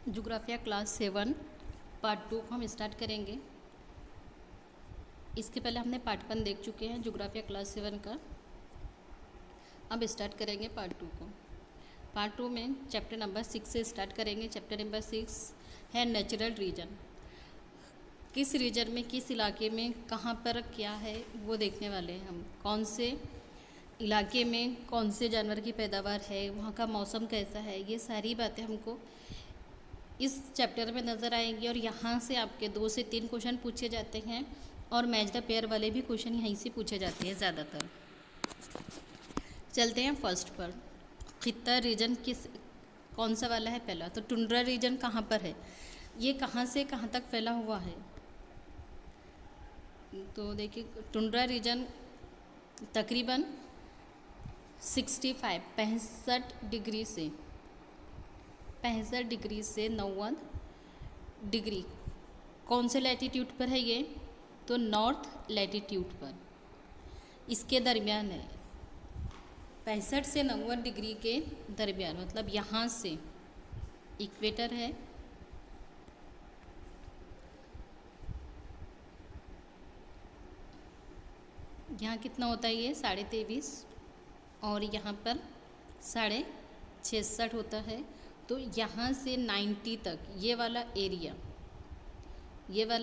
जोग्राफिया class 7 part 2 को हम start करेंगे। इसके पहले हमने पार्ट 1 देख चुके हैं जोग्राफिया क्लास 7 का। अब स्टार्ट करेंगे पार्ट 2 को। पार्ट 2 में चैप्टर नंबर 6 से स्टार्ट करेंगे। चैप्टर नंबर 6 है नेचुरल रीजन। किस रीजन में, किस इलाके में, कहाँ पर क्या है वो देखने वाले हैं हम। कौन से इलाके में कौन से जानवर की पैदावार है, वहाँ का मौसम कैसा है, ये सारी बातें हमको इस चैप्टर में नज़र आएंगी। और यहाँ से आपके 2 से 3 क्वेश्चन पूछे जाते हैं और मैच द पेयर वाले भी क्वेश्चन यहीं से पूछे जाते हैं ज़्यादातर। चलते हैं फर्स्ट पर। खित्ता रीजन कौन सा वाला है? पहला तो टुंड्रा रीजन कहाँ पर है, ये कहाँ से कहाँ तक फैला हुआ है? तो देखिए टुंड्रा रीजन तकरीबन 65 डिग्री से 90 डिग्री कौन से लैटीट्यूड पर है ये? तो नॉर्थ लैटीट्यूड पर इसके दरमियान है। 65 से 90 डिग्री के दरमियान, मतलब यहाँ से इक्वेटर है, यहाँ कितना होता है ये 23.5 और यहाँ पर 66.5 होता है। तो यहाँ से 90 तक ये वाला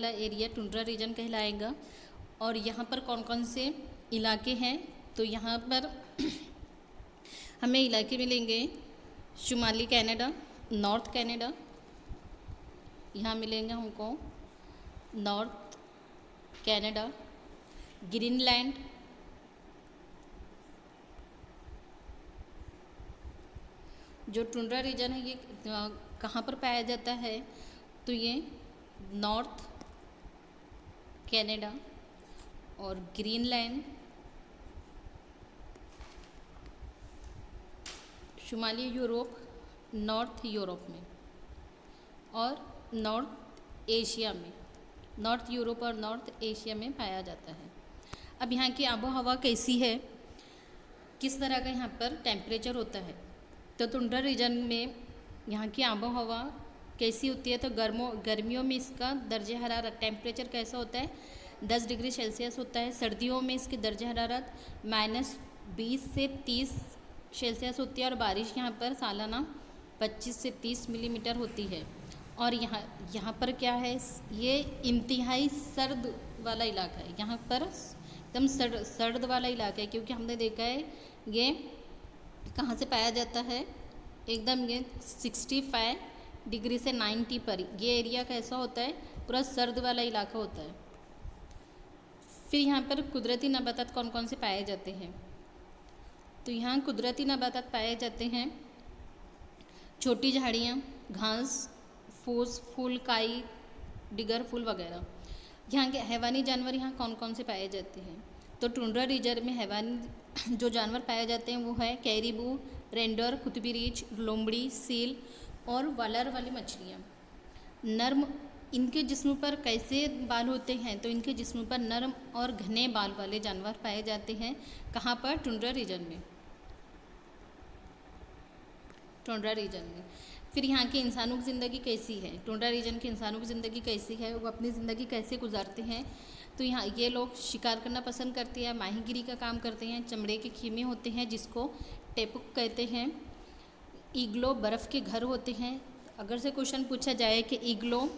एरिया टुंड्रा रीजन कहलाएगा। और यहाँ पर कौन कौन से इलाके हैं? तो यहाँ पर हमें इलाके मिलेंगे शुमाली कनाडा, नॉर्थ कनाडा, यहाँ मिलेंगे हमको नॉर्थ कनाडा, ग्रीनलैंड, जो टुंड्रा रीजन है ये कहाँ पर पाया जाता है? तो ये नॉर्थ कनाडा और ग्रीनलैंड, शुमाली यूरोप, नॉर्थ यूरोप में और नॉर्थ एशिया में, नॉर्थ यूरोप और नॉर्थ एशिया में पाया जाता है। अब यहाँ की आबो हवा कैसी है, किस तरह का यहाँ पर टेम्परेचर होता है? तो टुंड्रा रीजन में यहाँ की आबो हवा कैसी होती है? तो गर्मियों में इसका दर्जे हरारत टेम्परेचर कैसा होता है? 10 डिग्री सेल्सियस होता है। सर्दियों में इसकी दर्जे हरारत -20 से 30 सेल्सियस होती है और बारिश यहाँ पर सालाना 25 से 30 मिलीमीटर होती है। और यहाँ पर क्या है, ये इंतहाई सर्द वाला इलाका है। यहाँ पर एकदम सर्द वाला इलाका है, क्योंकि हमने देखा है ये कहाँ से पाया जाता है, एकदम ये 65 डिग्री से 90 पर ये एरिया कैसा होता है? पूरा सर्द वाला इलाका होता है। फिर यहाँ पर कुदरती नबातात कौन कौन से पाए जाते हैं? तो यहाँ कुदरती नबातात पाए जाते हैं छोटी झाड़ियाँ, घास फूस, फूल, काई, डिगर फूल वगैरह। यहाँ के हैवानी जानवर यहाँ कौन कौन से पाए जाते हैं? तो टुंड्रा रीजन में हैवानी जो जानवर पाए जाते हैं वो है कैरिबू, रेंडर, कुतबी रीछ, लोमड़ी, सील और वालर वाली मछलियाँ। नर्म इनके जिस्म पर कैसे बाल होते हैं? तो इनके जिस्म पर नर्म और घने बाल वाले जानवर पाए जाते हैं। कहाँ पर? टुंड्रा रीजन में, टुंड्रा रीजन में। फिर यहाँ के इंसानों की ज़िंदगी कैसी है? टुंड्रा रीजन के इंसानों की ज़िंदगी कैसी है, वो अपनी ज़िंदगी कैसे गुजारते हैं? तो यहाँ ये लोग शिकार करना पसंद करते हैं, माहीगिरी का काम करते हैं, चमड़े के खीमे होते हैं जिसको टेपुक कहते हैं, इग्लो बर्फ़ के घर होते हैं। अगर से क्वेश्चन पूछा जाए कि इग्लो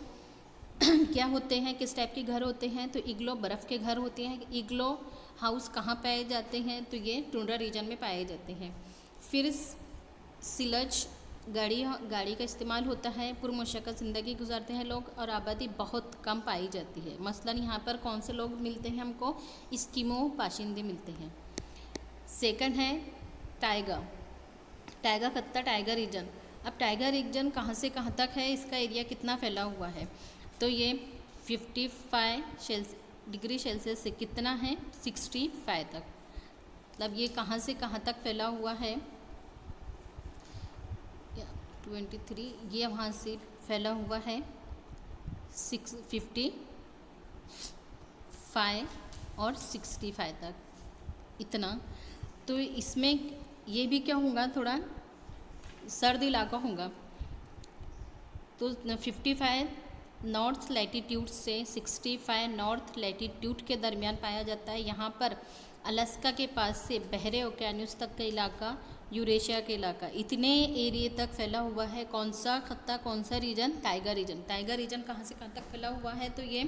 क्या होते हैं, किस टाइप के घर होते हैं, तो इग्लो बर्फ़ के घर होते हैं। इग्लो हाउस कहाँ पाए जाते हैं? तो ये टुंड्रा रीजन में पाए जाते हैं। फिर सिलज गाड़ी का इस्तेमाल होता है, पुरमशक्क़त ज़िंदगी गुजारते हैं लोग और आबादी बहुत कम पाई जाती है। मसलन यहाँ पर कौन से लोग मिलते हैं हमको? इस्किमो बाशिंदे मिलते हैं। सेकंड है टाइगा खत्ता, टाइगर रीजन। अब टाइगर रीजन कहाँ से कहाँ तक है, इसका एरिया कितना फैला हुआ है? तो ये 55 डिग्री सेल्सियस से कितना है? 65 तक। मतलब ये कहाँ से कहाँ तक फैला हुआ है? 23 ये वहाँ से फैला हुआ है 655 और 65 तक, इतना। तो इसमें ये भी क्या होगा, थोड़ा सर्द इलाका होगा। तो 55 नॉर्थ लैटीट्यूड से 65 नॉर्थ लैटीट्यूड के दरमियान पाया जाता है। यहाँ पर अलास्का के पास से बहरे ओकेानस तक का इलाका, यूरेशिया का इलाका, इतने एरिए तक फैला हुआ है। कौन सा खत्ता, कौन सा region? Tiger region. Tiger region कहाँ से कहाँ तक फैला हुआ है? तो ये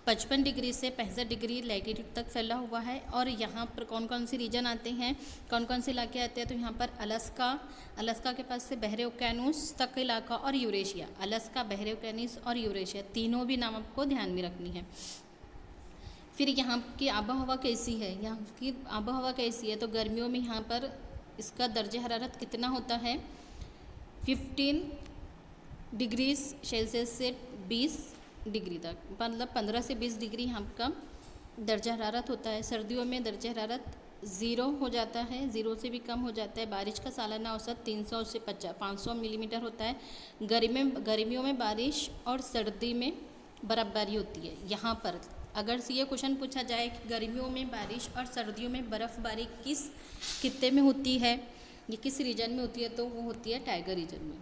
55 डिग्री से 65 डिग्री लैटीट्यूड तक फैला हुआ है। और यहाँ पर कौन कौन से रीजन आते हैं, कौन कौन से इलाके आते हैं? तो यहाँ पर अलास्का के पास से बहरे ओकेानस तक का इलाका और यूरेशिया। अलास्का, बहरे ओकेानस और यूरेशिया, तीनों भी नाम आपको ध्यान में रखनी है। फिर यहाँ की आबोहवा कैसी है? यहाँ की आबोहवा कैसी है? तो गर्मियों में यहाँ पर इसका दर्जे हरारत कितना होता है? 15 डिग्री सेल्सियस से 20 डिग्री तक, मतलब 15 से 20 डिग्री यहाँ का दर्जा हरारत होता है। सर्दियों में दर्जा हरारत 0 हो जाता है, 0 से भी कम हो जाता है। बारिश का सालाना औसत 300 से 500 मिलीमीटर होता है। गर्मियों में बारिश और सर्दी में बर्फ़बारी होती है। यहाँ पर अगर ये क्वेश्चन पूछा जाए कि गर्मियों में बारिश और सर्दियों में बर्फ़बारी किस खित्ते में होती है, ये किस रीजन में होती है, तो वो होती है टाइगर रीजन में।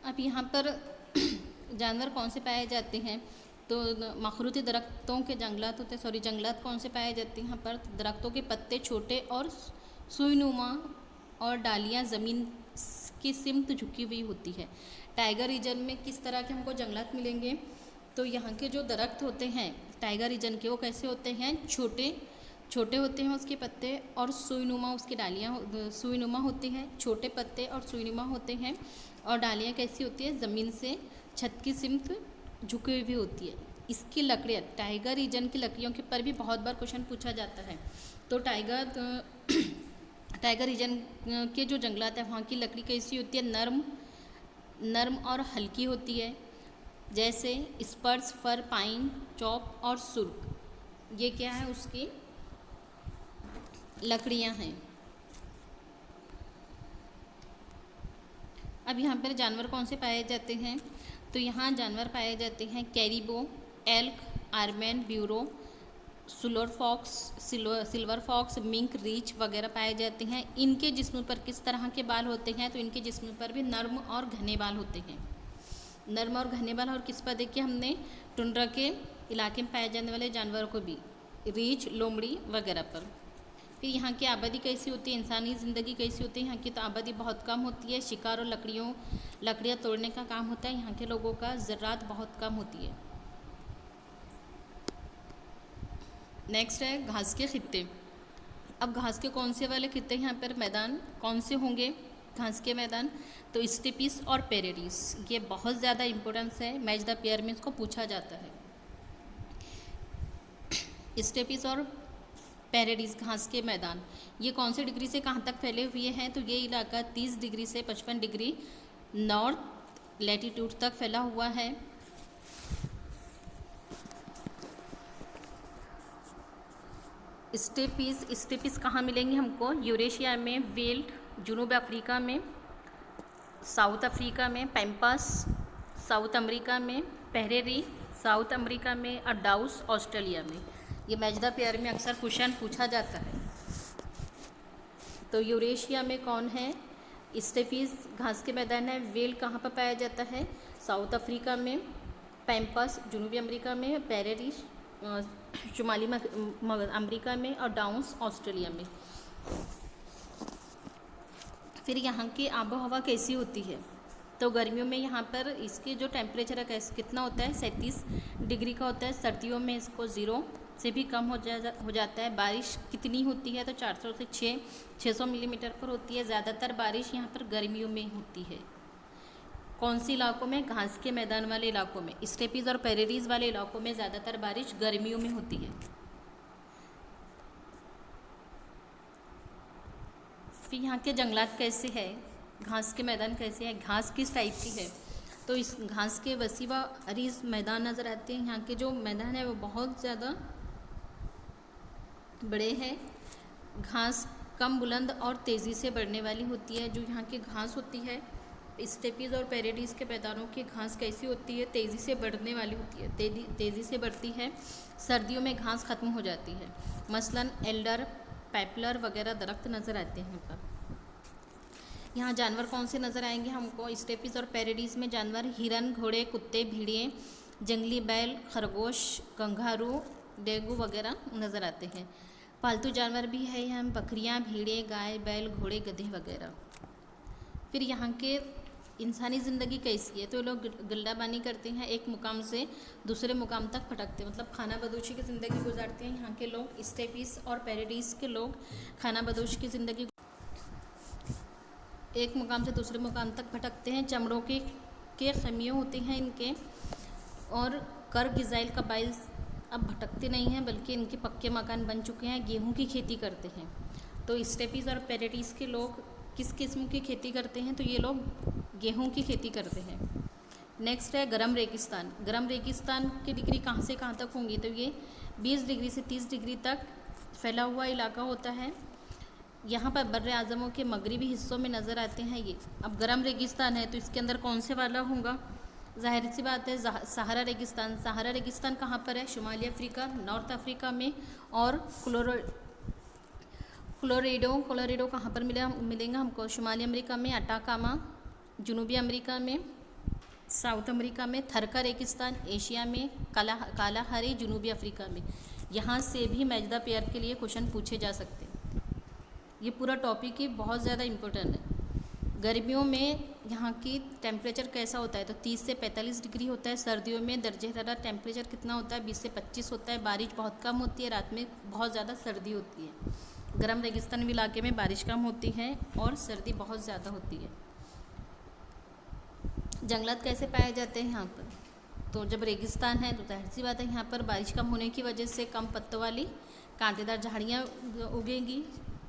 अब यहाँ पर जानवर कौन से पाए जाते हैं? तो मखरूती दरख्तों के जंगलात होते हैं। जंगलात कौन से पाए जाते हैं? यहाँ पर दरख्तों के पत्ते छोटे और सुईनुमा और डालियाँ ज़मीन की सिमत झुकी हुई होती है। टाइगर रीजन में किस तरह के हमको जंगलात मिलेंगे? तो यहाँ के जो दरख्त होते हैं टाइगर रीजन के, वो कैसे होते हैं? छोटे होते हैं उसके पत्ते और सुईनुमा उसकी डालियाँ सुईनुमा होती हैं। छोटे पत्ते और सुईनुमा होते हैं और डालियाँ कैसी होती है? ज़मीन से छत की सिमत झुकी हुई होती है। इसकी लकड़ियाँ, टाइगर रीजन की लकड़ियों के पर भी बहुत बार क्वेश्चन पूछा जाता है। तो टाइगर रीजन के जो जंगलात है वहाँ की लकड़ी कैसी होती है? नर्म और हल्की होती है, जैसे स्पर्स, फर, पाइन, चौप और सुर्ख। ये क्या है? उसकी लकड़ियाँ हैं। अब यहाँ पर जानवर कौन से पाए जाते हैं? तो यहाँ जानवर पाए जाते हैं कैरिबो, एल्क, आर्मेन, ब्यूरो, सिल्वर फॉक्स, मिंक, रीछ वगैरह पाए जाते हैं। इनके जिस्म पर किस तरह के बाल होते हैं? तो इनके जिस्म पर भी नर्म और घने बाल होते हैं। नर्म और घने बाल। और किस पर देखिए हमने? टुंड्रा के इलाके में पाए जाने वाले जानवरों को भी, रीछ, लोमड़ी वगैरह पर। फिर यहाँ की आबादी कैसी होती है? इंसानी ज़िंदगी कैसी होती है? यहाँ की तो आबादी बहुत कम होती है। शिकार और लकड़ियाँ तोड़ने का काम होता है। यहाँ के लोगों का ज़राअत बहुत कम होती है। नेक्स्ट है घास के खित्ते। अब घास के कौन से वाले खित्ते यहाँ पर मैदान कौन से होंगे? घास के मैदान तो स्टेपीज और पेरेडीज, ये बहुत ज़्यादा इम्पोर्टेंस है। मैच द पेयर में इसको पूछा जाता है। स्टेपीज और पेरेडीज घास के मैदान, ये कौन से डिग्री से कहाँ तक फैले हुए हैं? तो ये इलाका 30 डिग्री से 55 डिग्री नॉर्थ लैटीट्यूड तक फैला हुआ है। स्टेपीज कहाँ मिलेंगे हमको? यूरेशिया में, वेल्ड जुनूब अफ्रीका में, साउथ अफ्रीका में, पैम्पास साउथ अमेरिका में, पेरेरी साउथ अमेरिका में और डाउस ऑस्ट्रेलिया में। ये मैच द पेयर में अक्सर क्वेश्चन पूछा जाता है। तो यूरेशिया में कौन है? स्टेपीज घास के मैदान है। वेल कहाँ पर पाया जाता है? साउथ अफ्रीका में, पैम्पास जनूबी अमेरिका में, पेरेरी शुमाली अमेरिका में और डाउस ऑस्ट्रेलिया में। फिर यहाँ की आबोहवा कैसी होती है? तो गर्मियों में यहाँ पर इसके जो टेम्परेचर है कितना होता है? 37 डिग्री का होता है। सर्दियों में इसको 0 से भी कम हो जाता है। बारिश कितनी होती है? तो 400 से 600 मिलीमीटर पर होती है। ज़्यादातर बारिश यहाँ पर गर्मियों में होती है। कौन से इलाकों में? घास के मैदान वाले इलाकों में, स्टेपीज और पेरेरीज वाले इलाकों में ज़्यादातर बारिश गर्मियों में होती है। फिर यहाँ के जंगलात कैसे है? घास के मैदान कैसे है? घास किस टाइप की है? तो इस घास के वसी व अरीज मैदान नज़र आते हैं। यहाँ के जो मैदान है वो बहुत ज़्यादा बड़े हैं। घास कम बुलंद और तेज़ी से बढ़ने वाली होती है। जो यहाँ की घास होती है स्टेपीज और पेरेडीज के मैदानों की घास कैसी होती है? तेज़ी से बढ़ने वाली होती है, तेज़ी से बढ़ती है। सर्दियों में घास ख़त्म हो जाती है। मसलन एल्डर, पैपलर वगैरह दरख्त नज़र आते हैं यहाँ पर। यहाँ जानवर कौन से नज़र आएंगे हमको? स्टेपीज और पैरेडीज में जानवर हिरन, घोड़े, कुत्ते, भेड़िए, जंगली बैल, खरगोश, कंगारू, डेंगू वगैरह नज़र आते हैं। पालतू जानवर भी है यहाँ बकरियाँ, भेड़िए, गाय, बैल, घोड़े, गधे वगैरह। फिर यहाँ के इंसानी ज़िंदगी कैसी है? तो लोग गल्लाबानी करते हैं, एक मुकाम से दूसरे मुकाम तक भटकते हैं, मतलब खाना बदोशी की ज़िंदगी गुजारते हैं यहाँ के लोग। स्टेपीज और पैरेडीज के लोग खाना बदोश की ज़िंदगी, एक मुकाम से दूसरे मुकाम तक भटकते हैं। चमड़ों के खमियों होते हैं इनके, और कर गिजाइल कबाइल अब भटकते नहीं हैं, बल्कि इनके पक्के मकान बन चुके हैं। गेहूं की खेती करते हैं। तो स्टेपीज और पैरेडीज के लोग किस किस्म की खेती करते हैं? तो ये लोग गेहूं की खेती करते हैं। नेक्स्ट है गर्म रेगिस्तान। गर्म रेगिस्तान की डिग्री कहाँ से कहाँ तक होंगी? तो ये 20 डिग्री से 30 डिग्री तक फैला हुआ इलाका होता है। यहाँ पर बर्रे आज़मों के मगरबी हिस्सों में नज़र आते हैं ये। अब गर्म रेगिस्तान है तो इसके अंदर कौन से वाला होगा? ज़ाहिर सी बात है सहारा रेगिस्तान। सहारा रेगिस्तान कहाँ पर है? शुमाली अफ्रीका, नॉर्थ अफ्रीका में। और कोलोरेडो कहाँ पर मिलेगा हमको? शुमाली अमेरिका में। अटाकामा जुनूबी अमेरिका में। साउथ अमेरिका में। थरका रेगिस्तान एशिया में। कालाहारी जुनूबी अफ्रीका में। यहाँ से भी मैजदा पेयर के लिए क्वेश्चन पूछे जा सकते हैं। ये पूरा टॉपिक ही बहुत ज़्यादा इम्पोर्टेंट है। गर्मियों में यहाँ की टेम्परेचर कैसा होता है? तो 30 से 45 डिग्री होता है। सर्दियों में दर्जे हरारत टेम्परेचर कितना होता है? 20 से 25 होता है। बारिश बहुत कम होती है, रात में बहुत ज़्यादा सर्दी होती है। गर्म रेगिस्तान इलाके में बारिश कम होती है और सर्दी बहुत ज़्यादा होती है। जंगलात कैसे पाए जाते हैं यहाँ पर? तो जब रेगिस्तान है तो जाहिर सी बात है यहाँ पर बारिश कम होने की वजह से कम पत्तों वाली कांटेदार झाड़ियाँ उगेंगी।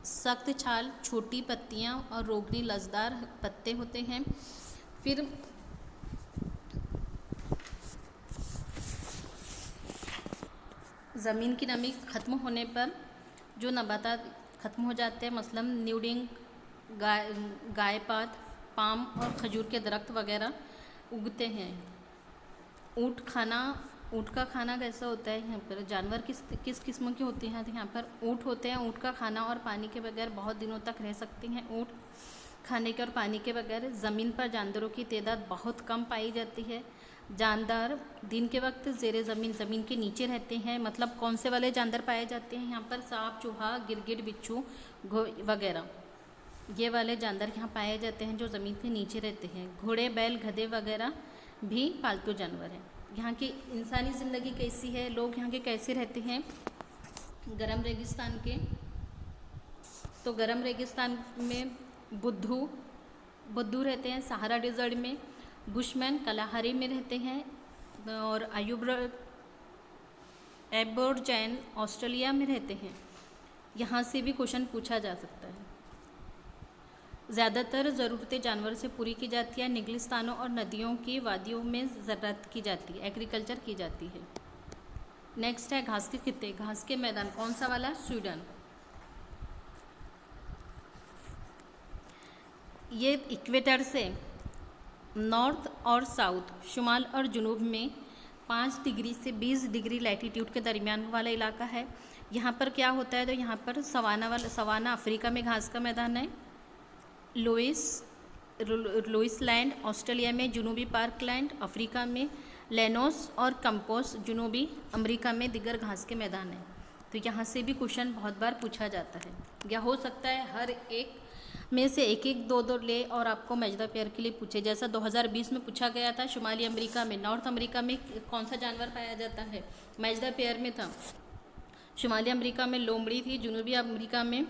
सख्त छाल, छोटी पत्तियाँ और रोगनी लसदार पत्ते होते हैं। फिर ज़मीन की नमी ख़त्म होने पर जो नबातात ख़त्म हो जाते हैं, मसलन न्यूडिंग, गायपात, पाम और खजूर के दरख्त वगैरह उगते हैं। ऊँट का खाना कैसा होता है? यहाँ पर जानवर किस किस्म के होते हैं? तो यहाँ पर ऊँट होते हैं। ऊँट का खाना और पानी के बगैर बहुत दिनों तक रह सकते हैं। ऊँट खाने के और पानी के बगैर। ज़मीन पर जानवरों की तादाद बहुत कम पाई जाती है। जानदार दिन के वक्त ज़मीन के नीचे रहते हैं। मतलब कौन से वाले जानवर पाए जाते हैं यहाँ पर? सांप, चूहा, गिरगिट, बिच्छू वगैरह, ये वाले जानवर यहाँ पाए जाते हैं जो ज़मीन के नीचे रहते हैं। घोड़े, बैल, गधे वगैरह भी पालतू जानवर हैं। यहाँ की इंसानी ज़िंदगी कैसी है? लोग यहाँ के कैसे रहते हैं गर्म रेगिस्तान के? तो गर्म रेगिस्तान में बुद्धू रहते हैं। सहारा डिज़र्ट में बुशमैन कलाहारी में रहते हैं। और एबोर्जैन ऑस्ट्रेलिया में रहते हैं। यहाँ से भी क्वेश्चन पूछा जा सकता है। ज़्यादातर ज़रूरतें जानवर से पूरी की जाती है। निगलिस्तानों और नदियों की वादियों में ज़राअत की जाती है, एग्रीकल्चर की जाती है। नेक्स्ट है घास के खित्ते, घास के मैदान। कौन सा वाला? स्वीडन। ये इक्वेटर से नॉर्थ और साउथ, शुमाल और जुनूब में 5 डिग्री से 20 डिग्री लैटीट्यूड के दरमियान वाला इलाका है। यहाँ पर क्या होता है? तो यहाँ पर सवाना अफ्रीका में घास का मैदान है। लुइस लैंड ऑस्ट्रेलिया में, जुनूबी पार्कलैंड अफ्रीका में, लेनोस और कंपोस जुनूबी अमेरिका में दिगर घास के मैदान हैं। तो यहाँ से भी क्वेश्चन बहुत बार पूछा जाता है, या हो सकता है हर एक में से एक एक दो ले और आपको मैजदा पेयर के लिए पूछे। जैसा 2020 में पूछा गया था, शुमाली अमेरिका में, नॉर्थ अमेरिका में कौन सा जानवर पाया जाता है? मैजदा पेयर में था। शुमाली अमेरिका में लोमड़ी थी, जुनूबी अमेरिका में,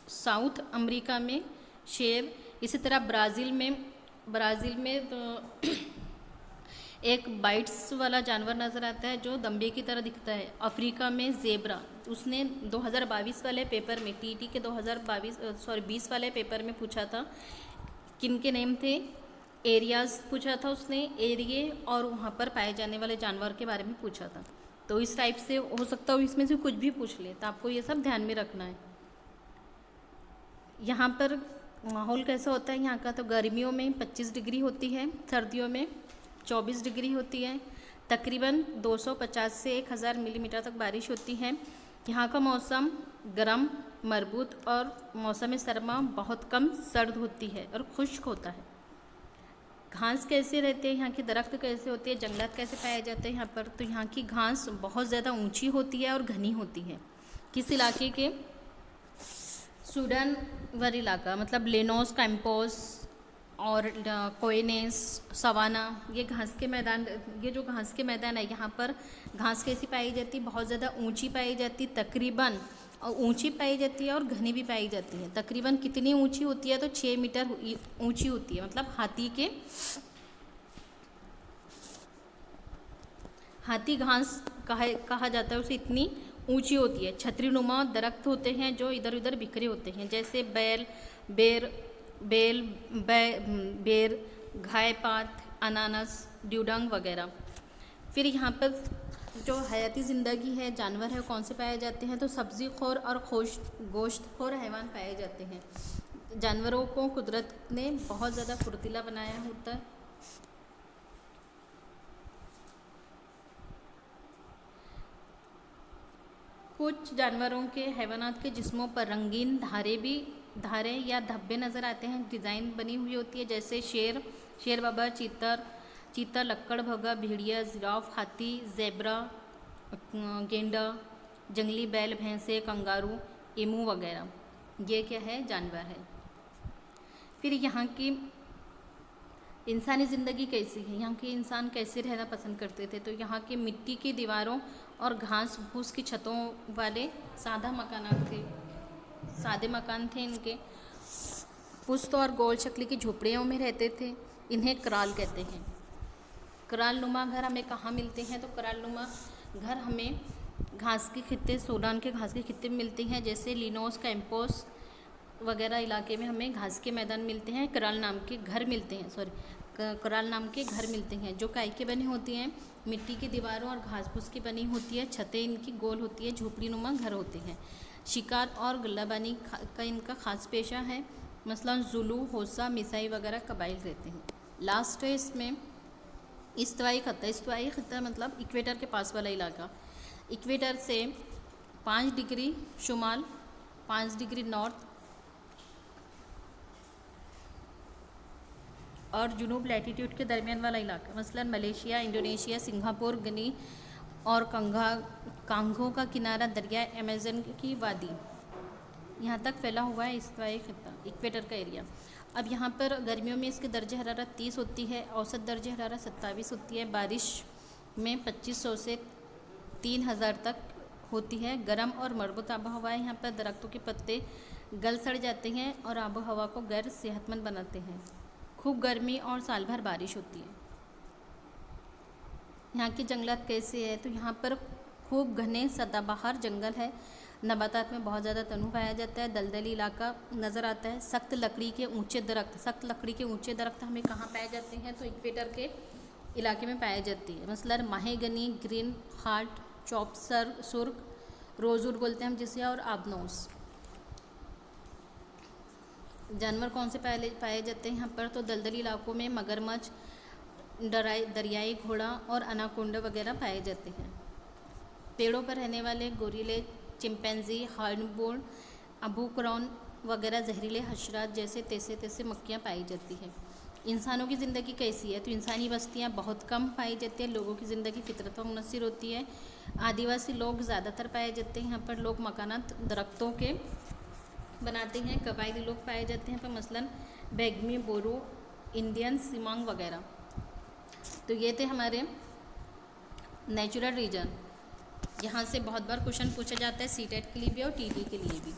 साउथ अमेरिका में शेर। इसी तरह ब्राज़ील में तो एक बाइट्स वाला जानवर नज़र आता है जो दम्बे की तरह दिखता है। अफ्रीका में ज़ेब्रा। उसने 2022 वाले पेपर में, टीटी के 2020 वाले पेपर में पूछा था। किन के नेम थे? एरियाज़ पूछा था उसने, एरिए, और वहाँ पर पाए जाने वाले जानवर के बारे में पूछा था। तो इस टाइप से हो सकता हो इसमें से कुछ भी पूछ ले, तो आपको ये सब ध्यान में रखना है। यहाँ पर माहौल कैसा होता है यहाँ का? तो गर्मियों में 25 डिग्री होती है, सर्दियों में 24 डिग्री होती है। तकरीबन 250 से 1000 मिलीमीटर तक बारिश होती है। यहाँ का मौसम गर्म मरबूत और मौसम सरमा बहुत कम सर्द होती है और खुश्क होता है। घास कैसे रहते हैं, यहाँ के दरख्त कैसे होते हैं, जंगलात कैसे पाए जाते हैं यहाँ पर, तो यहाँ की घास बहुत ज़्यादा ऊंची होती है और घनी होती है। किस इलाके के? सूडान वर इलाका, मतलब लेनोस, कैंपोस और कोएनेस, सवाना, ये घास के मैदान, ये जो घास के मैदान है यहाँ पर घास कैसी पाई जाती है? बहुत ज़्यादा ऊंची पाई जाती, तकरीबन, और ऊंची पाई जाती है और घनी भी पाई जाती है। तकरीबन कितनी ऊंची होती है? तो 6 मीटर ऊंची होती है, मतलब हाथी घास कहा जाता है उसे, इतनी ऊंची होती है। छतरीनुमा दरख्त होते हैं जो इधर उधर बिखरे होते हैं, जैसे बेर, घायपात, अनानस, ड्यूडंग वगैरह। फिर यहाँ पर जो हयाती ज़िंदगी है, जानवर है, कौन से पाए जाते हैं? तो सब्ज़ी खोर और गोश्तखोर हैवान पाए जाते हैं। जानवरों को कुदरत ने बहुत ज़्यादा फुर्तीला बनाया होता है। कुछ जानवरों के, हैवानात के जिस्मों पर रंगीन धारें या धब्बे नज़र आते हैं, डिज़ाइन बनी हुई होती है, जैसे शेर बबर, चीता, लक्कड़भगा, भेड़िया, जिराफ, हाथी, ज़ेब्रा, गेंडा, जंगली बैल, भैंसे, कंगारू, एमू वगैरह। ये क्या है? जानवर है। फिर यहाँ की इंसानी ज़िंदगी कैसी है, यहाँ के इंसान कैसे रहना पसंद करते थे? तो यहाँ के मिट्टी की दीवारों और घास फूस की छतों वाले सादे मकान थे इनके। पुश्त और गोल शक्ल की झोपड़ियों में रहते थे, इन्हें कराल कहते हैं। कराल नुमा घर हमें कहाँ मिलते हैं? तो कराल नुमा घर हमें घास के खित्ते, सूडान के घास के खित्ते में मिलते हैं, जैसे लिनोस, कैंपोस वगैरह इलाके में हमें घास के मैदान मिलते हैं, कराल नाम के घर मिलते हैं, जो काई के बने होती हैं, मिट्टी की दीवारों और घास फूस की बनी होती है, छतें इनकी गोल होती है, झोपड़ी नुमा घर होते हैं। शिकार और गल्लाबानी का इनका खास पेशा है, मसलन जुलू, होसा, मिसाई वगैरह कबाइल रहते हैं। लास्ट है इसमें इस्तिवाई खत्ता मतलब इक्वेटर के पास वाला इलाका। इक्वेटर से 5 डिग्री शुमाल, 5 डिग्री नॉर्थ और जुनूब लैटीट्यूड के दरमियान वाला इलाका, मसलन मलेशिया, इंडोनेशिया, सिंगापुर, गिनी और कांगो का किनारा, दरिया अमेज़न की वादी, यहाँ तक फैला हुआ है इस्तिवाई खित्ता, इक्वेटर का एरिया। अब यहाँ पर गर्मियों में इसकी दर्ज हरारत 30 होती है, औसत दर्ज हरारत 27 होती है, बारिश में 2500 से 3000 तक होती है। गर्म और मरबूत आबो हवा है, यहाँ पर दरख्तों के पत्ते गल सड़ जाते हैं और आबो हवा को गैर सेहतमंद बनाते हैं। खूब गर्मी और साल भर बारिश होती है। यहाँ के जंगलात कैसे है? तो यहाँ पर खूब घने सदाबहार जंगल है, नबातात में बहुत ज़्यादा तनु पाया जाता है, दलदली इलाका नज़र आता है। सख्त लकड़ी के ऊंचे दरख्त हमें कहाँ पाए जाते हैं? तो इक्वेटर के इलाके में पाए जाती है, मसलन माहेगनी, ग्रीन हार्ट, चॉपसर, सुर्ख, रोजवुड बोलते हैं हम जिसे, और आबनोस। जानवर कौन से पाए जाते हैं यहाँ पर? तो दलदली इलाकों में मगरमच्छ, दरियाई घोड़ा और अनाकोंडा वगैरह पाए जाते हैं। पेड़ों पर रहने वाले गोरिल्ले, चिंपैंजी, हार्नबोन, अबूकरॉन वगैरह जहरीले हशरात जैसे तैसे मक्खियाँ पाई जाती हैं। इंसानों की ज़िंदगी कैसी है? तो इंसानी बस्तियाँ बहुत कम पाई जाती हैं, लोगों की ज़िंदगी फितरत पर मुनहसर होती है। आदिवासी लोग ज़्यादातर पाए जाते हैं यहाँ पर, लोग मकानात दरख्तों के बनाते हैं। कबायली लोग पाए जाते हैं पर, मसलन बैगमी, बोरो, इंडियन, सिमांग वगैरह। तो ये थे हमारे नेचुरल रीजन। यहाँ से बहुत बार क्वेश्चन पूछा जाता है सीटेट के लिए भी और टीटी के लिए भी।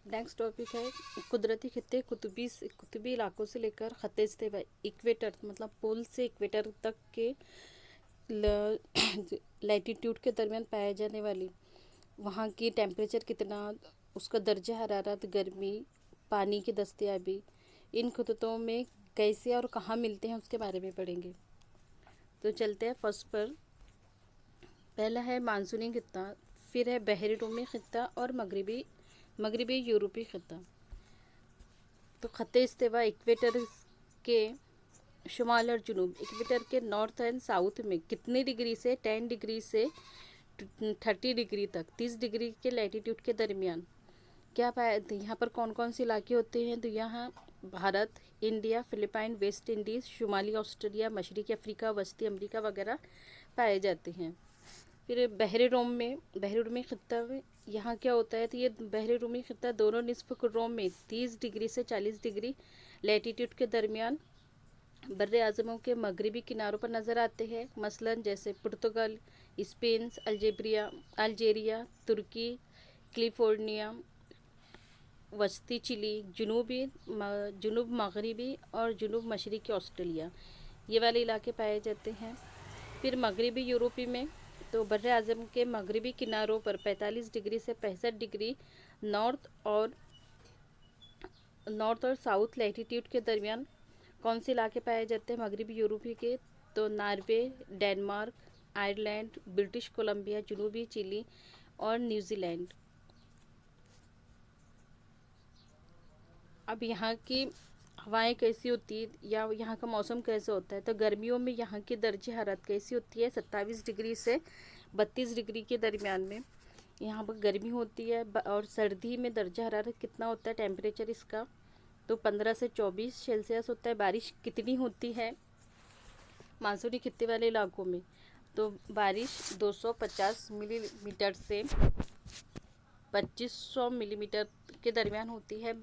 नेक्स्ट टॉपिक है कुदरती खित्ते। कुतुबी इलाकों से लेकर खत्ते इस्तीवा, इक्वेटर मतलब पोल से इक्वेटर तक के लैटीट्यूड के दरमियान पाए जाने वाली, वहाँ की टेम्परेचर कितना, उसका दर्जा हरारत, गर्मी, पानी की दस्तयाबी, इन खित्तों में कैसे और कहाँ मिलते हैं उसके बारे में पढ़ेंगे। तो चलते हैं फर्स्ट पर। पहला है मानसूनी खित्ता, फिर है बहरी रोमी खित्ता और मगरबी यूरोपीय खित्ता। तो खत्ते इस्तीवा इक्वेटर के शुमाल और जुनूब, इक्वेटर के नॉर्थ एंड साउथ में कितने डिग्री से 10 डिग्री से 30 डिग्री तक, 30 डिग्री के लैटीट्यूड के दरमियान क्या पाया, यहाँ पर कौन कौन से इलाके होते हैं? तो यहाँ Bharat, India, Philippine, West Indies, शुमाली ऑस्ट्रेलिया, मशरक़ी अफ्रीका, वस्ती अमेरिका वगैरह पाए जाते हैं। फिर बहरे रोमी ख़ित्ता में यहाँ क्या होता है? तो ये बहरे रोमी ख़ित्ता दोनों निस्फ़ रोम में 30 डिग्री से 40 डिग्री लैटीट्यूड के दरमियान बर्रे आज़मों के मगरबी किनारों पर नज़र आते हैं, मसलन जैसे पुर्तगाल, स्पेन, अल्जेरिया, तुर्की, कैलिफोर्निया, वस्ती चिली, जुनूब मगरबी और जुनूब मशरक़ी ऑस्ट्रेलिया, ये वाले इलाके पाए जाते हैं। फिर मगरबी यूरोपी में तो बर्रे आज़म के मगरबी किनारों पर 45 डिग्री से 65 डिग्री नॉर्थ और साउथ लैटीट्यूड के दरमियान कौन से इलाके पाए जाते हैं मगरबी यूरोपी के? तो Norway, Denmark, Ireland, British Columbia, जनूबी चिली और न्यूजीलैंड। अब यहाँ की हवाएं कैसी होती है या यहाँ का मौसम कैसे होता है? तो गर्मियों में यहाँ की दर्जे हरारत कैसी होती है? 27 डिग्री से 32 डिग्री के दरमियान में यहाँ पर गर्मी होती है। और सर्दी में दर्जा हरारत कितना होता है टेम्परेचर इसका? तो 15 से 24 सेल्सियस होता है। बारिश कितनी होती है मानसूनी खित्ते वाले इलाकों में? तो बारिश 250 मिलीमीटर से 2500 मिलीमीटर के दरमियान होती है।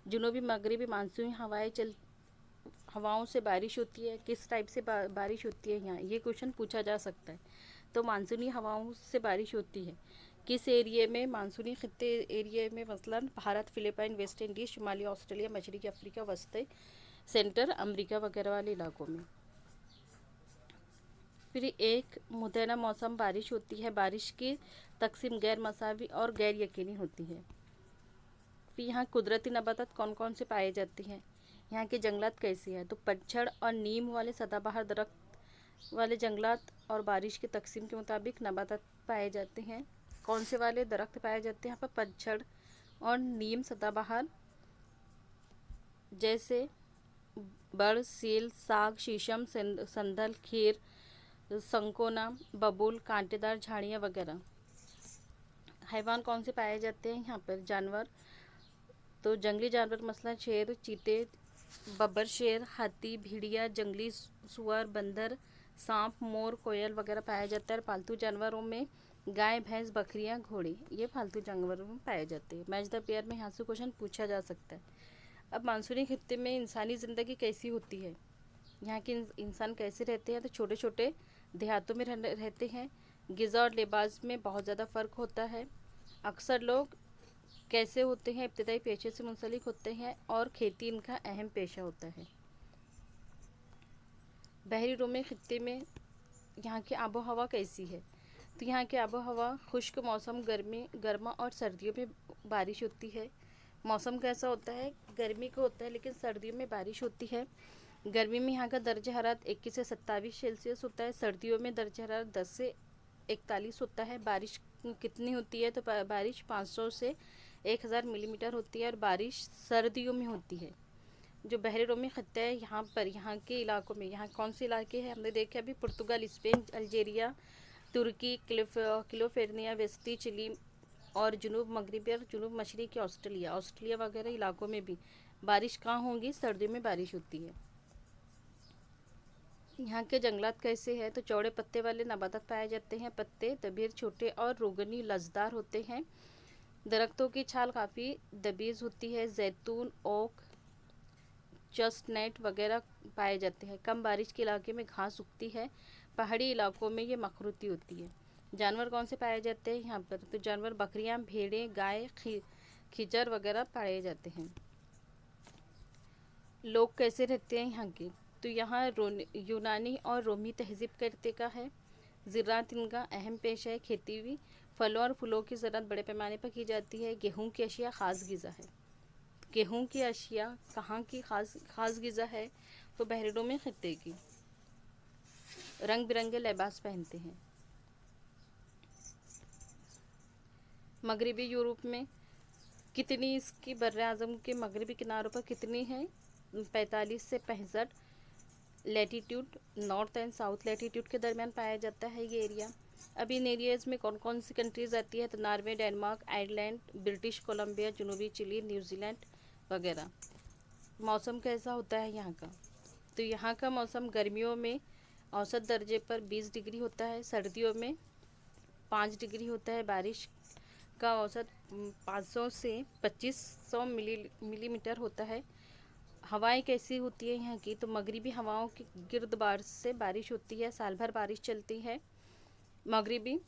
जुनूबी मगरबी मानसूनी हवाओं से बारिश होती है। किस टाइप से बारिश होती है यहाँ, ये क्वेश्चन पूछा जा सकता है। तो मानसूनी हवाओं से बारिश होती है किस एरिया में? मानसूनी खित्ते एरिया में, मसलन भारत, फिलीपाइन, वेस्ट इंडीज़, शुमाली ऑस्ट्रेलिया, मशरक़ी अफ्रीका, वस्ती सेंटर अमेरिका वगैरह वाले इलाकों में। फिर एक मुतैना मौसम बारिश होती है। बारिश की तकसीम गैर मसावी और गैर यकीनी होती है। फिर यहाँ कुदरती नबातात कौन कौन से पाए जाते हैं? यहाँ के जंगलात कैसे हैं? तो पतझड़ और नीम वाले सदाबहार दरख्त वाले जंगलात और बारिश की तकसीम के मुताबिक नबातात पाए जाते हैं। कौन से वाले दरख्त पाए जाते हैं यहाँ पर? पतझड़ और नीम सदाबहार, जैसे बड़, सील, साग, शीशम, संदल, खीर, संकोना, बबूल, कांटेदार झाड़ियाँ वगैरह। हैवान कौन से पाए जाते हैं यहाँ पर? जानवर तो जंगली जानवर मसलन शेर, चीते, बब्बर शेर, हाथी, भेड़िया, जंगली सुअर, बंदर, सांप, मोर, कोयल वगैरह पाया जाता है। पालतू जानवरों में गाय, भैंस, बकरियां, घोड़े, ये पालतू जानवरों में पाए जाते हैं। मैच द पेयर में यहाँ से क्वेश्चन पूछा जा सकता है। अब मानसूनी खित्ते में इंसानी ज़िंदगी कैसी होती है? यहाँ के इंसान कैसे रहते हैं? तो छोटे छोटे देहातों में रहते हैं। ग़िज़ा और लिबास में बहुत ज़्यादा फ़र्क होता है। अक्सर लोग कैसे होते हैं? इब्तदाई पेशे से मुंसलिक होते हैं और खेती इनका अहम पेशा होता है। बहरी रोमी खित्ते में यहाँ की आबो हवा कैसी है? तो यहाँ की आबो हवा खुश्क मौसम, गर्मा और सर्दियों में बारिश होती है। मौसम कैसा होता है? गर्मी का होता है लेकिन सर्दियों में बारिश होती है। गर्मी में यहाँ का दर्जा हरारत 21 से 27 सेल्सियस होता है। सर्दियों में दर्जा हरारत 10 से 41 होता है। बारिश कितनी होती है? तो बारिश 500 से 1000 मिलीमीटर होती है और बारिश सर्दियों में होती है। जो बहरे रोमी खत्ता है यहाँ पर, यहाँ के इलाकों में, यहाँ कौन से इलाके हैं हमने देखे अभी? पुर्तगाल, स्पेन, अल्जेरिया, तुर्की, कैलिफोर्निया, वेस्टी चिली और जुनूब मगरबी और जुनूब मशरक़ी ऑस्ट्रेलिया वगैरह इलाकों में भी बारिश कहाँ होंगी? सर्दियों में बारिश होती है। यहाँ के जंगलात कैसे हैं? तो चौड़े पत्ते वाले नबातात पाए जाते हैं। पत्ते दबीर, छोटे और रोगनी लजदार होते हैं। दरख्तों की छाल काफ़ी दबीज़ होती है। जैतून, ओक, चेस्टनट वगैरह पाए जाते हैं। कम बारिश के इलाके में घास उगती है। पहाड़ी इलाकों में ये मखरूती होती है। जानवर कौन से पाए जाते हैं यहाँ पर? तो जानवर बकरियाँ, भेड़ें, गाय, खिचर वगैरह पाए जाते हैं। लोग कैसे रहते हैं यहाँ के? तो यहाँ यूनानी और रोमी तहज़ीब करते का है। ज़राअत इनका अहम पेशा है। खेती भी, फलों और फूलों की ज़राअत बड़े पैमाने पर की जाती है। गेहूँ की अशिया ख़ास ग़िज़ा है। गेहूँ की अशिया कहाँ की ख़ास ग़िज़ा है? तो बहरे रोमी खित्ते की। रंग बिरंगे लिबास पहनते हैं। मगरबी यूरोप में कितनी इसकी बर्रे आज़म के मगरबी किनारों पर कितनी है? 45 से 65 latitude, north and south latitude के दरमियान पाया जाता है ये एरिया। अब इन एरियाज़ में कौन कौन सी कंट्रीज़ आती है, तो Norway, Denmark, Ireland, British Columbia, जनूबी चिली, न्यूजीलैंड वगैरह। मौसम कैसा होता है यहाँ का, तो यहाँ का मौसम गर्मियों में औसत दर्जे पर 20 डिग्री होता है, सर्दियों में 5 डिग्री होता है, बारिश का औसत 500 से 2500 मिलीमीटर होता है। हवाएं कैसी होती है यहाँ की, तो मगरिबी हवाओं की गिरदबार से बारिश होती है, साल भर बारिश चलती है। मगरिबी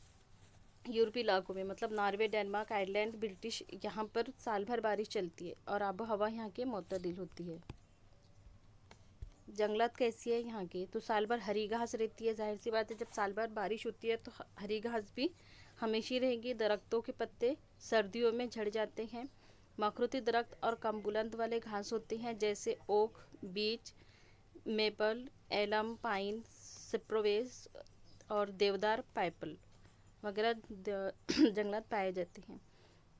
यूरोपीय इलाकों में मतलब नॉर्वे, डेनमार्क, आयरलैंड, ब्रिटिश, यहाँ पर साल भर बारिश चलती है और आबो हवा यहाँ की मुतदिल होती है। जंगलात कैसी है यहाँ की, तो साल भर हरी घास रहती है। जाहिर सी बात है, जब साल भर बारिश होती है तो हरी घास भी हमेशा रहेगी। दरख्तों के पत्ते सर्दियों में झड़ जाते हैं। मखरूती दरख्त और कम बुलंद वाले घास होते हैं, जैसे ओक, बीच, मेपल, एलम, पाइन, सिप्रोवेस और देवदार, पाइपल वगैरह जंगलात पाए जाते हैं।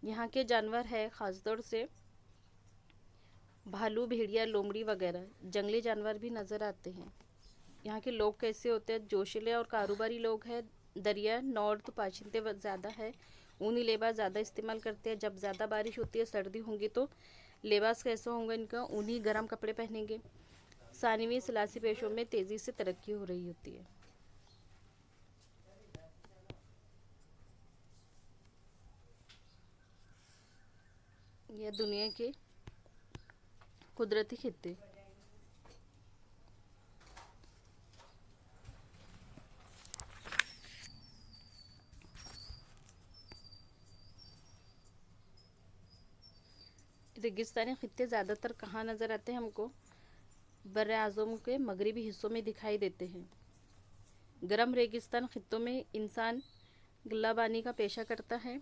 यहाँ के जानवर है ख़ासतौर से भालू, भेड़िया, लोमड़ी वगैरह जंगली जानवर भी नज़र आते हैं। यहाँ के लोग कैसे होते हैं, जोशीले और कारोबारी लोग हैं। दरिया नॉर्थ पाशिंदे ज़्यादा है, ऊनी लिबास ज़्यादा इस्तेमाल करते हैं। जब ज़्यादा बारिश होती है, सर्दी होंगी, तो लिबास कैसा होगा इनका, ऊनी गर्म कपड़े पहनेंगे। सानवी सलासी पेशों में तेज़ी से तरक्की हो रही होती है। यह दुनिया के कुदरती खित्ते। रेगिस्तानी खित्ते ज़्यादातर कहाँ नज़र आते हैं हमको, बर्रे आज़म के मगरबी हिस्सों में दिखाई देते हैं। गर्म रेगिस्तान खित्तों में इंसान गुल्लाबानी का पेशा करता है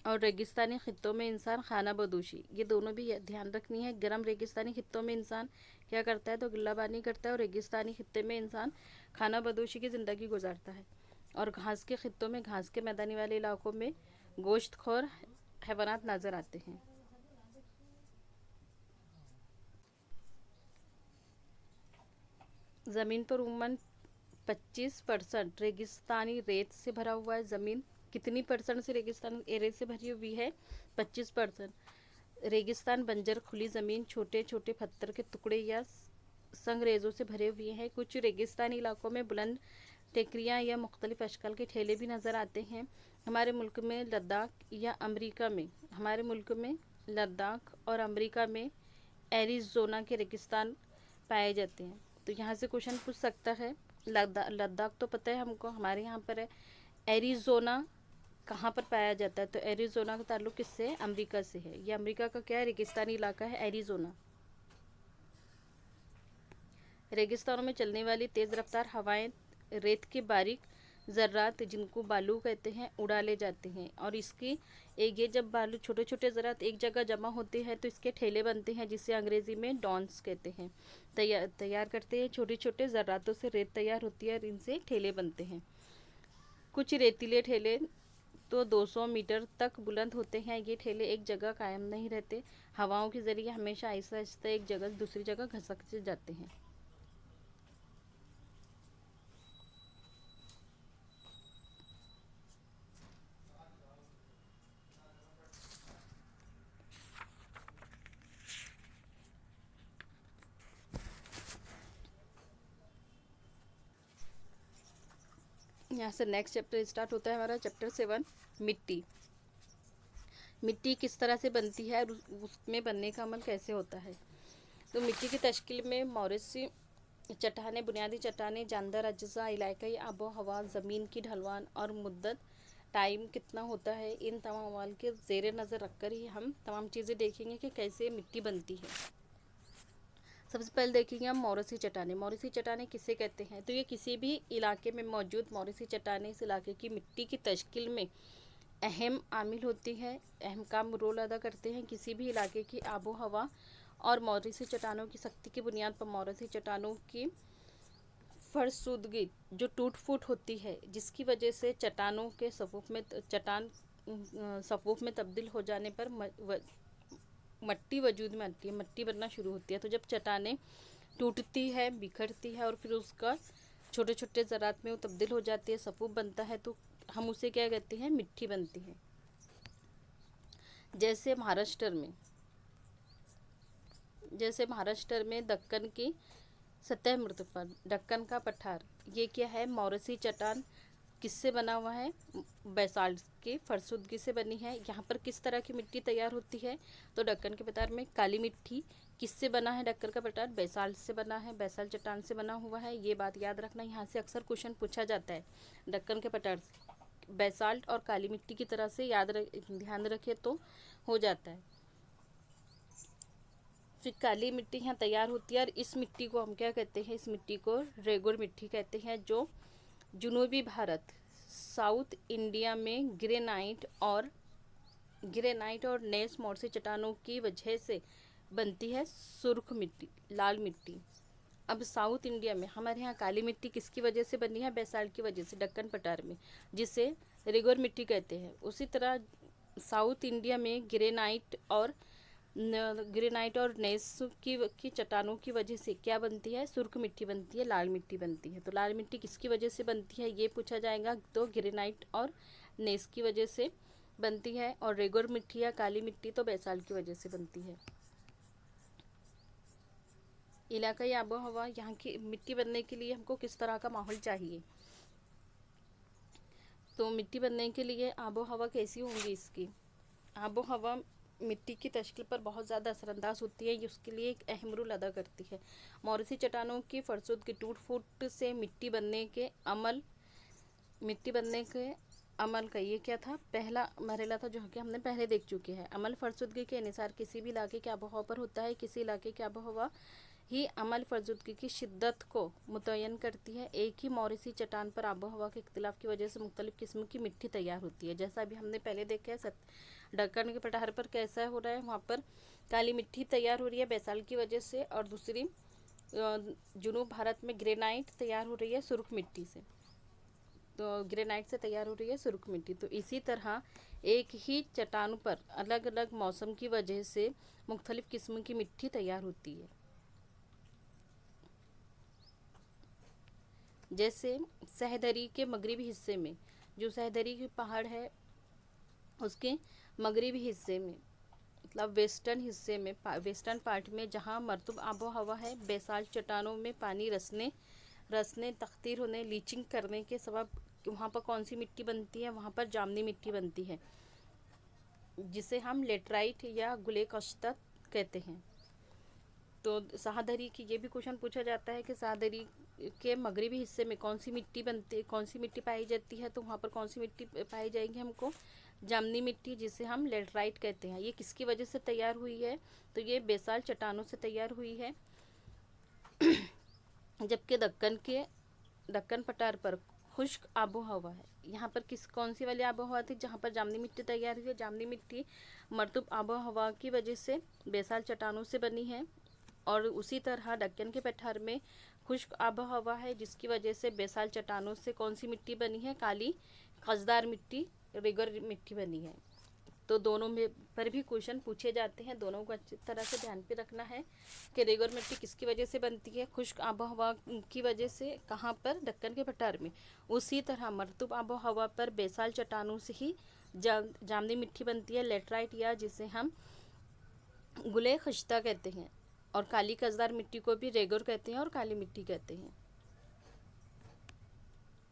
और रेगिस्तानी खित्तों में इंसान खाना बदोशी, ये दोनों भी ध्यान रखनी है। गर्म रेगिस्तानी खित्तों में इंसान क्या करता है, तो गुल्लाबानी करता है, और रेगिस्तानी खित्ते में इंसान खाना बदोशी की ज़िंदगी गुजारता है। और घास के खित्तों में, घास के मैदानी वाले इलाकों में गोश्तखोर हैवानात नज़र आते हैं। ज़मीन पर उमूमन 25% रेगिस्तानी रेत से भरा हुआ है। ज़मीन कितनी परसेंट से रेगिस्तान रेत से भरी हुई है, 25%। रेगिस्तान बंजर खुली ज़मीन, छोटे छोटे पत्थर के टुकड़े या संगरेज़ों से भरे हुए हैं। कुछ रेगिस्तानी इलाकों में बुलंद टेकरियाँ या मुख्तलिफ अशकल के ठेले भी नज़र आते हैं। हमारे मुल्क में लद्दाख और अमेरिका में एरिज़ोना के रेगिस्तान पाए जाते हैं। तो यहाँ से क्वेश्चन पूछ सकता है, लद्दाख तो पता है हमको, हमारे यहाँ पर है। एरिज़ोना कहाँ पर पाया जाता है, तो एरिज़ोना का ताल्लुक़ किससे है, अमेरिका से है। ये अमेरिका का क्या है, रेगिस्तानी इलाका है एरिज़ोना। रेगिस्तानों में चलने वाली तेज़ रफ्तार हवाएं रेत के बारीक ज़र्रात, जिनको बालू कहते हैं, उड़ा ले जाते हैं। और इसकी ये जब बालू छोटे छोटे ज़र्रात एक जगह जमा होते हैं तो इसके ठेले बनते हैं, जिसे अंग्रेज़ी में डॉन्स कहते हैं। तैयार करते हैं, छोटे छोटे ज़र्रातों से रेत तैयार होती है और इनसे ठेले बनते हैं। कुछ रेतीले ठेले तो 200 मीटर तक बुलंद होते हैं। ये ठेले एक जगह कायम नहीं रहते, हवाओं के ज़रिए हमेशा आहिस्ता आहिस्ता एक जगह से दूसरी जगह खसकते जाते हैं। यहाँ से नेक्स्ट चैप्टर स्टार्ट होता है हमारा, चैप्टर 7, मिट्टी। मिट्टी किस तरह से बनती है और उसमें बनने का अमल कैसे होता है। तो मिट्टी की तश्कील में मौरूसी चट्टानें, बुनियादी चट्टानें, जानदार अज्जा, इलाकाई आबो हवा, ज़मीन की ढलवान और मुद्दत टाइम कितना होता है, इन तमाम अमाल के ज़ेर नज़र रख कर ही हम तमाम चीज़ें देखेंगे कि कैसे मिट्टी बनती है। सबसे पहले देखेंगे हम मौरूसी चट्टानें। मौरूसी चट्टानें किसे कहते हैं, तो ये किसी भी इलाके में मौजूद मौरूसी चट्टानें इस इलाके की मिट्टी की तश्कील में अहम आमिल होती है, अहम काम रोल अदा करते हैं। किसी भी इलाके की आबो हवा और मौरूसी चट्टानों की सख्ती की बुनियाद पर मौरूसी चट्टानों की फरसुदगी जो टूट फूट होती है, जिसकी वजह से चट्टानों के सफ़ूफ़ में तब्दील हो जाने पर मट्टी वजूद में आती है, मट्टी बनना शुरू होती है। तो जब चट्टानें टूटती है, बिखरती है और फिर उसका छोटे छोटे ज़रात में वो तब्दील हो जाती है, सफ़ूफ बनता है, तो हम उसे क्या कहते हैं, मिट्टी बनती है। जैसे महाराष्ट्र में दक्कन की सतह मृतफा, दक्कन का पठार, ये क्या है, मौरसी चट्टान किससे बना हुआ है, बेसाल्ट की फरसुदगी से बनी है। यहाँ पर किस तरह की मिट्टी तैयार होती है, तो दक्कन के पठार में काली मिट्टी किससे बना है, दक्कन का पठार बेसाल्ट से बना है, बेसाल्ट चट्टान से बना हुआ है। ये बात याद रखना, यहाँ से अक्सर क्वेश्चन पूछा जाता है। दक्कन के पठार बेसाल्ट और काली मिट्टी की तरह से ध्यान रखे तो हो जाता है। फिर काली मिट्टी यहाँ तैयार होती है और इस मिट्टी को हम क्या कहते हैं, इस मिट्टी को रेगुर मिट्टी कहते हैं, जो जुनूबी भारत, साउथ इंडिया में ग्रेनाइट और नेस मोर्सी चट्टानों की वजह से बनती है सुर्ख मिट्टी, लाल मिट्टी। अब साउथ इंडिया में हमारे यहाँ काली मिट्टी किसकी वजह से बनी है, बेसाल्ट की वजह से, दक्कन पठार में, जिसे रेगुर मिट्टी कहते हैं। उसी तरह साउथ इंडिया में ग्रेनाइट और नेस की चट्टानों की वजह से क्या बनती है, सुर्ख मिट्टी बनती है, लाल मिट्टी बनती है। तो लाल मिट्टी किसकी वजह से बनती है, ये पूछा जाएगा, तो ग्रेनाइट और नेस की वजह से बनती है, और रेगुर मिट्टी या काली मिट्टी तो बेसाल्ट की वजह से बनती है। इलाकाई आबो हवा, यहाँ की मिट्टी बनने के लिए हमको किस तरह का माहौल चाहिए, तो मिट्टी बनने के लिए आबो हवा कैसी होंगी, इसकी आबो हवा मिट्टी की तश्कील पर बहुत ज़्यादा असरअंदाज होती है, ये उसके लिए एक अहम रोल अदा करती है। मौरसी चट्टानों की फरसुदगी, टूट फूट से मिट्टी बनने के अमल का ये क्या था, पहला मरहला था, जो कि हमने पहले देख चुके हैं। अमल फरसुदगी के अनुसार किसी भी इलाके की आबोहवा पर होता है, किसी इलाके की आबोहवा ही अमल फरसुदगी की शिद्दत को मुतय्यन करती है। एक ही मौरसी चट्टान पर आबोहवा के इख्तिलाफ की वजह से मुख्तलिफ़ किस्म की मिट्टी तैयार होती है। जैसा अभी हमने पहले देखा है, दक्कन के पठार पर कैसा हो रहा है, वहाँ पर काली मिट्टी तैयार हो रही है बेसाल्ट की वजह से, और दूसरी जुनूब भारत में ग्रेनाइट तैयार हो रही है सुर्ख मिट्टी से, तो ग्रेनाइट से तैयार हो रही है सुर्ख मिट्टी। तो इसी तरह एक ही चट्टानों पर अलग अलग मौसम की वजह से मुख्तलिफ़ किस्म की मिट्टी तैयार होती है। जैसे सहदरी के मगरबी हिस्से में, जो सहदरी की पहाड़ है उसके मगरबी हिस्से में, मतलब वेस्टर्न पार्ट में, जहाँ मरतूब आबो हवा है, बेसाल्ट चट्टानों में पानी रसने तख्तीर होने, लीचिंग करने के सबब वहाँ पर कौन सी मिट्टी बनती है, वहाँ पर जामनी मिट्टी बनती है, जिसे हम लेटराइट या गुले कश्ता कहते हैं। तो शाहदरी की ये भी क्वेश्चन पूछा जाता है कि शाहदरी के मगरबी हिस्से में कौन सी मिट्टी पाई जाती है, तो वहाँ पर कौन सी मिट्टी पाई जाएगी, हमको जामनी मिट्टी, जिसे हम लेटराइट कहते हैं। ये किसकी वजह से तैयार हुई है, तो ये बेसाल्ट चट्टानों से तैयार हुई है। जबकि दक्कन पठार पर खुश्क आबो हवा है, यहाँ पर कौन सी वाली आबो हवा थी, जहाँ पर जामनी मिट्टी तैयार हुई है। जामनी मिट्टी मरतूब आबो हवा की वजह से बेसाल्ट चट्टानों से बनी है, और उसी तरह दक्कन के पठार में खुश्क आबो हवा है, जिसकी वजह से बेसाल्ट चट्टानों से कौन सी मिट्टी बनी है, काली खजदार मिट्टी, रेगुर मिट्टी बनी है। तो दोनों में पर भी क्वेश्चन पूछे जाते हैं, दोनों को अच्छी तरह से ध्यान पे रखना है कि रेगुर मिट्टी किसकी वजह से बनती है, खुश्क आबो हवा की वजह से, कहाँ पर, दक्कन के पठार में। उसी तरह मरतूब आबो हवा पर बेसाल्ट चट्टानों से ही जामनी मिट्टी बनती है, लेटराइट, या जिसे हम गुले खश्ता कहते हैं, और काली कसदार मिट्टी को भी रेगुर कहते हैं और काली मिट्टी कहते हैं।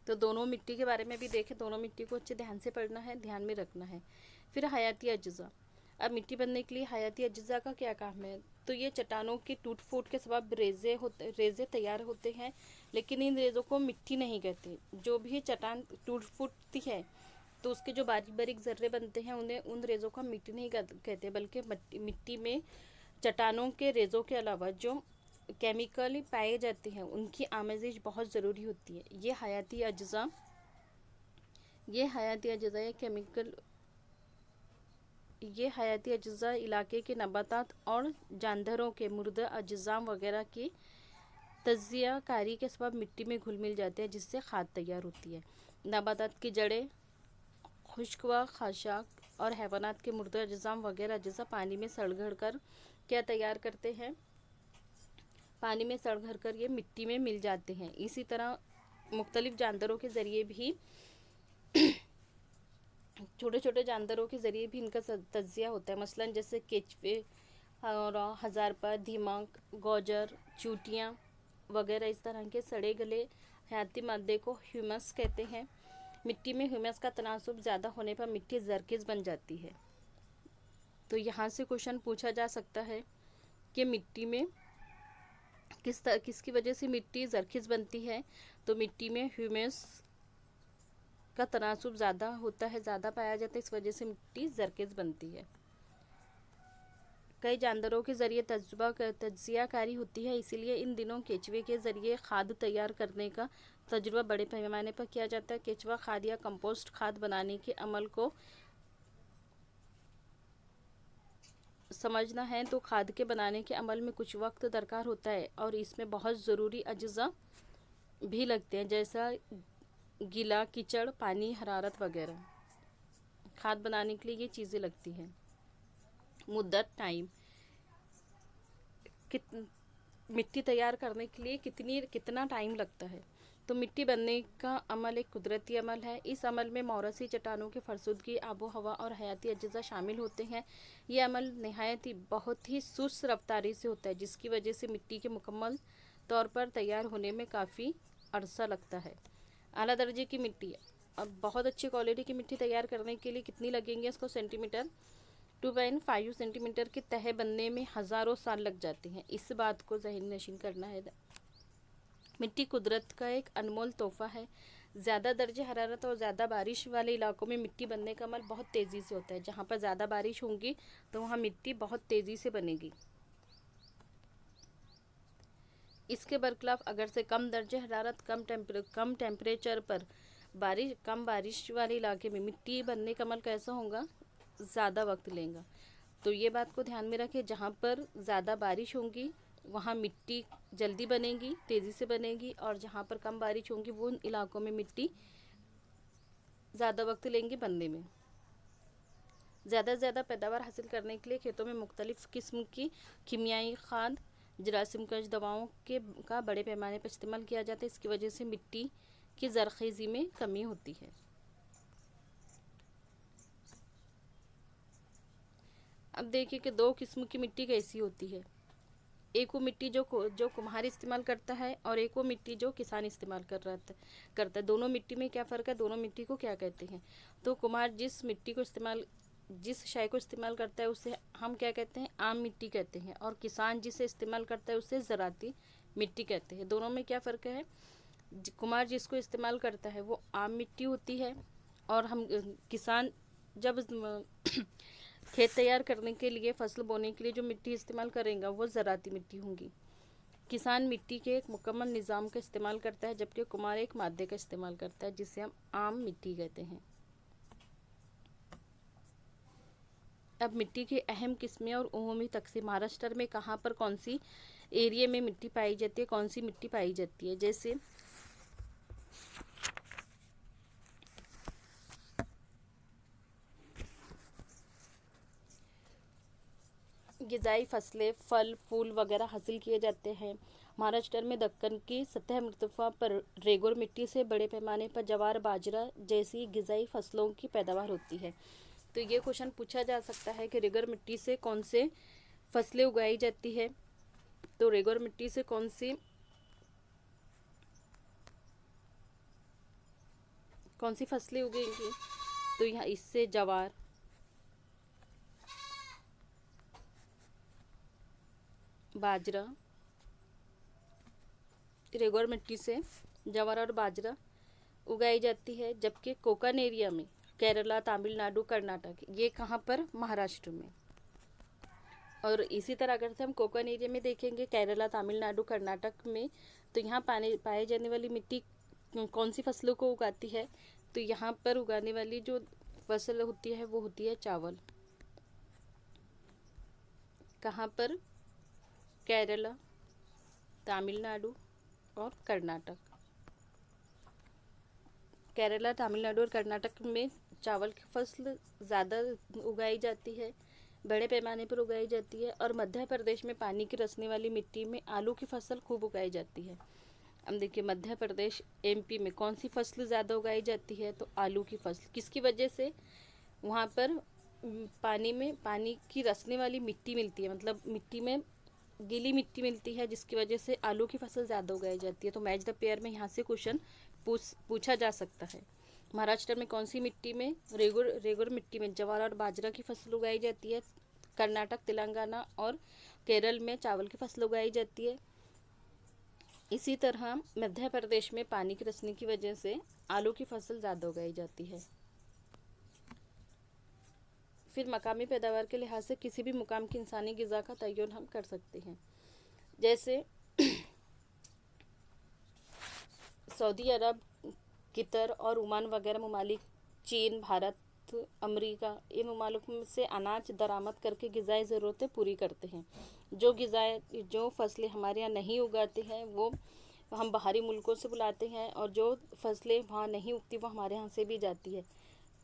तो दोनों मिट्टी के बारे में भी देखें, दोनों मिट्टी को अच्छे ध्यान से पढ़ना है, ध्यान में रखना है। फिर हयाती अज्जा, मिट्टी बनने के लिए हयाती अज्जा का क्या काम है, तो ये चट्टानों के टूट फूट के सबब रेज़े तैयार होते हैं, लेकिन इन रेज़ों को मिट्टी नहीं कहते। जो भी चट्टान टूट फूटती है तो उसके जो बारीक बारीक ज़र्रे बनते हैं, उन्हें उन रेज़ों का मिट्टी नहीं कहते, बल्कि मिट्टी में चट्टानों के रेज़ों के अलावा जो केमिकल पाए जाते हैं उनकी आमेज़िश बहुत ज़रूरी होती है। ये हयाती अज्जा ये हयाती अज्जा इलाके के नबातात और जानदारों के मुर्दा अज्जाम वगैरह की तज्जिया कारी के सबब मिट्टी में घुल मिल जाते हैं, जिससे खाद तैयार होती है। नबातात की जड़ें खुश्क व खाशाक और हैवानात के मुर्दा अज़्ज़ाम वगैरह अज्जा पानी में सड़ कर क्या तैयार करते हैं, पानी में सड़ कर ये मिट्टी में मिल जाते हैं। इसी तरह मुख्तलिफ़ जानवरों के ज़रिए भी छोटे छोटे जानवरों के ज़रिए भी इनका तज्ज़िया होता है। मसलन जैसे केचुए और हज़ारपा, दीमक, गौजर, चूटियाँ वगैरह इस तरह के सड़े गले हयाती मादे को ह्यूमस कहते हैं। मिट्टी में ह्यूमस का तनासुब ज़्यादा होने पर मिट्टी ज़रख़ीज़ बन जाती है। तो यहाँ से क्वेश्चन पूछा जा सकता है कि मिट्टी में किसकी वजह से मिट्टी ज़रख़ीज़ बनती है। तो मिट्टी में ह्यूमस का तनासुब ज़्यादा होता है, ज़्यादा पाया जाता है, इस वजह से मिट्टी ज़रख़ीज़ बनती है। कई जानवरों के ज़रिए तज्ज़ियाकारी होती है, इसीलिए इन दिनों केचुए के ज़रिए खाद तैयार करने का तजुर्बा बड़े पैमाने पर किया जाता है। केचुआ खाद या कंपोस्ट खाद बनाने के अमल को समझना है तो खाद के बनाने के अमल में कुछ वक्त दरकार होता है और इसमें बहुत ज़रूरी अज्जा भी लगते हैं, जैसा गीला, कीचड़, पानी, हरारत वगैरह। खाद बनाने के लिए ये चीज़ें लगती हैं। मुद्दत टाइम, मिट्टी तैयार करने के लिए कितना टाइम लगता है। तो मिट्टी बनने का अमल एक कुदरती अमल है। इस अमल में मौरसी चट्टानों की फरसुदगी, आबो हवा और हयाती अज्जा शामिल होते हैं। ये अमल नहायत ही बहुत ही सुस्त रफ्तारी से होता है, जिसकी वजह से मिट्टी के मुकम्मल तौर पर तैयार होने में काफ़ी अरसा लगता है। आला दर्जे की मिट्टी, अब बहुत अच्छी क्वालिटी की मिट्टी तैयार करने के लिए कितनी लगेंगे, इसको सेंटीमीटर 2.5 सेंटीमीटर की तह बनने में हज़ारों साल लग जाते हैं। इस बात को ज़हन नशीन करना है। मिट्टी कुदरत का एक अनमोल तोहफ़ा है। ज़्यादा दर्जे हरारत और ज़्यादा बारिश वाले इलाकों में मिट्टी बनने का अमल बहुत तेज़ी से होता है। जहाँ पर ज़्यादा बारिश होगी तो वहाँ मिट्टी बहुत तेज़ी से बनेगी। इसके बरखिलाफ़ अगर से कम दर्जे हरारत, कम टेम्परेचर पर कम बारिश वाले इलाके में मिट्टी बनने का अमल कैसा होगा, ज़्यादा वक्त लेगा। तो ये बात को ध्यान में रखें, जहाँ पर ज़्यादा बारिश होगी वहाँ मिट्टी जल्दी बनेगी, तेज़ी से बनेगी, और जहाँ पर कम बारिश होगी वो उन इलाकों में मिट्टी ज़्यादा वक्त लेंगी बनने में। ज़्यादा से ज़्यादा पैदावार हासिल करने के लिए खेतों में मुख्तलिफ़ किस्म की कीमियाई खाद, जरासीमकश दवाओं का बड़े पैमाने पर इस्तेमाल किया जाता है। इसकी वजह से मिट्टी की ज़रख़ीज़ी में कमी होती है। अब देखिए कि दो किस्म की मिट्टी कैसी होती है। एक वो मिट्टी जो कुम्हार इस्तेमाल करता है और एक वो मिट्टी जो किसान इस्तेमाल करता है। दोनों मिट्टी में क्या फ़र्क है, दोनों मिट्टी को क्या कहते हैं। तो कुम्हार जिस शय को इस्तेमाल करता है उसे हम क्या कहते हैं, आम मिट्टी कहते हैं, और किसान जिसे इस्तेमाल करता है उसे ज़राती मिट्टी कहते हैं। दोनों में क्या फ़र्क है, कुम्हार जिसको इस्तेमाल करता है वो आम मिट्टी होती है, और हम किसान जब खेत तैयार करने के लिए, फसल बोने के लिए जो मिट्टी इस्तेमाल करेगा वो ज़राती मिट्टी होंगी। किसान मिट्टी के एक मुकम्मल निज़ाम का इस्तेमाल करता है, जबकि कुम्हार एक मादे का इस्तेमाल करता है जिसे हम आम मिट्टी कहते हैं। अब मिट्टी की अहम किस्में और उमूमी तकसीम। महाराष्ट्र में कहाँ पर कौन सी एरिया में मिट्टी पाई जाती है, कौन सी मिट्टी पाई जाती है। जैसे ग़िज़ाई फसलें, फल फूल वगैरह हासिल किए जाते हैं। महाराष्ट्र में दक्कन की सतह मरतफ़ा पर रेगुर मिट्टी से बड़े पैमाने पर जवार, बाजरा जैसी ग़िज़ाई फसलों की पैदावार होती है। तो ये क्वेश्चन पूछा जा सकता है कि रेगुर मिट्टी से कौन से फसलें उगाई जाती है। तो रेगुर मिट्टी से कौन सी फसलें उगेंगी, तो यहाँ इससे जवार, बाजरा, रेगुर मिट्टी से जवार और बाजरा उगाई जाती है। जबकि कोकन एरिया में केरला, तमिलनाडु, कर्नाटक, ये कहाँ पर, महाराष्ट्र में। और इसी तरह अगर से हम कोकन एरिया में देखेंगे, केरला, तमिलनाडु, कर्नाटक में, तो यहाँ पाए जाने वाली मिट्टी कौन सी फसलों को उगाती है। तो यहाँ पर उगाने वाली जो फसल होती है वो होती है चावल। कहाँ पर, केरला, तमिलनाडु और कर्नाटक। केरला, तमिलनाडु और कर्नाटक में चावल की फसल ज़्यादा उगाई जाती है, बड़े पैमाने पर उगाई जाती है। और मध्य प्रदेश में पानी की रसने वाली मिट्टी में आलू की फसल खूब उगाई जाती है। अब देखिए मध्य प्रदेश एमपी में कौन सी फसल ज़्यादा उगाई जाती है, तो आलू की फसल। किसकी वजह से? वहाँ पर पानी की रसने वाली मिट्टी मिलती है, मतलब मिट्टी में गीली मिट्टी मिलती है, जिसकी वजह से आलू की फसल ज़्यादा उगाई जाती है। तो मैच द पेयर में यहाँ से क्वेश्चन पूछा जा सकता है। महाराष्ट्र में कौन सी मिट्टी में? रेगुर मिट्टी में ज्वार और बाजरा की फसल उगाई जाती है। कर्नाटक, तेलंगाना और केरल में चावल की फसल उगाई जाती है। इसी तरह मध्य प्रदेश में पानी की रसने की वजह से आलू की फसल ज़्यादा उगाई जाती है। फिर मकामी पैदावार के लिहाज से किसी भी मुकाम की इंसानी ग़िज़ा का तयन हम कर सकते हैं। जैसे सऊदी अरब, कतर और ओमान वगैरह ममालिक, चीन, भारत, अमेरिका, इन ममालिक से अनाज दरामद करके ग़िज़ाई ज़रूरतें पूरी करते हैं। जो फसलें हमारे यहाँ नहीं उगाते हैं वो हम बाहरी मुल्कों से बुलाते हैं, और जो फसलें वहाँ नहीं उगती वो हमारे यहाँ से भी जाती है।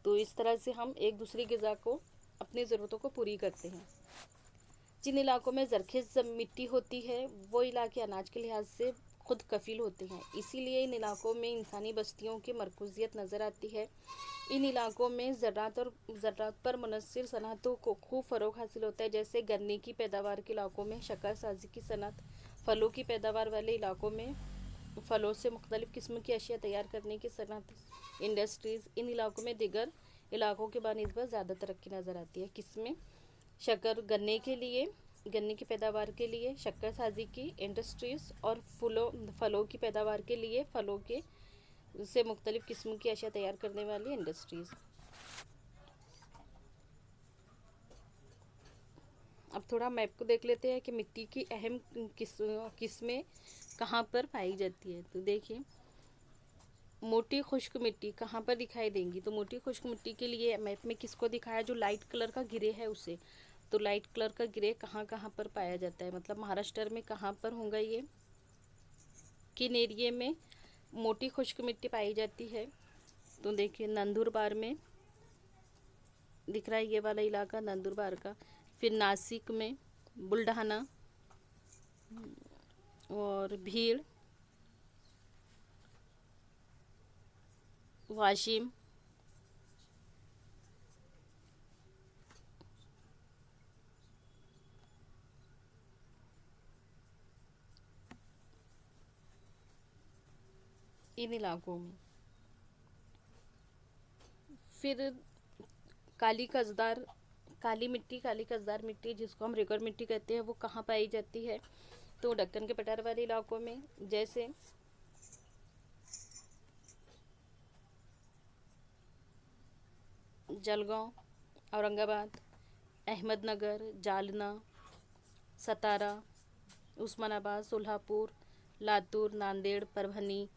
तो इस तरह से हम एक दूसरी ग़िज़ा को, अपनी ज़रूरतों को पूरी करते हैं। जिन इलाकों में ज़रख़ेज़ मिट्टी होती है वो इलाके अनाज के लिहाज से खुद कफ़ील होते हैं, इसीलिए इन इलाकों में इंसानी बस्तियों की मरकूज़ियत नज़र आती है। इन इलाकों में ज़राअत पर मुनहसर सनअतों को खूब फ़रोग़ हासिल होता है। जैसे गन्ने की पैदावार के इलाकों में शक्कर साजी की सनअत, फलों की पैदावार वाले इलाकों में फलों से मुख्तलिफ़ किस्म की अशिया तैयार करने की सनअत, इंडस्ट्रीज़। इन इलाकों में दिगर इलाकों के बानिस्बत ज़्यादा तरक्की नज़र आती है। किसमें? गन्ने की पैदावार के लिए शक्कर साजी की इंडस्ट्रीज़, और फलों की पैदावार के लिए फलों के से मुख्तलिफ़ किस्म की अशिया तैयार करने वाली इंडस्ट्रीज़। अब थोड़ा मैप को देख लेते हैं कि मिट्टी की अहम किस्में कहाँ पर पाई जाती है। तो देखिए मोटी खुश्क मिट्टी कहाँ पर दिखाई देंगी, तो मोटी खुश्क मिट्टी के लिए मैप में किसको दिखाया? जो लाइट कलर का गिरे है उसे। तो लाइट कलर का ग्रे कहाँ कहाँ पर पाया जाता है, मतलब महाराष्ट्र में कहाँ पर होगा ये, किन एरिए में मोटी खुश्क मिट्टी पाई जाती है? तो देखिए नंदुरबार में दिख रहा है ये वाला इलाका, नंदुरबार का। फिर नासिक में, बुल्ढाना और भीड़, वाशिम, इन इलाकों में। फिर काली कसदार मिट्टी जिसको हम रेगुर मिट्टी कहते हैं, वो कहाँ पाई जाती है? तो दक्कन के पठार वाले इलाकों में, जैसे जलगांव, औरंगाबाद, अहमदनगर, जालना, सतारा, उस्मानाबाद, सोलापुर, लातूर, नांदेड़, परभणी।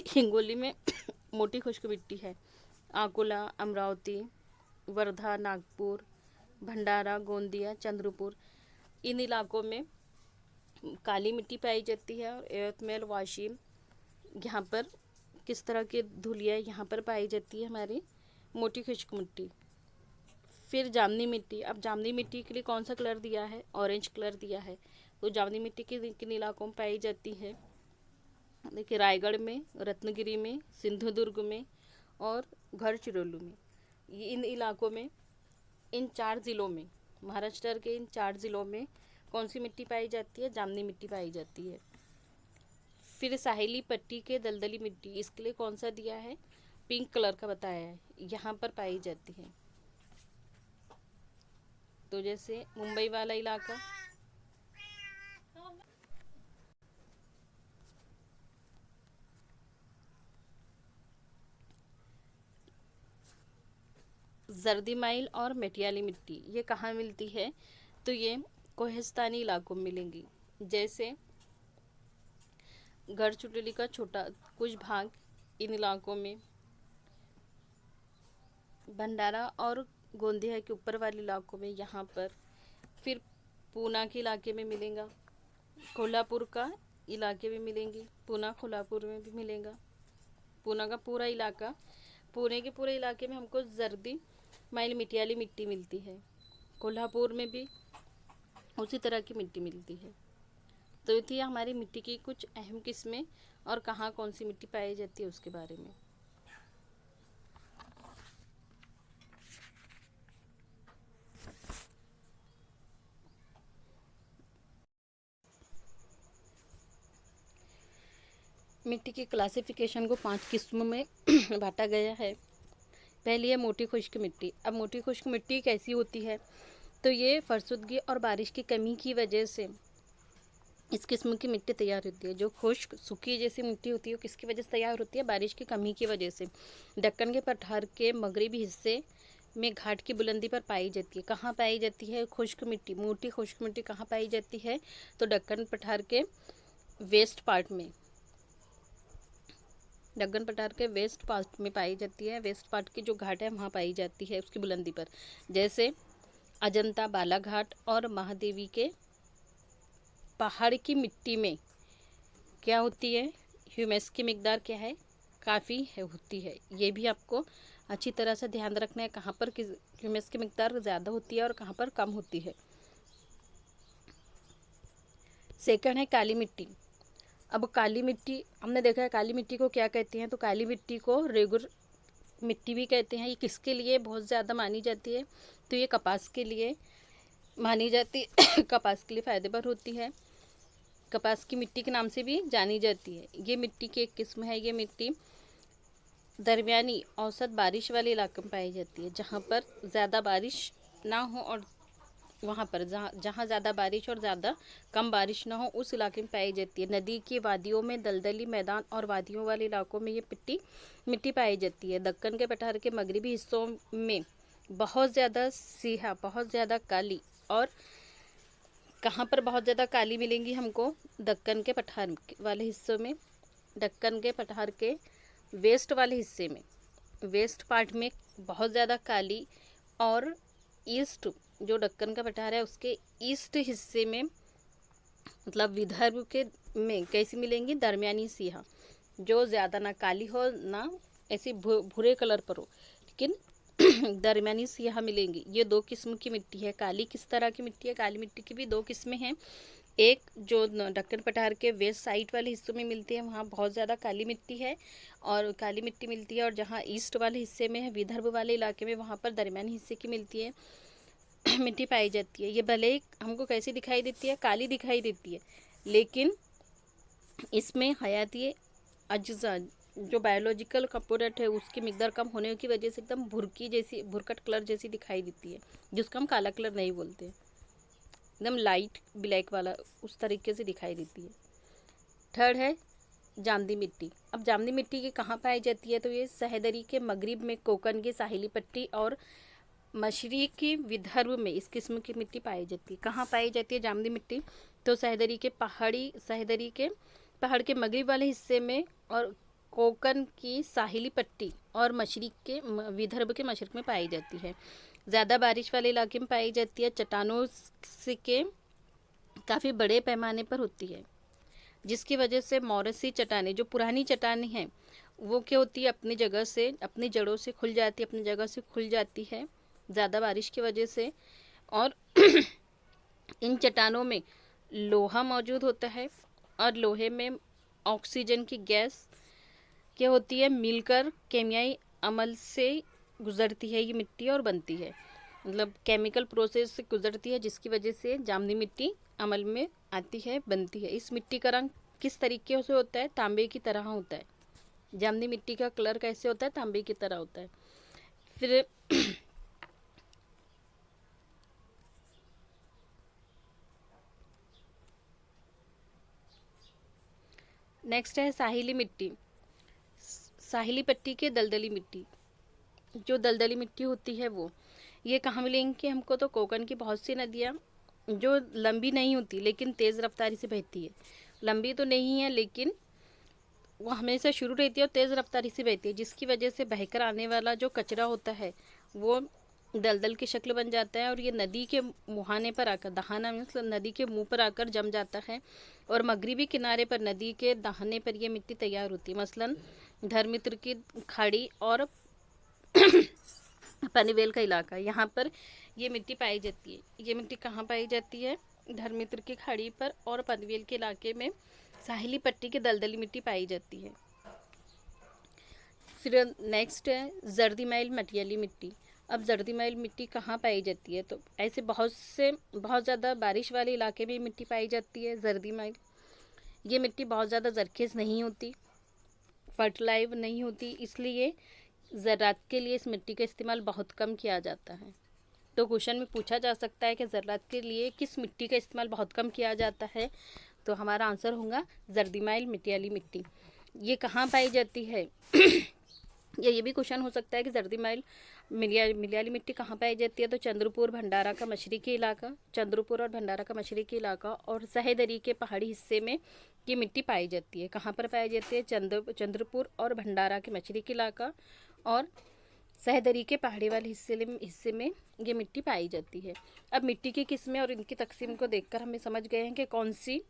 हिंगोली में मोटी खुश्क मिट्टी है। अकोला, अमरावती, वर्धा, नागपुर, भंडारा, गोंदिया, चंद्रपुर, इन इलाकों में काली मिट्टी पाई जाती है। और यवतमाल, वाशिम, यहाँ पर किस तरह की धूलियाँ यहाँ पर पाई जाती है? हमारी मोटी खुश्क मिट्टी। फिर जामनी मिट्टी। अब जामनी मिट्टी के लिए कौन सा कलर दिया है? ऑरेंज कलर दिया है। तो जामनी मिट्टी किन इलाकों में पाई जाती है? देखिए रायगढ़ में, रत्नगिरी में, सिंधुदुर्ग में और गढ़चिरौली में। ये इन इलाकों में, इन 4 ज़िलों में, महाराष्ट्र के इन 4 ज़िलों में कौन सी मिट्टी पाई जाती है? जामनी मिट्टी पाई जाती है। फिर साहिली पट्टी के दलदली मिट्टी, इसके लिए कौन सा दिया है? पिंक कलर का बताया है, यहाँ पर पाई जाती है। तो जैसे मुंबई वाला इलाका, जर्दी माइल और मेटियाली मिट्टी, ये कहाँ मिलती है? तो ये कोहिस्तानी इलाकों में मिलेंगी। जैसे गढ़चिरौली का छोटा कुछ भाग इन इलाकों में, भंडारा और गोंदिया के ऊपर वाले इलाकों में यहाँ पर। फिर पूना के इलाके में मिलेगा, कोल्हापुर का इलाके में मिलेंगी, पूना कोल्हापुर में भी मिलेगा। पूना का पूरा इलाका, पुणे के पूरे इलाके में हमको जर्दी माइल मिट्टी मिट्टी मिलती है। कोल्हापुर में भी उसी तरह की मिट्टी मिलती है। तो ये थी हमारी मिट्टी की कुछ अहम किस्में और कहाँ कौन सी मिट्टी पाई जाती है उसके बारे में। मिट्टी की क्लासिफिकेशन को 5 किस्मों में बांटा गया है। पहली है मोटी खुश्क मिट्टी। अब मोटी खुश्क मिट्टी कैसी होती है, तो ये फरसुदगी और बारिश की कमी की वजह से इस किस्म की मिट्टी तैयार होती है। जो खुश्क सूखी जैसी मिट्टी होती है वो किसकी वजह से तैयार होती है, बारिश की कमी की वजह से। दक्कन के पठार के मगरबी हिस्से में घाट की बुलंदी पर पाई जाती है। कहाँ पाई जाती है खुश्क मिट्टी, मोटी खुश्क मिट्टी कहाँ पाई जाती है, तो दक्कन पठार के वेस्ट पार्ट में, दक्कन पठार के वेस्ट पार्ट में पाई जाती है। वेस्ट पार्ट की जो घाट है वहाँ पाई जाती है उसकी बुलंदी पर, जैसे अजंता, बालाघाट और महादेवी के पहाड़ की मिट्टी में क्या होती है, ह्यूमस की मिकदार क्या है, काफ़ी होती है। ये भी आपको अच्छी तरह से ध्यान रखना है, कहाँ पर ह्यूमस की मिकदार ज़्यादा होती है और कहाँ पर कम होती है। सेकंड है काली मिट्टी। अब काली मिट्टी हमने देखा है, काली मिट्टी को क्या कहते हैं, तो काली मिट्टी को रेगुर मिट्टी भी कहते हैं। ये किसके लिए बहुत ज़्यादा मानी जाती है, तो ये कपास के लिए मानी जाती है। कपास के लिए फ़ायदेमंद होती है, कपास की मिट्टी के नाम से भी जानी जाती है। ये मिट्टी की एक किस्म है। ये मिट्टी दरमियानी औसत बारिश वाले इलाके में पाई जाती है, जहाँ पर ज़्यादा बारिश ना हो और वहाँ पर जहाँ ज़्यादा बारिश और ज़्यादा कम बारिश ना हो उस इलाके में पाई जाती है। नदी की वादियों में, दलदली मैदान और वादियों वाले इलाकों में ये मिट्टी पाई जाती है। दक्कन के पठार के मगरबी हिस्सों में बहुत ज़्यादा सीहा, बहुत ज़्यादा काली, और कहाँ पर बहुत ज़्यादा काली मिलेंगी हमको, दक्कन के पठार वाले हिस्सों में, दक्कन के पठार के वेस्ट वाले हिस्से में, वेस्ट पार्ट में बहुत ज़्यादा काली, और ईस्ट जो दक्कन का पठार है उसके ईस्ट हिस्से में, मतलब विदर्भ के में कैसी मिलेंगी, दरमियानी सिहा, जो ज़्यादा ना काली हो ना ऐसी भूरे कलर पर हो, लेकिन दरमियानी सिहा मिलेंगी। ये 2 किस्म की मिट्टी है। काली किस तरह की मिट्टी है, काली मिट्टी की भी 2 किस्में हैं। एक जो दक्कन पठार के वेस्ट साइड वाले हिस्सों में मिलती है, वहाँ बहुत ज़्यादा काली मिट्टी है और काली मिट्टी मिलती है, और जहाँ ईस्ट वाले हिस्से में है, विदर्भ वाले इलाके में, वहाँ पर दरमियानी हिस्से की मिलती है मिट्टी पाई जाती है। ये भले ही हमको कैसी दिखाई देती है, काली दिखाई देती है, लेकिन इसमें हयाती अज्जा जो बायोलॉजिकल कंपोनेंट है उसकी मिकदार कम होने की वजह से एकदम भुरकी जैसी, भुरकट कलर जैसी दिखाई देती है, जिसको हम काला कलर नहीं बोलते, एकदम लाइट ब्लैक वाला उस तरीके से दिखाई देती है। थर्ड है जामदी मिट्टी। अब जामदी मिट्टी की कहाँ पाई जाती है, तो ये सहेदरी के मगरिब में, कोकन की साहिली पट्टी और मशरिकी विदर्भ में इस किस्म की मिट्टी पाई जाती है। कहाँ पाई जाती है जामदी मिट्टी, तो सहेदरी के पहाड़ के मगरिब वाले हिस्से में, और कोकन की साहिली पट्टी और मशरिक के विदर्भ के मशरक में पाई जाती है। ज़्यादा बारिश वाले इलाके में पाई जाती है। चट्टानों से के काफ़ी बड़े पैमाने पर होती है, जिसकी वजह से मौरसी चट्टानें, जो पुरानी चट्टानें हैं, वो क्या होती है, अपनी जगह से, अपनी जड़ों से खुल जाती है, अपनी जगह से खुल जाती है ज़्यादा बारिश की वजह से। और इन चट्टानों में लोहा मौजूद होता है, और लोहे में ऑक्सीजन की गैस क्या होती है, मिलकर केमियाई अमल से गुजरती है ये मिट्टी और बनती है, मतलब केमिकल प्रोसेस से गुजरती है, जिसकी वजह से जामनी मिट्टी अमल में आती है, बनती है। इस मिट्टी का रंग किस तरीके से होता है, तांबे की तरह होता है। जामनी मिट्टी का कलर कैसे होता है, तांबे की तरह होता है। फिर नेक्स्ट है साहिली मिट्टी। साहिली पट्टी के दलदली मिट्टी, जो दलदली मिट्टी होती है वो ये कहाँ मिलेंगी हमको, तो कोकन की बहुत सी नदियाँ जो लंबी नहीं होती लेकिन तेज़ रफ्तारी से बहती है, लंबी तो नहीं है लेकिन वो हमेशा शुरू रहती है और तेज़ रफ्तारी से बहती है, जिसकी वजह से बहकर आने वाला जो कचरा होता है वो दलदल की शक्ल बन जाता है, और ये नदी के मुहाने पर आकर, दहाना मतलब नदी के मुंह पर आकर जम जाता है, और मगरिबी किनारे पर नदी के दहाने पर ये मिट्टी तैयार होती है। मसलन धर्मित्र की खाड़ी और पनवेल का इलाका, यहाँ पर ये मिट्टी पाई जाती है। ये मिट्टी कहाँ पाई जाती है? धर्मित्र की खाड़ी पर और पनवेल के इलाके में साहिली पट्टी की दलदली मिट्टी पाई जाती है। फिर नेक्स्ट है जर्दी मैल मटियाली मिट्टी। अब जर्दी मैल मिट्टी कहाँ पाई जाती है? तो ऐसे बहुत ज़्यादा बारिश वाले इलाके में मिट्टी पाई जाती है जर्दी मैल। ये मिट्टी बहुत ज़्यादा जरखेज़ नहीं होती, फर्टिलाइज नहीं होती, इसलिए ज़रात के लिए इस मिट्टी का इस्तेमाल बहुत कम किया जाता है। तो क्वेश्चन में पूछा जा सकता है कि ज़रात के लिए किस मिट्टी का इस्तेमाल बहुत कम किया जाता है? तो हमारा आंसर होगा जर्दी मैल मटियाली मिट्टी। ये कहाँ पाई जाती है? या ये भी क्वेश्चन हो सकता है कि जर्दी मैल मटियाली मिट्टी कहाँ पाई जाती है? तो चंद्रपुर भंडारा का मशरकी इलाका, चंद्रपुर और भंडारा का मशरकी इलाका और सहेदरी के पहाड़ी हिस्से में ये मिट्टी पाई जाती है। कहाँ पर पाई जाती है? चंद्रपुर और भंडारा के मशरकी इलाका और सहेदरी के पहाड़ी वाले हिस्से में ये मिट्टी पाई जाती है। अब मिट्टी की किस्में और इनकी तकसीम को देखकर हमें समझ गए हैं कि कौन सी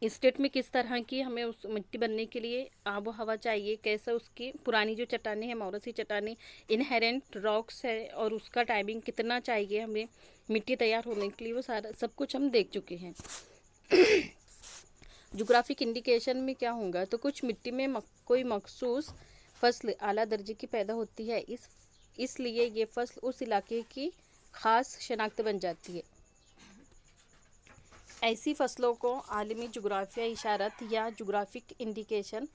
स्टेट में किस तरह की हमें उस मिट्टी बनने के लिए आबो हवा चाहिए, कैसा उसकी पुरानी जो चट्टानें हैं, मौरूसी चट्टानें, इनहेरेंट रॉक्स है और उसका टाइमिंग कितना चाहिए हमें मिट्टी तैयार होने के लिए, वो सारा सब कुछ हम देख चुके हैं। जोग्राफिक इंडिकेशन में क्या होगा? तो कुछ मिट्टी में कोई मखसूस फसल आला दर्जे की पैदा होती है, इसलिए ये फसल उस इलाके की ख़ास शनाख्त बन जाती है। ऐसी फसलों को आलमी जुग्राफिया इशारत या जोग्राफिक इंडिकेशन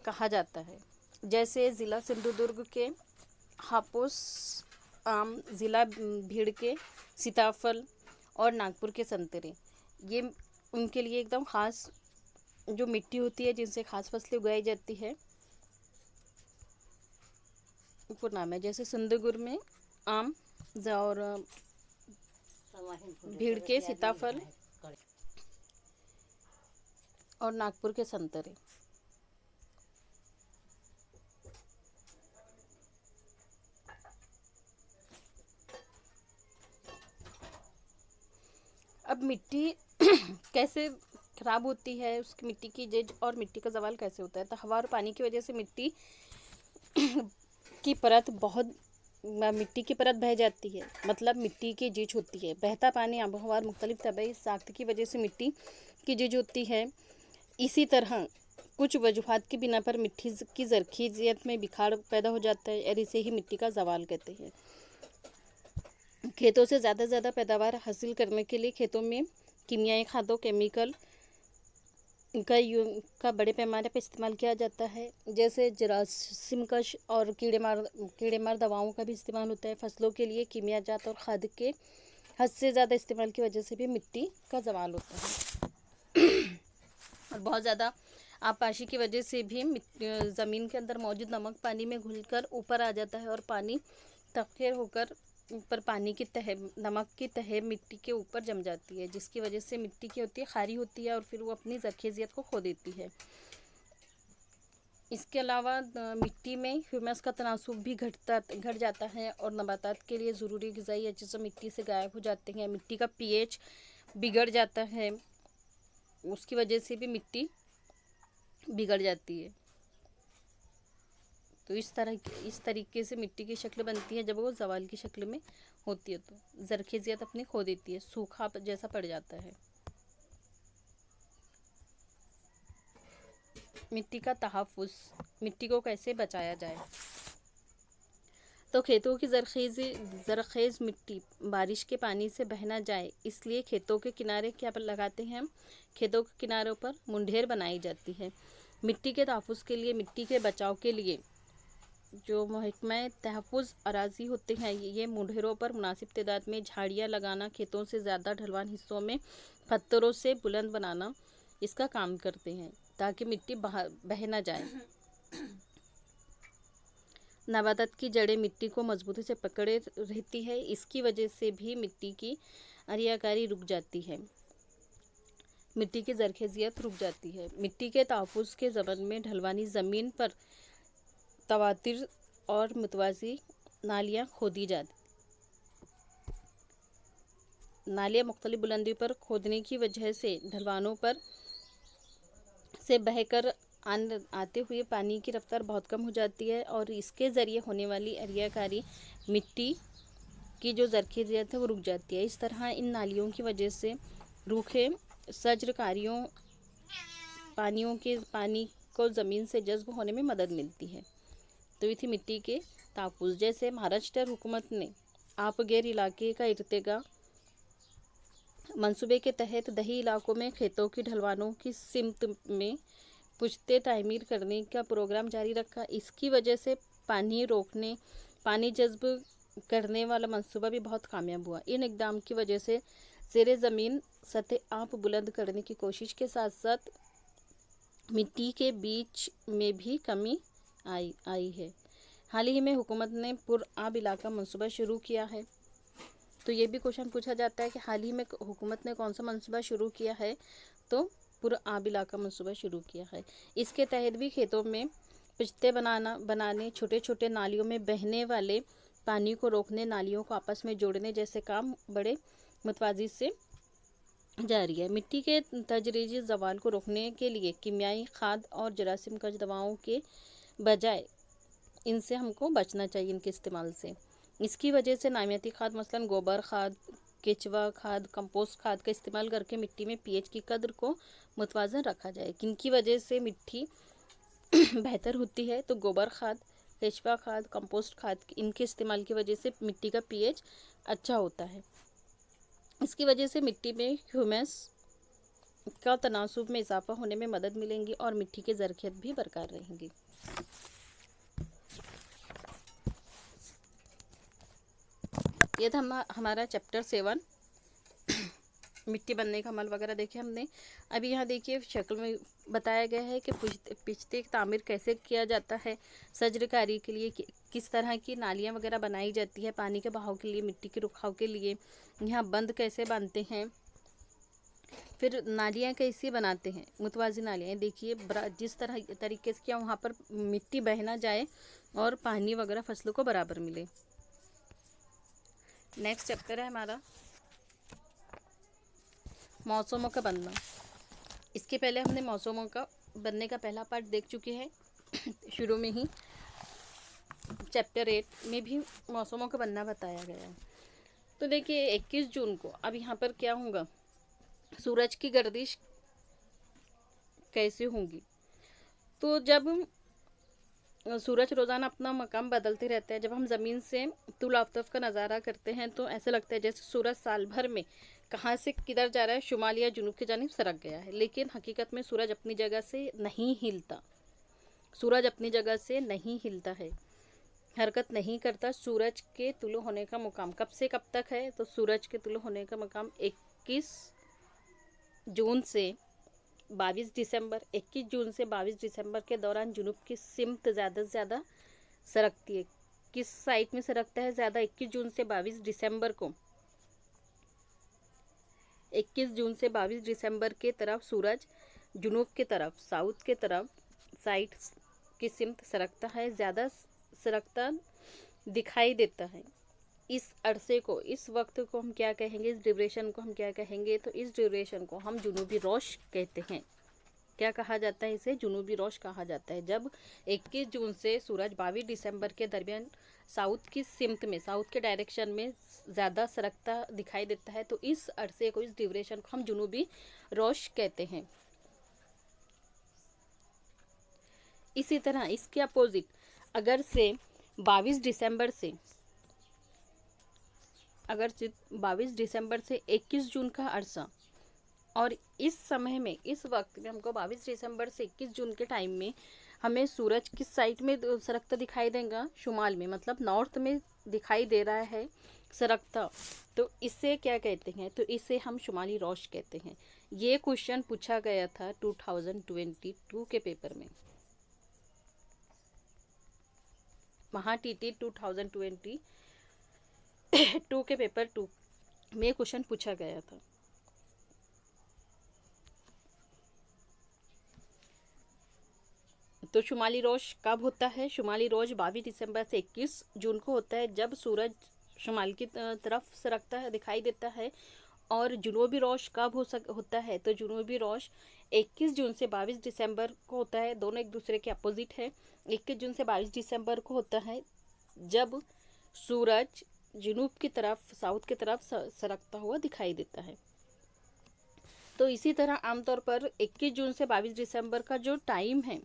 कहा जाता है। जैसे ज़िला सिंधुदुर्ग के हापुस आम, ज़िला भीड़ के सीताफल और नागपुर के संतरे, ये उनके लिए एकदम ख़ास जो मिट्टी होती है जिनसे ख़ास फसलें उगाई जाती है उनको नाम है। जैसे सिंधुदुर्ग में आम और भीड़ के सीताफल और नागपुर के संतरे। अब मिट्टी कैसे खराब होती है, उसकी मिट्टी की जज और मिट्टी का ज़वाल कैसे होता है? तो हवा और पानी की वजह से मिट्टी की परत मिट्टी की परत बह जाती है, मतलब मिट्टी की जिज होती है। बहता पानी, आबोहवा और मुख्तलिफ तबई साख्त की वजह से मिट्टी की जिज होती है। इसी तरह कुछ वजूहात की बिना पर मिट्टी की ज़रख़ीज़ियत में बिखार पैदा हो जाता है और इसे ही मिट्टी का ज़वाल कहते हैं। खेतों से ज़्यादा पैदावार हासिल करने के लिए खेतों में कीमियाई खादों, केमिकल का बड़े पैमाने पर इस्तेमाल किया जाता है। जैसे जरासीमकश और कीड़े मार दवाओं का भी इस्तेमाल होता है। फसलों के लिए कीमियाजात और खाद के हद से ज़्यादा इस्तेमाल की वजह से भी मिट्टी का ज़वाल होता है। और बहुत ज़्यादा आबपाशी की वजह से भी ज़मीन के अंदर मौजूद नमक पानी में घुलकर ऊपर आ जाता है और पानी तख्यर होकर ऊपर पानी की तह, नमक की तह मिट्टी के ऊपर जम जाती है, जिसकी वजह से मिट्टी की होती है खारी होती है और फिर वो अपनी ज़रख़ीज़ियत को खो देती है। इसके अलावा मिट्टी में ह्यूमस का तनासुब भी घट जाता है और नबातात के लिए ज़रूरी ग़िज़ाई अज्जा मिट्टी से गायब हो जाते हैं। मिट्टी का pH बिगड़ जाता है, उसकी वजह से भी मिट्टी बिगड़ जाती है। तो इस तरीके से मिट्टी की शक्ल बनती है। जब वो ज़वाल की शक्ल में होती है तो ज़रख़ीज़ियत अपनी खो देती है, सूखा जैसा पड़ जाता है। मिट्टी का तहफ़्फ़ुज़, मिट्टी को कैसे बचाया जाए? तो खेतों की ज़रख़ेज़ मिट्टी बारिश के पानी से बह ना जाए, इसलिए खेतों के किनारे क्या लगाते हैं हम? खेतों के किनारों पर मुंढेर बनाई जाती है। मिट्टी के तहफ़्फ़ुज़ के लिए, मिट्टी के बचाव के लिए जो महकमा तहफ़्फ़ुज़ अराज़ी होते हैं, ये मुंढेरों पर मुनासिब तादाद में झाड़ियाँ लगाना, खेतों से ज़्यादा ढलवान हिस्सों में पत्थरों से बुलंद बनाना इसका काम करते हैं, ताकि मिट्टी बह ना जाए। नबातात की जड़ें मिट्टी को मजबूती से पकड़े रहती है, इसकी वजह से भी मिट्टी की अरियाकारी रुक जाती है, मिट्टी की ज़रख़ीज़ियत रुक जाती है। मिट्टी के तहफ़्फ़ुज़ के ज़मन में ढलवानी ज़मीन पर तवातिर और मुतवाज़ी नालियाँ खोदी जाती। नालियाँ मुख्तलिफ बुलंदी पर खोदने की वजह से ढलवानों पर से बहकर आते हुए पानी की रफ्तार बहुत कम हो जाती है और इसके ज़रिए होने वाली एरियाकारी मिट्टी की जो ज़रख़ीज़ियत है वो रुक जाती है। इस तरह इन नालियों की वजह से रूखे सज्रकारियों पानी को ज़मीन से जज़्ब होने में मदद मिलती है। तो ये थी मिट्टी के तापुस। जैसे महाराष्ट्र हुकूमत ने आपगेर इलाके का इर्तिका मंसूबे के तहत दही इलाकों में खेतों की ढलवानों की सिमत में पुश्ते तामीर करने का प्रोग्राम जारी रखा। इसकी वजह से पानी जज्ब करने वाला मंसूबा भी बहुत कामयाब हुआ। इन इक़दाम की वजह से ज़ेरे ज़मीन सतह आब बुलंद करने की कोशिश के साथ साथ मिट्टी के बीच में भी कमी आई है। हाल ही में हुकूमत ने पुर-आब इलाका मंसूबा शुरू किया है। तो ये भी क्वेश्चन पूछा जाता है कि हाल ही में हुकूमत ने कौन सा मंसूबा शुरू किया है, तो पुर-आब इलाका मंसूबा शुरू किया है। इसके तहत भी खेतों में पुश्ते बनाने, छोटे छोटे नालियों में बहने वाले पानी को रोकने, नालियों को आपस में जोड़ने जैसे काम बड़े मुतवाज़ी से जारी है। मिट्टी के तदरीजी ज़वाल को रोकने के लिए कीमियाई खाद और जरासीम कश दवाओं के बजाय इनसे हमको बचना चाहिए, इनके इस्तेमाल से। इसकी वजह से नामियाती खाद मसलन गोबर खाद, केचुआ खाद, कंपोस्ट खाद का इस्तेमाल करके मिट्टी में पीएच की कद्र को मुतवाज़न रखा जाए। किनकी वजह से मिट्टी बेहतर होती है, तो गोबर खाद, केचुआ खाद, कंपोस्ट खाद, इनके इस्तेमाल की वजह से मिट्टी का पीएच अच्छा होता है। इसकी वजह से मिट्टी में ह्यूमस का तनासुब में इजाफा होने में मदद मिलेंगी और मिट्टी की ज़रख़ीज़ भी बरकरार रहेंगी। ये था हमारा चैप्टर 7 मिट्टी बनने का अमल वगैरह देखे हमने। अभी यहाँ देखिए शक्ल में बताया गया है कि पुश्ते की तामीर कैसे किया जाता है, सज्रकारी के लिए किस तरह की नालियाँ वगैरह बनाई जाती है, पानी के बहाव के लिए, मिट्टी के रुखाव के लिए, यहाँ बंद कैसे बांधते हैं, फिर नालियाँ कैसे बनाते हैं, मुतवाज़ी नालियाँ। देखिए जिस तरीके से क्या वहाँ पर मिट्टी बह ना जाए और पानी वगैरह फसलों को बराबर मिले। नेक्स्ट चैप्टर है हमारा मौसमों का बनना। इसके पहले हमने मौसमों का बनने का पहला पार्ट देख चुके हैं शुरू में ही। चैप्टर 8 में भी मौसमों का बनना बताया गया है। तो देखिए 21 जून को अब यहाँ पर क्या होगा, सूरज की गर्दिश कैसे होंगी। तो जब सूरज रोज़ाना अपना मकाम बदलते रहता है, जब हम ज़मीन से तुल आफ्ताब का नज़ारा करते हैं तो ऐसा लगता है जैसे सूरज साल भर में कहाँ से किधर जा रहा है, शुमाल या जुनूब की जानिब सरक गया है। लेकिन हकीकत में सूरज अपनी जगह से नहीं हिलता, सूरज अपनी जगह से नहीं हिलता है, हरकत नहीं करता। सूरज के तुलू होने का मुकाम कब से कब तक है, तो सूरज के तुलू होने का मुकाम 21 जून से 22 दिसंबर 21 जून से 22 दिसंबर के दौरान जुनूब की सिमत ज़्यादा से ज़्यादा सरकती है। किस साइड में सरकता है ज़्यादा, 21 जून से 22 दिसंबर को 21 जून से 22 दिसंबर के तरफ सूरज जुनूब के तरफ, साउथ के तरफ साइड की सिमत सरकता है, ज़्यादा सरकता दिखाई देता है। इस अरसे को, इस वक्त को हम क्या कहेंगे, इस ड्यूरेशन को हम क्या कहेंगे, तो इस ड्यूरेशन को हम जुनूबी रोश कहते हैं। क्या कहा जाता है इसे, जुनूबी रोश कहा जाता है। जब 21 जून से सूरज 22 दिसंबर के दरमियान साउथ की सिमत में, साउथ के डायरेक्शन में ज़्यादा सरकता दिखाई देता है, तो इस अरसे को, इस ड्यूरेशन को हम जुनूबी रोश कहते हैं। इसी तरह इसके अपोजिट अगर 22 दिसंबर से 21 जून का अरसा, और इस समय में, इस वक्त में हमको 22 दिसंबर से 21 जून के टाइम में हमें सूरज किस साइड में सरकता दिखाई देगा, शुमाल में, मतलब नॉर्थ में दिखाई दे रहा है सरकता, तो इसे क्या कहते हैं, तो इसे हम शुमाली रोश कहते हैं। ये क्वेश्चन पूछा गया था 2022 के पेपर में, महाटीटी 2022 के पेपर 2 में क्वेश्चन पूछा गया था। तो शुमाली रोश कब होता है, शुमाली रोश 22 दिसंबर से 21 जून को होता है, जब सूरज शुमाल की तरफ सरकता है, दिखाई देता है। और जुनूबी रोश कब होता है, तो जुनूबी रोश 21 जून से 22 दिसंबर को होता है, दोनों एक दूसरे के अपोजिट है। 21 जून से 22 दिसंबर को होता है जब सूरज जनूब की तरफ, साउथ की तरफ सरकता हुआ दिखाई देता है। तो इसी तरह आमतौर पर 21 जून से 22 दिसंबर का जो टाइम है,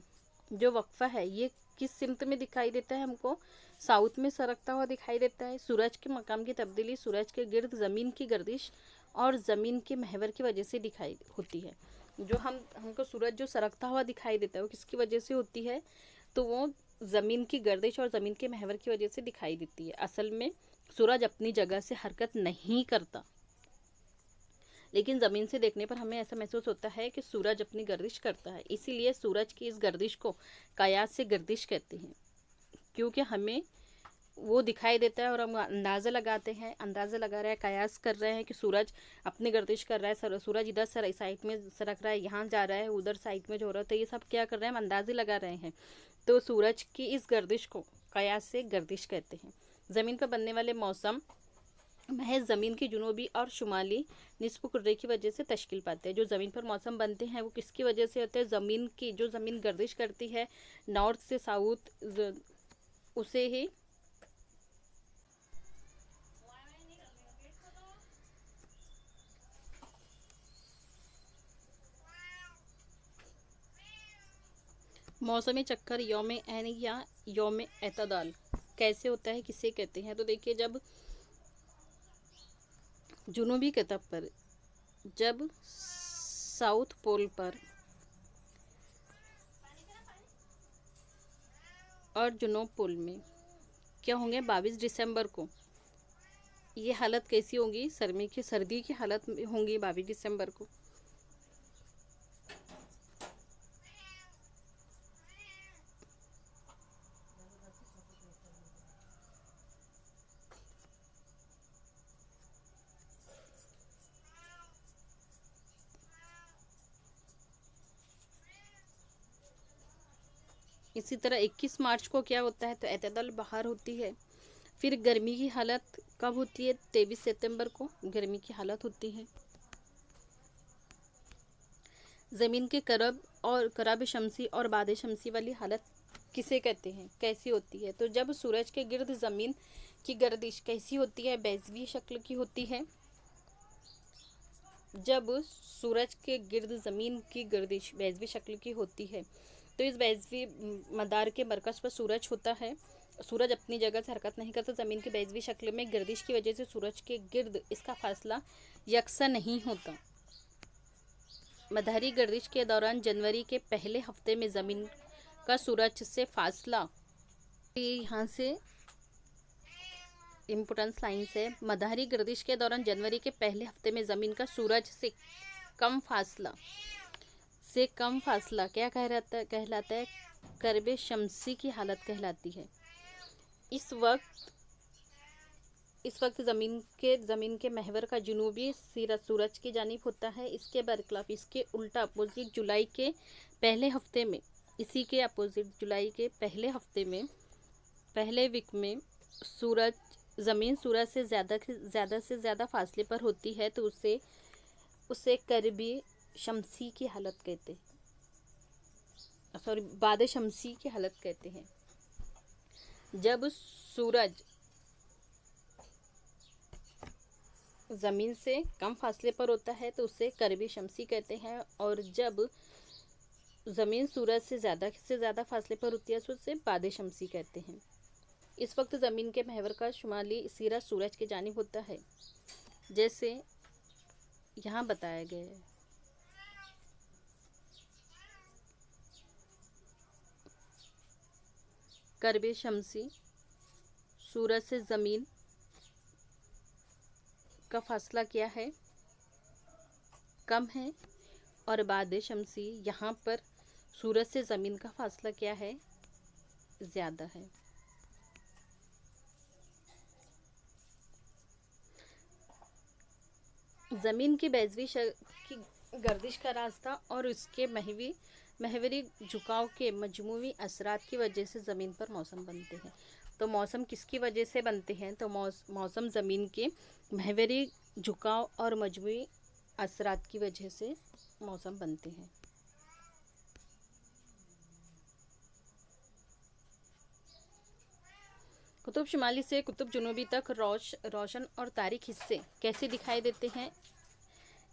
जो वक्फा है, ये किस सिमत में दिखाई देता है हमको? साउथ में सरकता हुआ दिखाई देता है। सूरज के मकाम की तब्दीली सूरज के गिर्द ज़मीन की गर्दिश और ज़मीन के महवर की वजह से दिखाई होती है। जो हमको सूरज जो सरकता हुआ दिखाई देता है वो किसकी वजह से होती है? तो वो ज़मीन की गर्दिश और ज़मीन के महवर की वजह से दिखाई देती है। असल में सूरज अपनी जगह से हरकत नहीं करता, लेकिन ज़मीन से देखने पर हमें ऐसा महसूस होता है कि सूरज अपनी गर्दिश करता है। इसीलिए सूरज की इस गर्दिश को कयास से गर्दिश कहते हैं, क्योंकि हमें वो दिखाई देता है और हम अंदाज़ा लगाते हैं, अंदाज़ा लगा रहे हैं, कयास कर रहे हैं कि सूरज अपनी गर्दिश कर रहा है, सूरज इधर साइड में सरक रहा है, यहाँ जा रहा है, उधर साइड में जो हो रहा है। तो ये सब क्या कर रहे हैं? हम अंदाज़े लगा रहे हैं। तो सूरज की इस गर्दिश को कयास से गर्दिश कहते हैं। ज़मीन पर बनने वाले मौसम महज ज़मीन की जुनूबी और शुमाली निस्फ कुर्रे की वजह से तश्कील पाते हैं। जो ज़मीन पर मौसम बनते हैं वो किसकी वजह से होते हैं? ज़मीन की, जो ज़मीन गर्दिश करती है नॉर्थ से साउथ, उसे ही मौसमी चक्कर यौम ऐन या यौम एतदाल कैसे होता है, किसे कहते हैं? तो देखिए, जब जुनूबी कतब पर, जब साउथ पोल पर और जुनूब पोल में क्या होंगे? 22 दिसंबर को ये हालत कैसी होगी? सर्दी की हालत होंगी 22 दिसंबर को। इसी तरह 21 मार्च को क्या होता है? तो एतदल बहार होती है। फिर गर्मी की हालत कब होती है? 23 सितंबर को गर्मी की हालत होती है। ज़मीन के करब शमसी और बाद शमसी वाली हालत किसे कहते हैं, कैसी होती है? तो जब सूरज के गिर्द ज़मीन की गर्दिश कैसी होती है? बैज़वी शक्ल की होती है। जब सूरज के गिर्द ज़मीन की गर्दिश बैज़वी शक्ल की होती है, तो इस बैज़वी मदार के मरकज़ पर सूरज होता है। सूरज अपनी जगह से हरकत नहीं करता। ज़मीन की बैज़वी शक्ल में गर्दिश की वजह से सूरज के गिर्द इसका फासला यकसा नहीं होता। मदारी गर्दिश के दौरान जनवरी के पहले हफ्ते में ज़मीन का सूरज से फासला, यहाँ से इम्पोर्टेंस लाइन है। मदारी गर्दिश के दौरान जनवरी के पहले हफ्ते में ज़मीन का सूरज से कम फासला क्या कहलाता है? करब शमसी की हालत कहलाती है। इस वक्त ज़मीन के महवर का जुनूबी सिरा सूरज की जानिब होता है। इसके बरखिलाफ, इसके उल्टा अपोजिट जुलाई के पहले हफ्ते में, इसी के अपोजिट जुलाई के पहले हफ्ते में, पहले वीक में ज़मीन सूरज से ज़्यादा फासले पर होती है, तो उसे करबी शमसी की हालत कहते हैं, सॉरी, बाद शमसी की हालत कहते हैं। जब सूरज ज़मीन से कम फासले पर होता है तो उसे करबी शमसी कहते हैं, और जब ज़मीन सूरज से ज़्यादा फासले पर होती है तो उसे बाद शमसी कहते हैं। इस वक्त ज़मीन के महवर का शुमाली सिरा सूरज की जानिब होता है, जैसे यहाँ बताया गया है। करब शमसी सूरज से ज़मीन का फासला क्या है? कम है। और बाद शमसी, यहाँ पर सूरज से ज़मीन का फासला क्या है? ज़्यादा है। ज़मीन की बैज़वी की गर्दिश का रास्ता और उसके महवरी झुकाव के मजमूई असरात की वजह से ज़मीन पर मौसम बनते हैं। तो मौसम किसकी वजह से बनते हैं? तो मौसम ज़मीन के महवरी झुकाव और मजमूई असरात की वजह से मौसम बनते हैं। कुतुब शुमाली से कुतुब जुनूबी तक रोशन और तारीख हिस्से कैसे दिखाई देते हैं?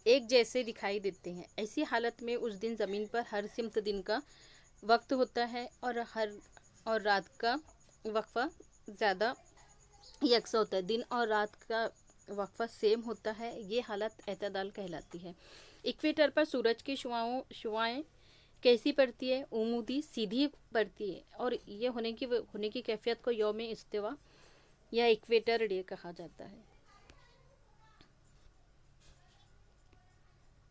एक जैसे दिखाई देते हैं। ऐसी हालत में उस दिन ज़मीन पर हर सिमत दिन का वक्त होता है और रात का वक्फा ज़्यादा यकसा होता है। दिन और रात का वक्फा सेम होता है। ये हालत एतदाल कहलाती है। इक्वेटर पर सूरज की शुआएं कैसी पड़ती है? उमूदी सीधी पड़ती है और ये होने की कैफियत को यौम इस्तिवा या इक्वेटर डे कहा जाता है।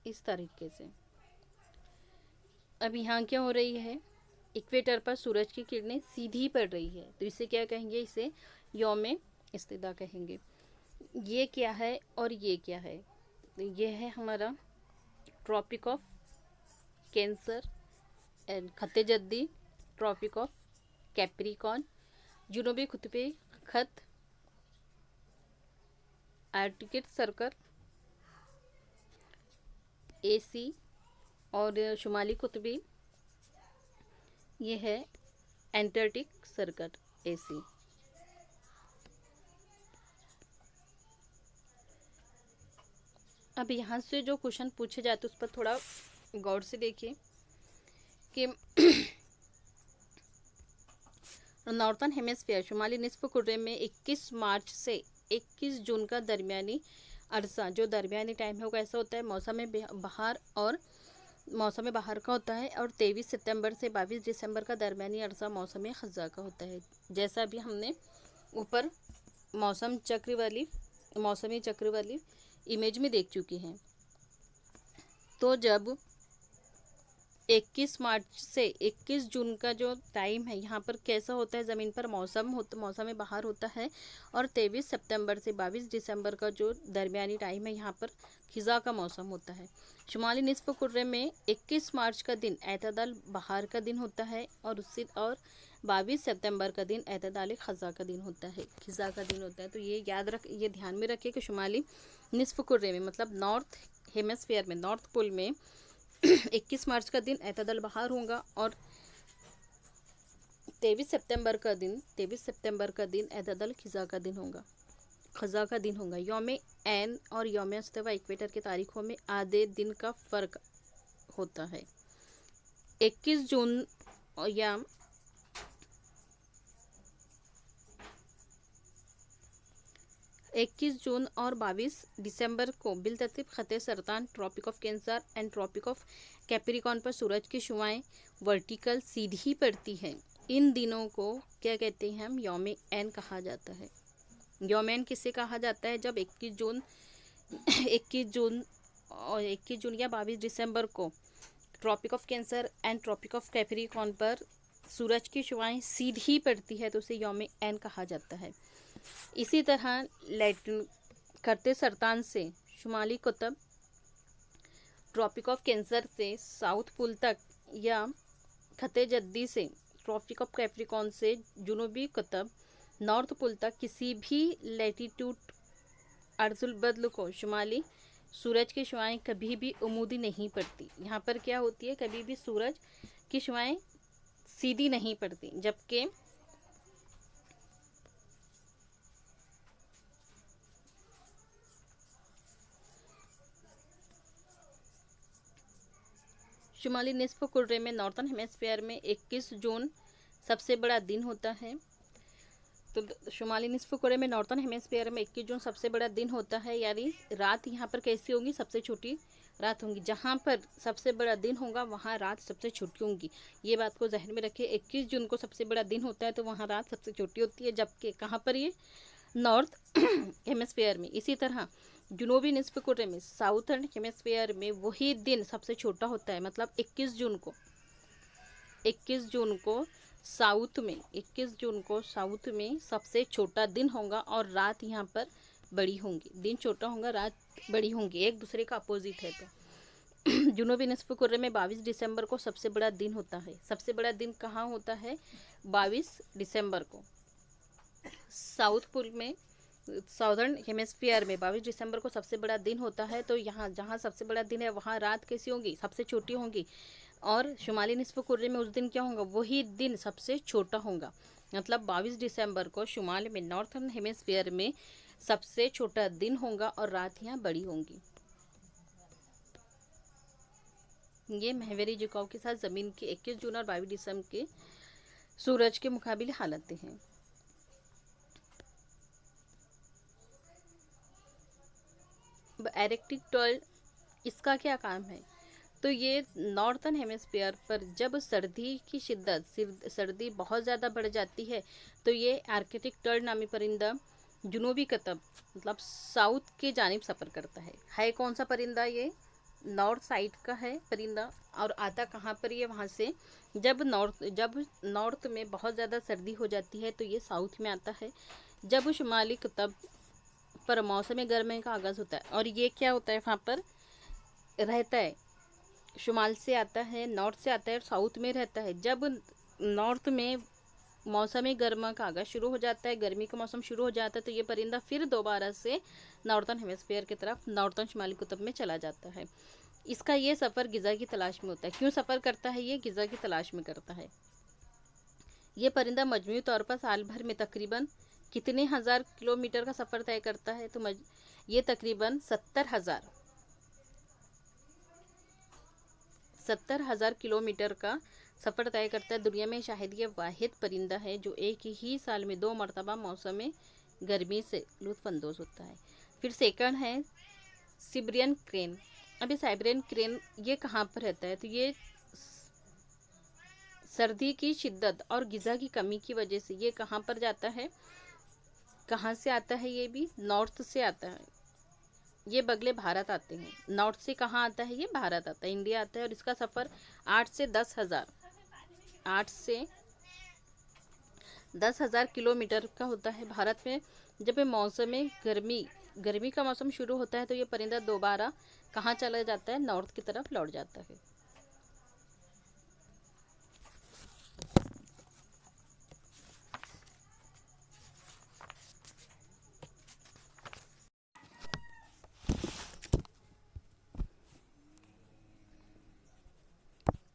इस तरीके से अब यहाँ क्या हो रही है? इक्वेटर पर सूरज की किरणें सीधी पड़ रही है, तो इसे क्या कहेंगे? इसे यौम इस्तिदा कहेंगे। ये क्या है और ये क्या है? तो ये है हमारा ट्रॉपिक ऑफ कैंसर एंड खत्ते जद्दी, ट्रॉपिक ऑफ कैप्रिकॉन, जुनूबी कुतुबी खत, आर्कटिक सर्कल AC और शुमाली कुतुबी ये है एंटार्कटिक सर्कल AC। अब यहाँ से जो क्वेश्चन पूछे जाते उस पर थोड़ा गौर से देखिए कि नॉर्थन हेमिस्फीयर शुमाली निस्फ कुर्रे में 21 मार्च से 21 जून का दरमियानी अरसा, जो दरमियानी टाइम है वो कैसा होता है? मौसम बहार का होता है। और 23 सितंबर से 22 दिसंबर का दरमियानी अरसा मौसम खज़ा का होता है। जैसा भी हमने ऊपर मौसमी चक्र वाली इमेज में देख चुकी हैं। तो जब 21 मार्च से 21 जून का जो टाइम है यहाँ पर कैसा होता है? ज़मीन पर मौसम बहार होता है। और 23 सितंबर से 22 दिसंबर का जो दरमियानी टाइम है यहाँ पर खिज़ा का मौसम होता है। शुमाली निस्फ कुर्रे में 21 मार्च का दिन एतदाल बहार का दिन होता है और 22 सितंबर का दिन एतदाल खज़ा का दिन होता है, खिज़ा का दिन होता है। तो ये ध्यान में रखिए कि शुमाली निस्फ कुर्रे में मतलब नॉर्थ हेमिस्फीयर में, नॉर्थ पोल में 21 मार्च का दिन एतदल बहार होगा और 23 सितंबर का दिन एतदल खज़ा का दिन होगा। यौम एन और यौम इस्तिवा इक्वेटर की तारीखों में आधे दिन का फ़र्क होता है। 21 जून या 21 जून और 22 दिसंबर को बिलतरतीब ख़त्ते सरतान, Tropic of Cancer and Tropic of Capricorn पर सूरज की शुआएं वर्टिकल सीधी पड़ती हैं। इन दिनों को क्या कहते हैं? हम यौम एन कहा जाता है। यौम एन किसे कहा जाता है? जब 21 जून या 22 दिसंबर को Tropic of Cancer and Tropic of Capricorn पर सूरज की शुआएं सीधी पड़ती है तो उसे यौम एन कहा जाता है। इसी तरह लैटिन खत्ते सरतान से शुमाली कुतुब, ट्रॉपिक ऑफ कैंसर से साउथ पोल तक या खत्ते जद्दी से ट्रॉपिक ऑफ कैप्रिकॉन से जुनूबी कुतुब, नॉर्थ पोल तक किसी भी लैटिट्यूड अर्जुल बदल को शुमाली सूरज की शुआएं कभी भी उमूदी नहीं पड़ती। यहाँ पर क्या होती है? कभी भी सूरज की शुआएं सीधी नहीं पड़ती, जबकि शुमाली निस्फ कुर्रे में नॉर्थन हेमिस्फीयर में 21 जून सबसे बड़ा दिन होता है। तो शुमाली निस्फ कुर्रे में नॉर्थन हेमिस्फीयर में 21 जून सबसे बड़ा दिन होता है, यानी रात यहाँ पर कैसी होगी? सबसे छोटी रात होंगी। जहाँ पर सबसे बड़ा दिन होगा वहाँ रात सबसे छोटी होंगी। ये बात को जहन में रखिए। 21 जून को सबसे बड़ा दिन होता है तो वहाँ रात सबसे छोटी होती है, जबकि कहाँ पर? ये नॉर्थ हेमिस्फीयर में। इसी तरह जुनूबी निस्फ कुर्रे में, साउथर्न हेमिस्फीयर में वही दिन सबसे छोटा होता है। मतलब 21 जून को साउथ में सबसे छोटा दिन होगा और रात यहाँ पर बड़ी होंगी। दिन छोटा होगा, रात बड़ी होंगी, एक दूसरे का अपोजिट है। तो जुनूबी निस्फ कुर्रे में 22 दिसंबर को सबसे बड़ा दिन होता है। सबसे बड़ा दिन कहाँ होता है? 22 दिसंबर को। साउथ पोल में, साउदर्न हेमिस्फीयर में 22 दिसंबर को सबसे बड़ा दिन होता है। तो यहाँ जहाँ सबसे बड़ा दिन है वहाँ रात कैसी होंगी? सबसे छोटी होंगी। और शुमाली निस्फ कुर्रे में उस दिन क्या होगा? वही दिन सबसे छोटा होगा। मतलब 22 दिसंबर को शुमाल में नॉर्थर्न हेमिस्फीयर में सबसे छोटा दिन होगा और रात यहाँ बड़ी होंगी। ये महावीर झुकाव के साथ ज़मीन की 21 जून और 22 दिसंबर के सूरज के मुकाबले हालतें हैं। एरेक्टिक टॉल इसका क्या काम है? तो ये नॉर्थर्न हेमिस्फीयर पर जब सर्दी की शिद्दत सर्दी बहुत ज़्यादा बढ़ जाती है तो ये आर्कटिक टर्ड नामी परिंदा जुनूबी कतब मतलब साउथ के जानिब सफ़र करता है कौन सा परिंदा? ये नॉर्थ साइड का है परिंदा। और आता कहाँ पर ये वहाँ से जब नॉर्थ में बहुत ज़्यादा सर्दी हो जाती है तो ये साउथ में आता है। जब शुमाली कतब पर मौसम गर्मी का आगाज़ होता है और ये क्या होता है वहाँ पर रहता है, शुमाल से आता है, नॉर्थ से आता है और साउथ में रहता है। जब नॉर्थ में मौसम गर्मा का आगाज़ शुरू हो जाता है, गर्मी का मौसम शुरू हो जाता है तो ये परिंदा फिर दोबारा से नॉर्थर्न हेमिस्फीयर की तरफ नॉर्थर्न शुमाली कुतुब में चला जाता है। इसका ये सफ़र ग़िज़ा की तलाश में होता है। क्यों सफ़र करता है? ये ग़िज़ा की तलाश में करता है। ये परिंदा मजमूई तौर पर साल भर में तकरीबन कितने हज़ार किलोमीटर का सफ़र तय करता है? तो ये तकरीबन 70,000 किलोमीटर का सफ़र तय करता है। दुनिया में शायद ये वाहिद परिंदा है जो एक ही साल में 2 मरतबा मौसम गर्मी से लुत्फ़अंदोज़ होता है। फिर सेकंड है साइबेरियन क्रेन। अब ये साइबेरियन क्रेन ये कहाँ पर रहता है? तो ये सर्दी की शिद्दत और ग़िज़ा की कमी की वजह से ये कहाँ पर जाता है? कहाँ से आता है? ये भी नॉर्थ से आता है। ये बगले भारत आते हैं। नॉर्थ से कहाँ आता है? ये भारत आता है, इंडिया आता है। और इसका सफ़र 8 से 10,000 किलोमीटर का होता है। भारत में जब मौसम गर्मी का मौसम शुरू होता है तो ये परिंदा दोबारा कहाँ चला जाता है? नॉर्थ की तरफ लौट जाता है।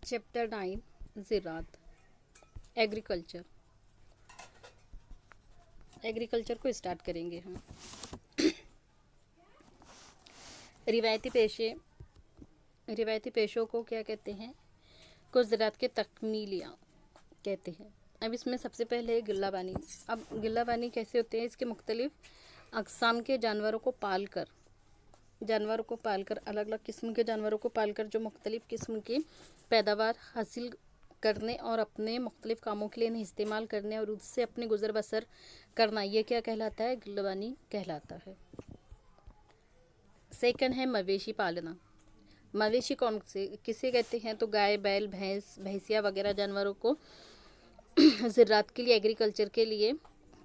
चैप्टर 9 ज़राअत एग्रीकल्चर को स्टार्ट करेंगे हम। रिवायती पेशों को क्या कहते हैं? कुछ ज़राअत के तकमीलिया कहते हैं। अब इसमें सबसे पहले है गिल्लाबानी। अब गिल्लाबानी कैसे होते हैं? इसके मुख्तलिफ अक़साम के जानवरों को पालकर अलग अलग किस्म के जानवरों को पालकर जो मुख्तलिफ किस्म की पैदावार हासिल करने और अपने मुख्तलिफ कामों के लिए इन्हें इस्तेमाल करने और उससे अपनी गुज़र बसर करना, ये क्या कहलाता है? गिल्लाबानी कहलाता है। सेकंड है मवेशी पालना। मवेशी किसे कहते हैं? तो गाय, बैल, भैंसिया वगैरह जानवरों को ज़राअत के लिए, एग्रीकल्चर के लिए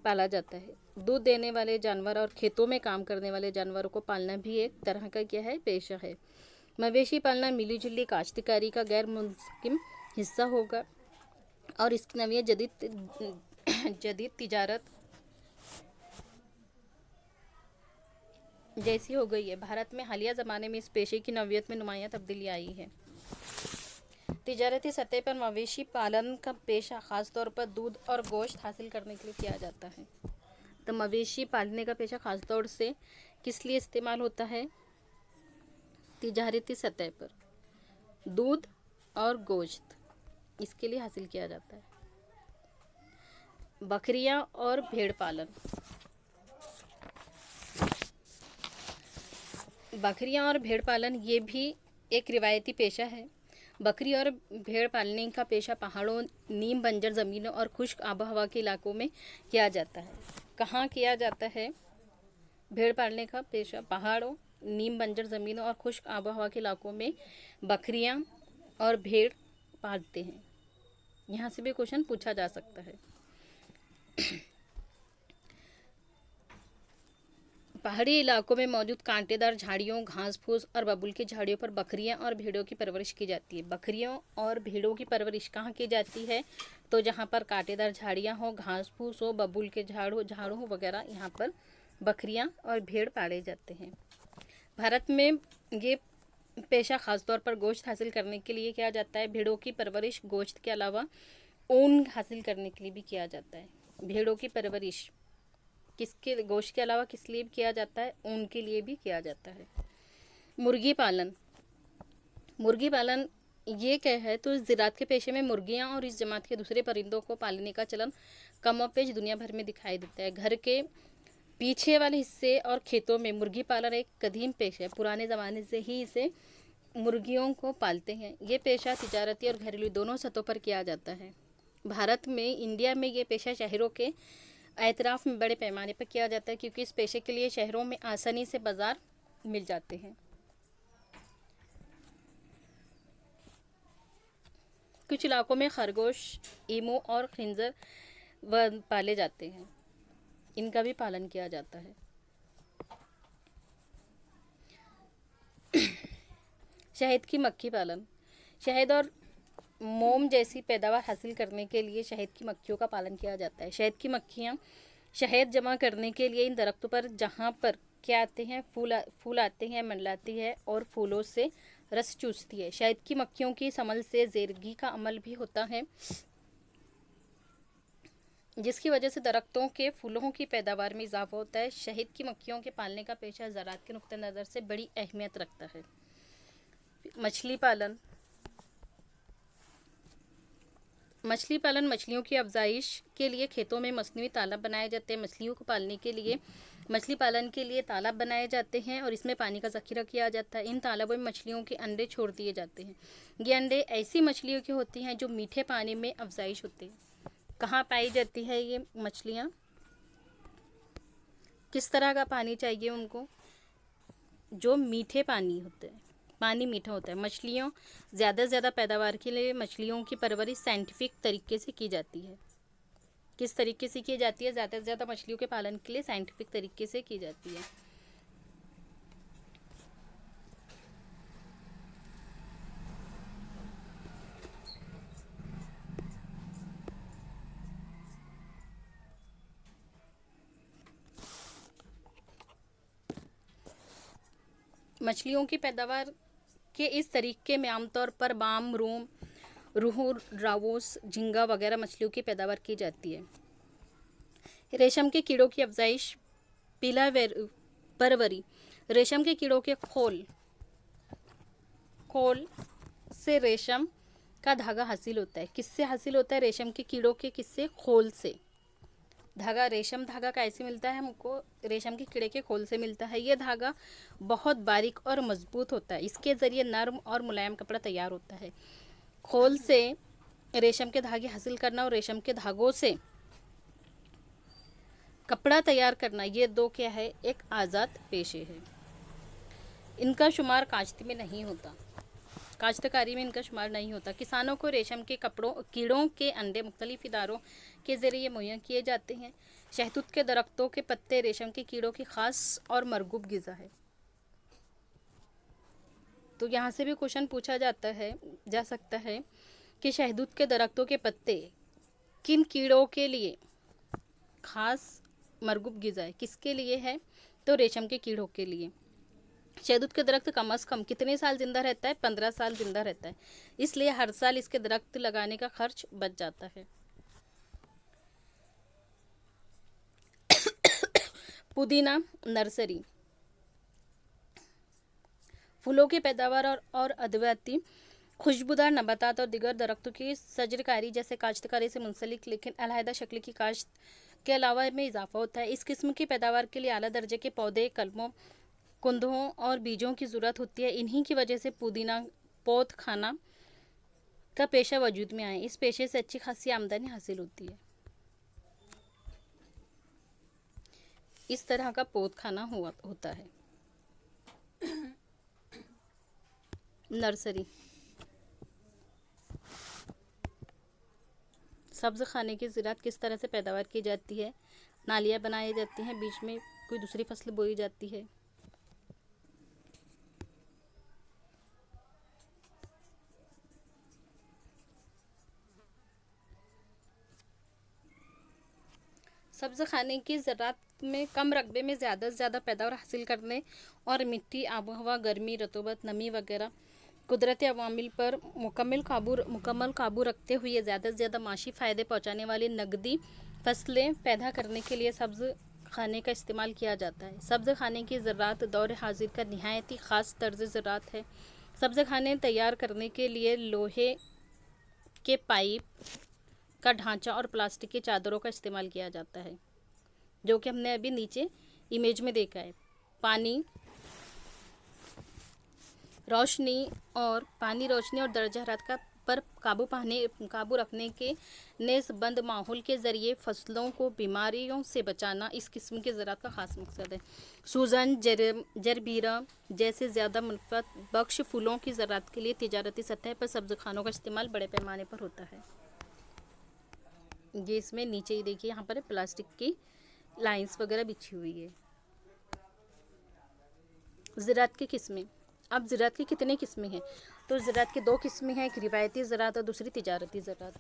पाला जाता है। दूध देने वाले जानवर और खेतों में काम करने वाले जानवरों को पालना भी एक तरह का क्या है? पेशा है। मवेशी पालना मिलीजुली काश्तकारी का गैर मुंतज़िम हिस्सा होगा और इसकी नवीयत जदीद तिजारत जैसी हो गई है। भारत में हालिया ज़माने में इस पेशे की नवीयत में नुमायाँ तब्दीली आई है। तिजारती सतह पर मवेशी पालन का पेशा ख़ास तौर पर दूध और गोश्त हासिल करने के लिए किया जाता है। तो मवेशी पालने का पेशा ख़ास तौर से किस लिए इस्तेमाल होता है? तिजारती सतह पर दूध और गोश्त इसके लिए हासिल किया जाता है। बकरियां और भेड़ पालन। बकरियां और भेड़ पालन ये भी एक रिवायती पेशा है। बकरी और भेड़ पालने का पेशा पहाड़ों, नीम बंजर ज़मीनों और खुश्क आबोहवा के इलाकों में किया जाता है। कहाँ किया जाता है भेड़ पालने का पेशा? पहाड़ों, नीम बंजर ज़मीनों और खुश्क आबोहवा के इलाकों में बकरियां और भेड़ पालते हैं। यहाँ से भी क्वेश्चन पूछा जा सकता है। पहाड़ी इलाकों में मौजूद कांटेदार झाड़ियों, घास फूस और बबूल की झाड़ियों पर बकरियां और भेड़ों की परवरिश की जाती है। बकरियों और भेड़ों की परवरिश कहाँ की जाती है? तो जहाँ पर कांटेदार झाड़ियाँ हो, घास फूस हो, बबूल के झाड़ हो वगैरह, यहाँ पर बकरियां और भेड़ पाले जाते हैं। भारत में ये पेशा ख़ास तौर पर गोश्त हासिल करने के लिए किया जाता है। भेड़ों की परवरिश गोश्त के अलावा ऊन हासिल करने के लिए भी किया जाता है। भेड़ों की परवरिश किसके गोश्त के अलावा किस लिए किया जाता है? ऊन के लिए भी किया जाता है। मुर्गी पालन, मुर्गी पालन ये क्या है? तो इस ज़राअत के पेशे में मुर्गियाँ और इस जमात के दूसरे परिंदों को पालने का चलन कमोबेश दुनिया भर में दिखाई देता है। घर के पीछे वाले हिस्से और खेतों में मुर्गी पालन एक कदीम पेशा है। पुराने ज़माने से ही इसे मुर्गियों को पालते हैं। ये पेशा तिजारती और घरेलू दोनों सतहों पर किया जाता है। भारत में, इंडिया में ये पेशा शहरों के एतराफ़ में बड़े पैमाने पर किया जाता है, क्योंकि इस पेशे के लिए शहरों में आसानी से बाज़ार मिल जाते हैं। कुछ इलाकों में खरगोश, ईमू और खिंजर पाले जाते हैं, इनका भी पालन किया जाता है। शहद की मक्खी पालन, शहद और मोम जैसी पैदावार हासिल करने के लिए शहद की मक्खियों का पालन किया जाता है। शहद की मक्खियाँ शहद जमा करने के लिए इन दरख्तों पर जहाँ पर क्या आते हैं, फूल आते हैं, मंडलाती है और फूलों से रस चूसती है। शहद की मक्खियों की समल से ज़ेरगी का अमल भी होता है, जिसकी वजह से दरख्तों के फूलों की पैदावार में इजाफा होता है। शहद की मक्खियों के पालने का पेशा ज़राअत के नुक्ते नज़र से बड़ी अहमियत रखता है। मछली पालन, मछली पालन मछलियों की अफजाइश के लिए खेतों में मसनूई तालाब बनाए जाते हैं। मछलियों को पालने के लिए मछली पालन के लिए तालाब बनाए जाते हैं और इसमें पानी का ज़ख़ीरा किया जाता है। इन तालाबों में मछलियों के अंडे छोड़ दिए जाते हैं। ये अंडे ऐसी मछलियों की होती हैं जो मीठे पानी में अफजाइश होती है। कहाँ पाई जाती है ये मछलियाँ? किस तरह का पानी चाहिए उनको? जो मीठे पानी होते हैं, पानी मीठा होता है। मछलियों ज़्यादा से ज़्यादा पैदावार के लिए मछलियों की परवरिश साइंटिफिक तरीके से की जाती है। किस तरीके से की जाती है? ज़्यादा से ज़्यादा मछलियों के पालन के लिए साइंटिफिक तरीके से की जाती है। मछलियों की पैदावार के इस तरीके में आमतौर पर बाम, रूम, रूहू, रावोस, झींगा वगैरह मछलियों की पैदावार की जाती है। रेशम के कीड़ों की अफजाइश, पीला परवरी, रेशम के कीड़ों के खोल से रेशम का धागा हासिल होता है। किससे हासिल होता है? रेशम के कीड़ों के किससे? खोल से। धागा, रेशम धागा कैसे मिलता है हमको? रेशम के कीड़े के खोल से मिलता है। ये धागा बहुत बारीक और मजबूत होता है। इसके ज़रिए नरम और मुलायम कपड़ा तैयार होता है। खोल से रेशम के धागे हासिल करना और रेशम के धागों से कपड़ा तैयार करना, ये दो क्या है? एक आज़ाद पेशे है। इनका शुमार काश्ती में नहीं होता, काश्तकारी में इनका शुमार नहीं होता। किसानों को रेशम के कीड़ों के अंडे मुख्तलिफ इदारों के ज़रिए मुहैया किए जाते हैं। शहतूत के दरख्तों के पत्ते रेशम के कीड़ों की ख़ास और मरगूब ग़िज़ा है। तो यहाँ से भी क्वेश्चन पूछा जा सकता है कि शहतूत के दरख्तों के पत्ते किन कीड़ों के लिए ख़ास मरगूब ग़िज़ा है? किसके लिए है? तो रेशम के कीड़ों के लिए। शहतूत के दरख्त कम अज़ कम कितने साल ज़िंदा रहता है? 15 साल ज़िंदा रहता है। इसलिए हर साल इसके दरख्त लगाने का खर्च बच जाता है। पुदीना नर्सरी, फूलों की पैदावार और अद्वितीय खुशबूदार नबातात और दिगर दरख्तों की सजरकारी जैसे काश्तकारी से मुंसलिक लेकिन अलहदा शक्ल की काश्त के अलावा में इजाफा होता है। इस किस्म की पैदावार के लिए आला दर्जे के पौधे, कलमों, कुंदों और बीजों की ज़रूरत होती है। इन्हीं की वजह से पुदीना पौध खाना का पेशा वजूद में आया। इस पेशे से अच्छी खासी आमदनी हासिल होती है। इस तरह का पौध खाना होता है। नर्सरी, सब्ज़ खाने की ज़राअत किस तरह से पैदावार की जाती है? नालियाँ बनाई जाती हैं, बीच में कोई दूसरी फसल बोई जाती है। सब्ज़ खाने की ज़राअत में कम रकबे में ज़्यादा से ज़्यादा पैदावार हासिल करने और मिट्टी, आबो हवा, गर्मी, रतूबत, नमी वगैरह कुदरती अवामिल पर मुकम्मल काबू रखते हुए ज़्यादा से ज़्यादा माशी फ़ायदे पहुँचाने वाली नकदी फसलें पैदा करने के लिए सब्ज़ खाने का इस्तेमाल किया जाता है। सब्ज़ खाने की ज़राअत दौर हाजिर का निहायती ख़ास तर्ज़ ज़राअत है। सब्ज़ खाने तैयार करने के लिए लोहे के पाइप का ढांचा और प्लास्टिक की चादरों का इस्तेमाल किया जाता है, जो कि हमने अभी नीचे इमेज में देखा है। पानी रोशनी और दर्जा हरारत का पर काबू रखने के नेज़बंद माहौल के ज़रिए फसलों को बीमारियों से बचाना इस किस्म के ज़राअत का ख़ास मकसद है। सूजन, जरबीरा जैसे ज़्यादा मुनाफ़त बख्श फूलों की ज़राअत के लिए तिजारती सतह पर सब्ज़ खानों का इस्तेमाल बड़े पैमाने पर होता है। ये इसमें नीचे ही देखिए, यहाँ पर प्लास्टिक की लाइंस वगैरह बिछी हुई है। ज़राअत की किस्में। अब ज़राअत की कितनी किस्में हैं? तो ज़राअत की दो किस्में हैं, एक रिवायती ज़राअत और दूसरी तिजारती ज़राअत।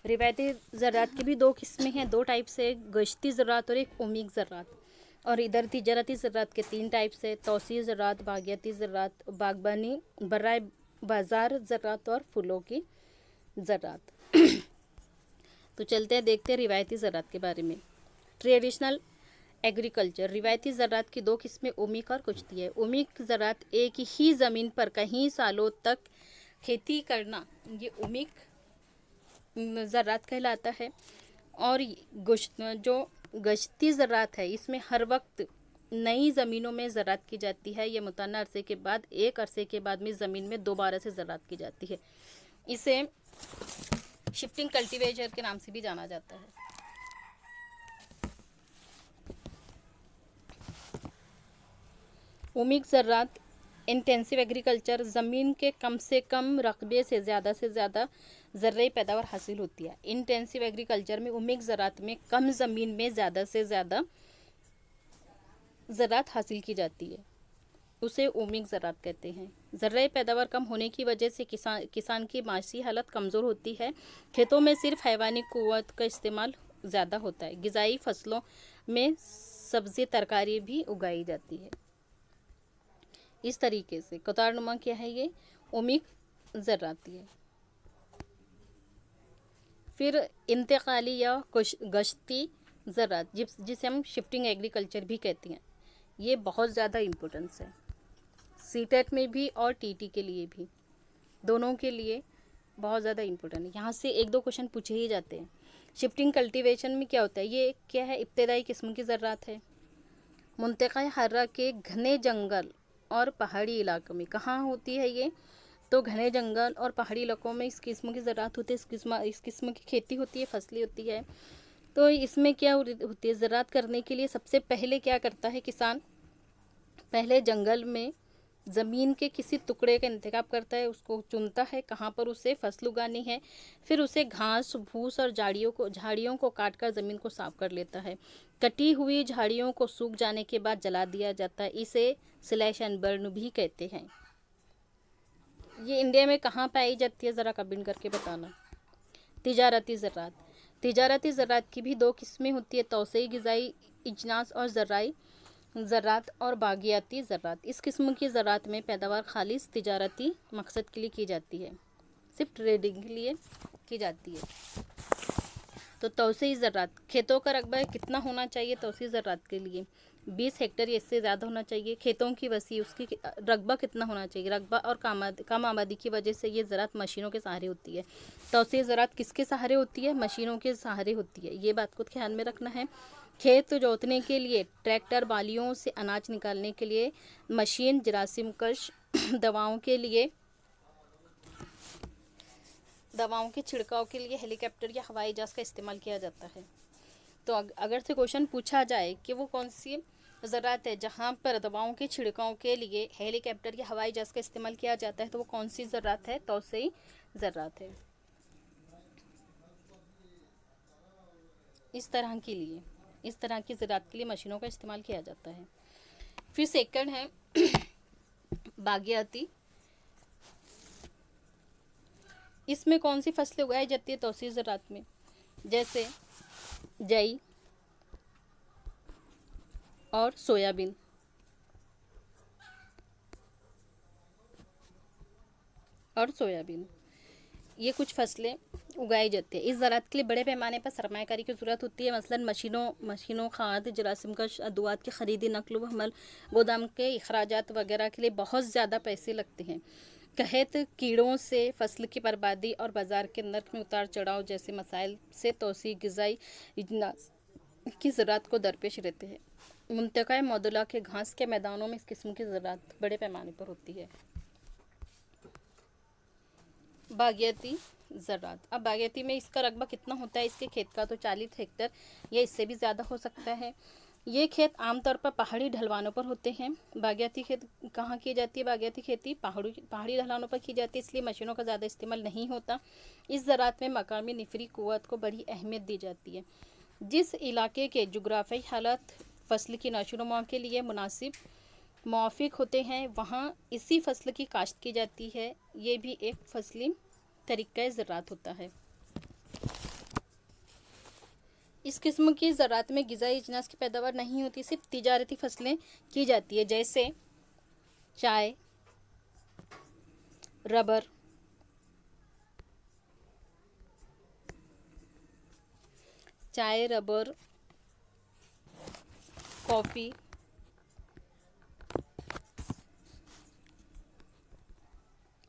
रिवायती ज़राअत की भी दो किस्में हैं, दो टाइप से, गश्ती ज़राअत और एक उमीक ज़राअत। और इधर तिजारती ज़राअत के तीन टाइप से, तौसीई ज़राअत, बागियाती ज़राअत, बागबानी, बराए बाज़ार ज़राअत और फूलों की ज़राअत। तो चलते हैं, देखते हैं रिवायती ज़राअत के बारे में। Traditional agriculture. रिवायती ज़राअत की दो किस्में उमीक और कुश्ती है। उमीक ज़राअत एक ही ज़मीन पर कई सालों तक खेती करना, ये उमीक ज़राअत कहलाता है। और जो गश्ती ज़राअत है, इसमें हर वक्त नई ज़मीनों में ज़राअत की जाती है। यह मुतन्ना अरसे के बाद एक अरसे के बाद में ज़मीन में दोबारा से ज़राअत की जाती है। इसे शिफ्टिंग कल्टीवेटर के नाम से भी जाना जाता है। उमीक ज़राअत इंटेंसिव एग्रीकल्चर, ज़मीन के कम से कम रकबे से ज़्यादा ज़र्री पैदावार हासिल होती है। इंटेंसिव एग्रीकल्चर में उमीक ज़राअत में कम ज़मीन में ज़्यादा से ज़्यादा ज़राअत हासिल की जाती है, उसे उमीक ज़राअत कहते हैं। ज़र्री पैदावार कम होने की वजह से किसान की माशी हालत कमज़ोर होती है। खेतों में सिर्फ हैवानी क़ुव्वत का इस्तेमाल ज़्यादा होता है। ग़िज़ाई फसलों में सब्ज़ी तरकारी भी उगाई जाती है। इस तरीके से कतारनुमा क्या है, ये उमीक ज़राअत है। फिर इंतकाली या गश्ती ज़राअत, जिसे हम शिफ्टिंग एग्रीकल्चर भी कहते हैं, ये बहुत ज़्यादा इम्पोर्टेंस है सीटेट में भी और टीटी के लिए भी, दोनों के लिए बहुत ज़्यादा इम्पोर्टेंट है। यहाँ से एक दो क्वेश्चन पूछे ही जाते हैं। शिफ्टिंग कल्टीवेशन में क्या होता है, ये क्या है, इब्तदाई किस्म की ज़राअत है। मुंतक़ा हर्रा के घने जंगल और पहाड़ी इलाकों में कहाँ होती है ये, तो घने जंगल और पहाड़ी इलाकों में इस किस्म की ज़राअत होती है, इस किस्म की खेती होती है, फसलें होती है। तो इसमें क्या होती है, ज़राअत करने के लिए सबसे पहले क्या करता है किसान, पहले जंगल में ज़मीन के किसी टुकड़े का इंतखाब करता है, उसको चुनता है कहाँ पर उसे फसल उगानी है। फिर उसे घास फूस और झाड़ियों को काट कर ज़मीन को साफ कर लेता है। कटी हुई झाड़ियों को सूख जाने के बाद जला दिया जाता है, इसे स्लैश एंड बर्न भी कहते हैं। ये इंडिया में कहाँ पाई जाती है, ज़रा कमेंट करके बताना। तिजारती ज़राअत। तिजारती ज़राअत की भी दो किस्में होती है, तौसीई ग़िज़ाई इजनास और ज़र्राई ज़राअत और बागियाती ज़राअत। इस किस्म की ज़राअत में पैदावार खालिस तिजारती मकसद के लिए की जाती है, सिर्फ ट्रेडिंग के लिए की जाती है। तो तौसीई ज़राअत, खेतों का रकबा कितना होना चाहिए तौसीई ज़राअत के लिए, 20 हेक्टेयर या इससे ज़्यादा होना चाहिए। खेतों की वसी, उसकी रकबा कितना होना चाहिए, रकबा और कम आबादी की वजह से ये ज़राअत मशीनों के सहारे होती है। तौसीई ज़राअत किसके सहारे होती है, मशीनों के सहारे होती है, ये बात को ध्यान में रखना है। खेत जोतने के लिए ट्रैक्टर, बालियों से अनाज निकालने के लिए मशीन, जरासीमकश दवाओं के छिड़काव के लिए हेलीकॉप्टर या हवाई जहाज़ का इस्तेमाल किया जाता है। तो अगर से क्वेश्चन पूछा जाए कि वो कौन सी ज़राअत है जहाँ पर दवाओं के छिड़काव के लिए हेलीकॉप्टर या हवाई जहाज़ का इस्तेमाल किया जाता है, तो वो कौन सी ज़राअत है, तौसीई ज़राअत है। इस तरह की ज़राअत के लिए मशीनों का इस्तेमाल किया जाता है। फिर सेकंड है बागियाती। इसमें कौन सी फसलें उगाई जाती है तौसीई ज़राअत में, जैसे जई और सोयाबीन। ये कुछ फसलें उगाई जाती है। इस ज़राअत के लिए बड़े पैमाने पर सरमायाकारी की ज़रूरत होती है। मसलन मशीनों खाद जरासीमकश अदवात की ख़रीदी, नकल व हमल, गोदाम के अखराजात वगैरह के लिए बहुत ज़्यादा पैसे लगते हैं। कहत कीड़ों से फसल की बर्बादी और बाज़ार के नर्क में उतार चढ़ाव जैसे मसाइल से तोसी ग़िज़ाई इजनास की ज़राअत को दरपेश रहते हैं। मुंतक़ा मौदूला के घास के मैदानों में इस किस्म की ज़राअत बड़े पैमाने पर होती है। बागयाती ज़राअत। अब बागयाती में इसका रकबा कितना होता है? इसके खेत का तो 40 हेक्टेयर या इससे भी ज़्यादा हो सकता है। ये खेत आमतौर पर पहाड़ी ढलवानों पर होते हैं। बागयाती खेत कहाँ की जाती है? बागयाती खेती पहाड़ी ढलानों पर की जाती है, इसलिए मशीनों का ज़्यादा इस्तेमाल नहीं होता। इस ज़राअत में मकामी निफरी क़ुव्वत को बड़ी अहमियत दी जाती है। जिस इलाके के जुग़राफ़ियाई हालात फसल की नशोनुमा के लिए मुनासिब मुवाफ़िक़ होते हैं, वहाँ इसी फसल की काश्त की जाती है। ये भी एक फसली तरीक़ा ज़राअत होता है। इस किस्म की ज़राअत में ग़िज़ाई अजनास की पैदावार नहीं होती, सिर्फ तिजारती फसलें की जाती है, जैसे चाय, रबर, कॉफ़ी,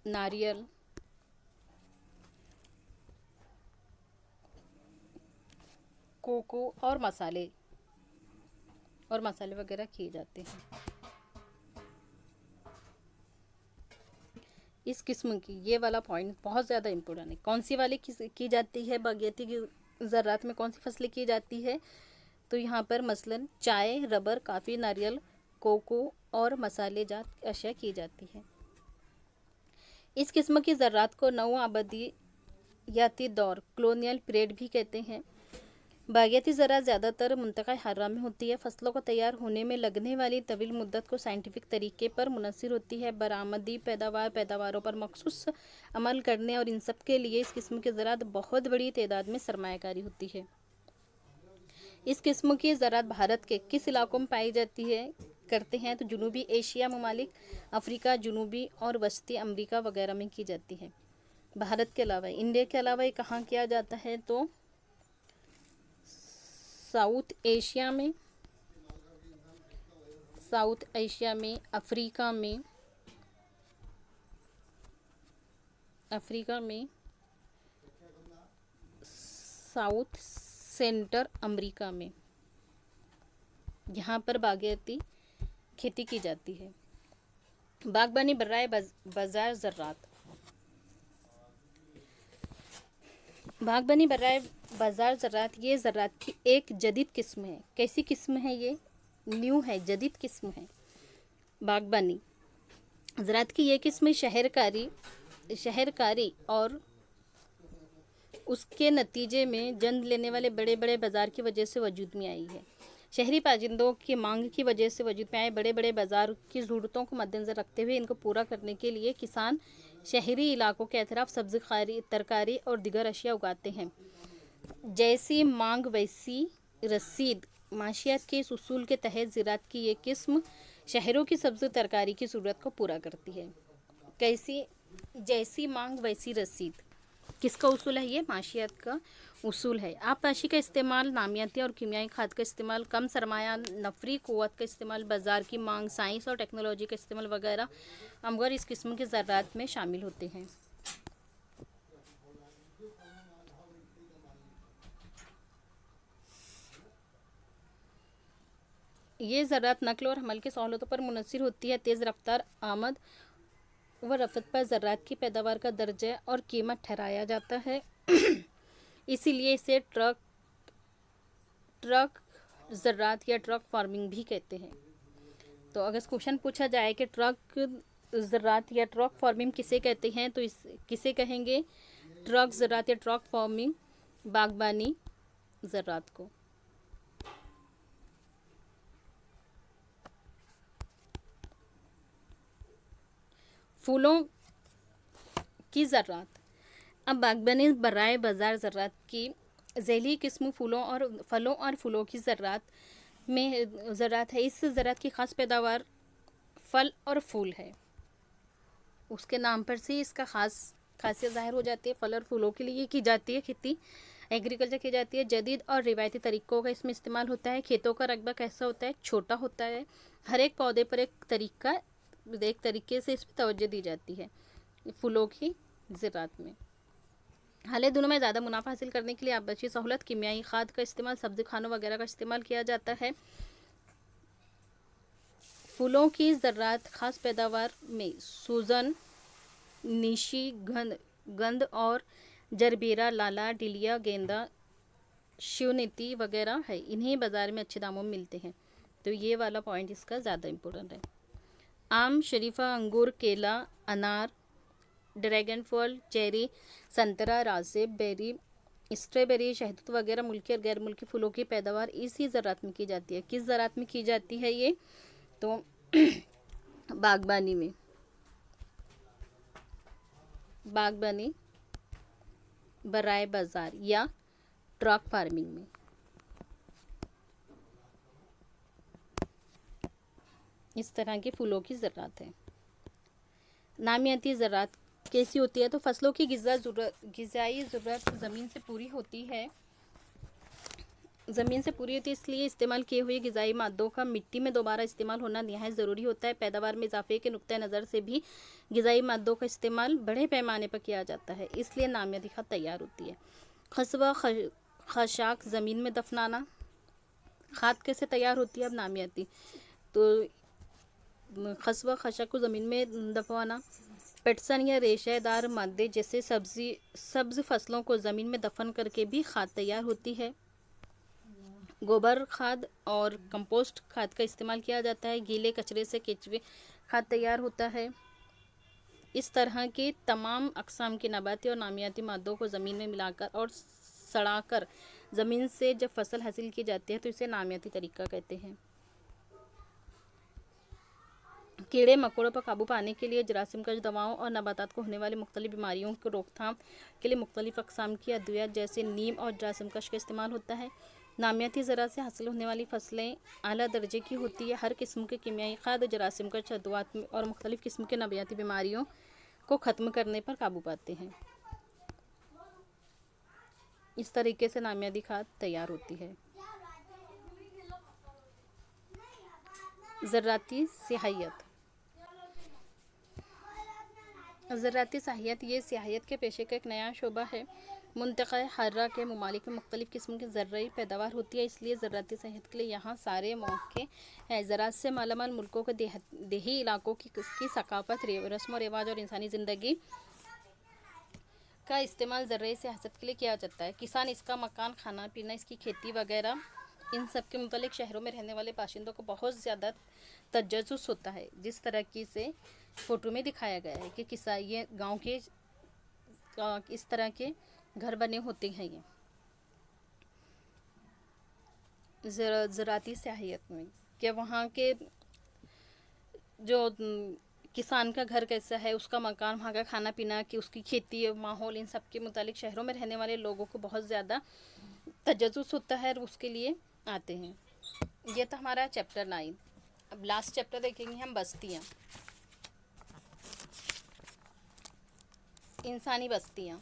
नारियल, कोको और मसाले वगैरह किए जाते हैं। इस किस्म की ये वाला पॉइंट बहुत ज़्यादा इम्पोर्टेंट है। कौन सी वाली की जाती है? बागयाती की ज़राअत में कौन सी फसलें की जाती है? तो यहाँ पर मसलन चाय, रबर, काफ़ी, नारियल, कोको और मसालेजात अशिया की जाती है। इस किस्म की ज़राअत को नौ आबादियाती दौर कॉलोनियल पीरियड भी कहते हैं। बागयाती ज़राअत ज़्यादातर मुंतक़ा हर्रा में होती है। फसलों को तैयार होने में लगने वाली तवील मुद्दत को साइंटिफिक तरीके पर मुनहसर होती है। बरामदी पैदावारों पर मखसूस अमल करने और इन सब के लिए इस किस्म की ज़राअत बहुत बड़ी तादाद में सरमायाकारी होती है। इस किस्म की ज़राअत भारत के किस इलाकों में पाई जाती है करते हैं? तो जनूबी एशिया ममालिक, अफ्रीका, जनूबी और वस्ती अमरीका वगैरह में की जाती है। भारत के अलावा, इंडिया के अलावा ये कहाँ किया जाता है? तो साउथ एशिया में, अफ्रीका में, साउथ सेंटर अमेरिका में, यहाँ पर बागयाती खेती की जाती है। बागबानी बर्राए बाज़ार ज़राअत। बागबानी बर्राए बाज़ार ज़राअत ये ज़राअत की एक जदीद किस्म है। कैसी किस्म है? ये न्यू है, जदीद किस्म है। बागबानी ज़राअत की ये किस्म शहरकारी और उसके नतीजे में जन्म लेने वाले बड़े बड़े बाज़ार की वजह से वजूद में आई है। शहरी पाजिंदों की मांग की वजह से वजूद में आए बड़े बड़े बाज़ार की ज़रूरतों को मद्देनज़र रखते हुए इनको पूरा करने के लिए किसान शहरी इलाकों के अतराफ सब्ज़ी, तरकारी और दीगर अशिया उगाते हैं। जैसी मांग वैसी रसीद माशियात के इस उसूल के तहत ज़राअत की ये किस्म शहरों की सब्ज़ी तरकारी की ज़रूरत को पूरा करती है। कैसी? जैसी मांग वैसी रसीद। किसका उसूल है? ये माशियात का उसूल है। आबपाशी का इस्तेमाल, नामियाती और कीमियाई खाद का इस्तेमाल, कम सरमाया नफरी क़ुव्वत का इस्तेमाल, बाज़ार की मांग, साइंस और टेक्नोलॉजी का इस्तेमाल वगैरह अमगर इस किस्म की ज़राअत में शामिल होते हैं। ये ज़राअत नकल और हमल की सहूलतों पर मुनहसर होती है। तेज़ रफ्तार आमद व रफ्त पर ज़राअत की पैदावार का दर्जा और कीमत ठहराया जाता है। इसीलिए इसे ट्रक ज़राअत या ट्रक फार्मिंग भी कहते हैं। तो अगर क्वेश्चन पूछा जाए कि ट्रक ज़राअत या ट्रक फार्मिंग किसे कहते हैं, तो किसे कहेंगे? ट्रक ज़राअत या ट्रक फार्मिंग बागबानी ज़राअत को। फूलों की ज़राअत। अब बागबानी बर्राए बाज़ार ज़राअत की ज़ैली किस्म फलों और फूलों की ज़राअत है। इस ज़राअत की ख़ास पैदावार फल और फूल है। उसके नाम पर से इसका ख़ास खासियत ज़ाहिर हो जाती है। फल और फूलों के लिए की जाती है खेती, एग्रीकल्चर की जाती है। जदीद और रिवायती तरीक़ों का इसमें इस्तेमाल होता है। खेतों का रकबा कैसा होता है, छोटा होता है। हर एक पौधे पर एक तरीके से इसमें तवज्जो दी जाती है फूलों की ज़राअत में। हाल दिनों में ज़्यादा मुनाफा हासिल करने के लिए आबादी सहूलत, कीमियाई खाद का इस्तेमाल, सब्ज़ी खानों वगैरह का इस्तेमाल किया जाता है। फूलों की ज़राअत ख़ास पैदावार में सूजन, निशी, गंध और जरबेरा, लाला, डिलिया, गेंदा, शिवनीति वगैरह है। इन्हें बाज़ार में अच्छे दामों में मिलते हैं। तो ये वाला पॉइंट इसका ज़्यादा इम्पोर्टेंट है। आम, शरीफा, अंगूर, केला, अनार, ड्रैगन फल, चेरी, संतरा, रासेब, बेरी, स्ट्रॉबेरी, शहतूत वगैरह मुल्की और गैर मुल्की फूलों की पैदावार इसी ज़राअत में की जाती है। किस ज़राअत में की जाती है ये? तो बागबानी, बराए बाज़ार या ट्रक फार्मिंग में। इस तरह के फूलों की ज़राअत है। नामियाती ज़राअत कैसी होती है? तो फसलों की ग़िज़ाई ज़रूरत ज़मीन से पूरी होती है। इसलिए इस्तेमाल किए हुए ग़िज़ाई मादों का मिट्टी में दोबारा इस्तेमाल होना नहायत ज़रूरी होता है। पैदावार में इजाफे के नुक्ते नज़र से भी ग़िज़ाई मादों का इस्तेमाल बड़े पैमाने पर किया जाता है, इसलिए नामियाती खाद तैयार होती है। खसवा खशाक ज़मीन में दफनाना, खाद कैसे तैयार होती है? अब नामियाती, तो खसवा खशाक को ज़मीन में दफनाना, पटसन या रेशेदार मादे जैसे सब्ज़ फसलों को ज़मीन में दफन करके भी खाद तैयार होती है। गोबर खाद और कंपोस्ट खाद का इस्तेमाल किया जाता है। गीले कचरे से केचुए खाद तैयार होता है। इस तरह के तमाम अक़साम के नबाती और नामियाती मादों को ज़मीन में मिलाकर और सड़ाकर ज़मीन से जब फसल हासिल की जाती है तो इसे नामियाती तरीका कहते हैं। कीड़े मकोड़ों पर काबू पाने के लिए जरासीमकश दवाओं और नबातात को होने वाली मुख्तलिफ बीमारियों की रोकथाम के लिए मुख्तलिफ अक़साम की अद्वियात जैसे नीम और जरासीमकश का इस्तेमाल होता है। नामियाती ज़राअत से हासिल होने वाली फसलें आला दर्जे की होती है। हर किस्म के कीमियाई खाद जरासीमकश अद्वियात और मुख्तलिफ किस्म के नबाती बीमारियों को ख़त्म करने पर काबू पाते हैं। इस तरीके से नामियाती खाद तैयार होती है। ज़राअती सियाहत। ज़राअती सियाहत ये सियाहत के पेशे का एक नया शोबा है। मुंतक़ा हर्रा के ममालिक में मुख्तलिफ़ किस्म की ज़र्राई पैदावार होती है, इसलिए ज़राअती सियाहत के लिए यहाँ सारे मौक़े हैं। ज़राअत से मालामाल मुल्कों के देही इलाकों की सकाफ़त, रस्म व रिवाज और इंसानी ज़िंदगी का इस्तेमाल ज़राअती सियाहत के लिए किया जाता है। किसान इसका मकान, खाना पीना, इसकी खेती वगैरह इन सब के मुतालिक शहरों में रहने वाले बाशिंदों को बहुत ज़्यादा तजस्सुस होता है। जिस तरह से फ़ोटो में दिखाया गया है कि ये गाँव के इस तरह के घर बने होते हैं। ये ज़राअती सियाहत में कि वहाँ के जो किसान का घर कैसा है, उसका मकान, वहाँ का खाना पीना, कि उसकी खेती, माहौल, इन सब के मुतालिक शहरों में रहने वाले लोगों को बहुत ज़्यादा तजस्सुस होता है और उसके लिए आते हैं। ये तो हमारा चैप्टर 9। अब लास्ट चैप्टर देखेंगे हम, बस्तियाँ, इंसानी बस्तियाँ।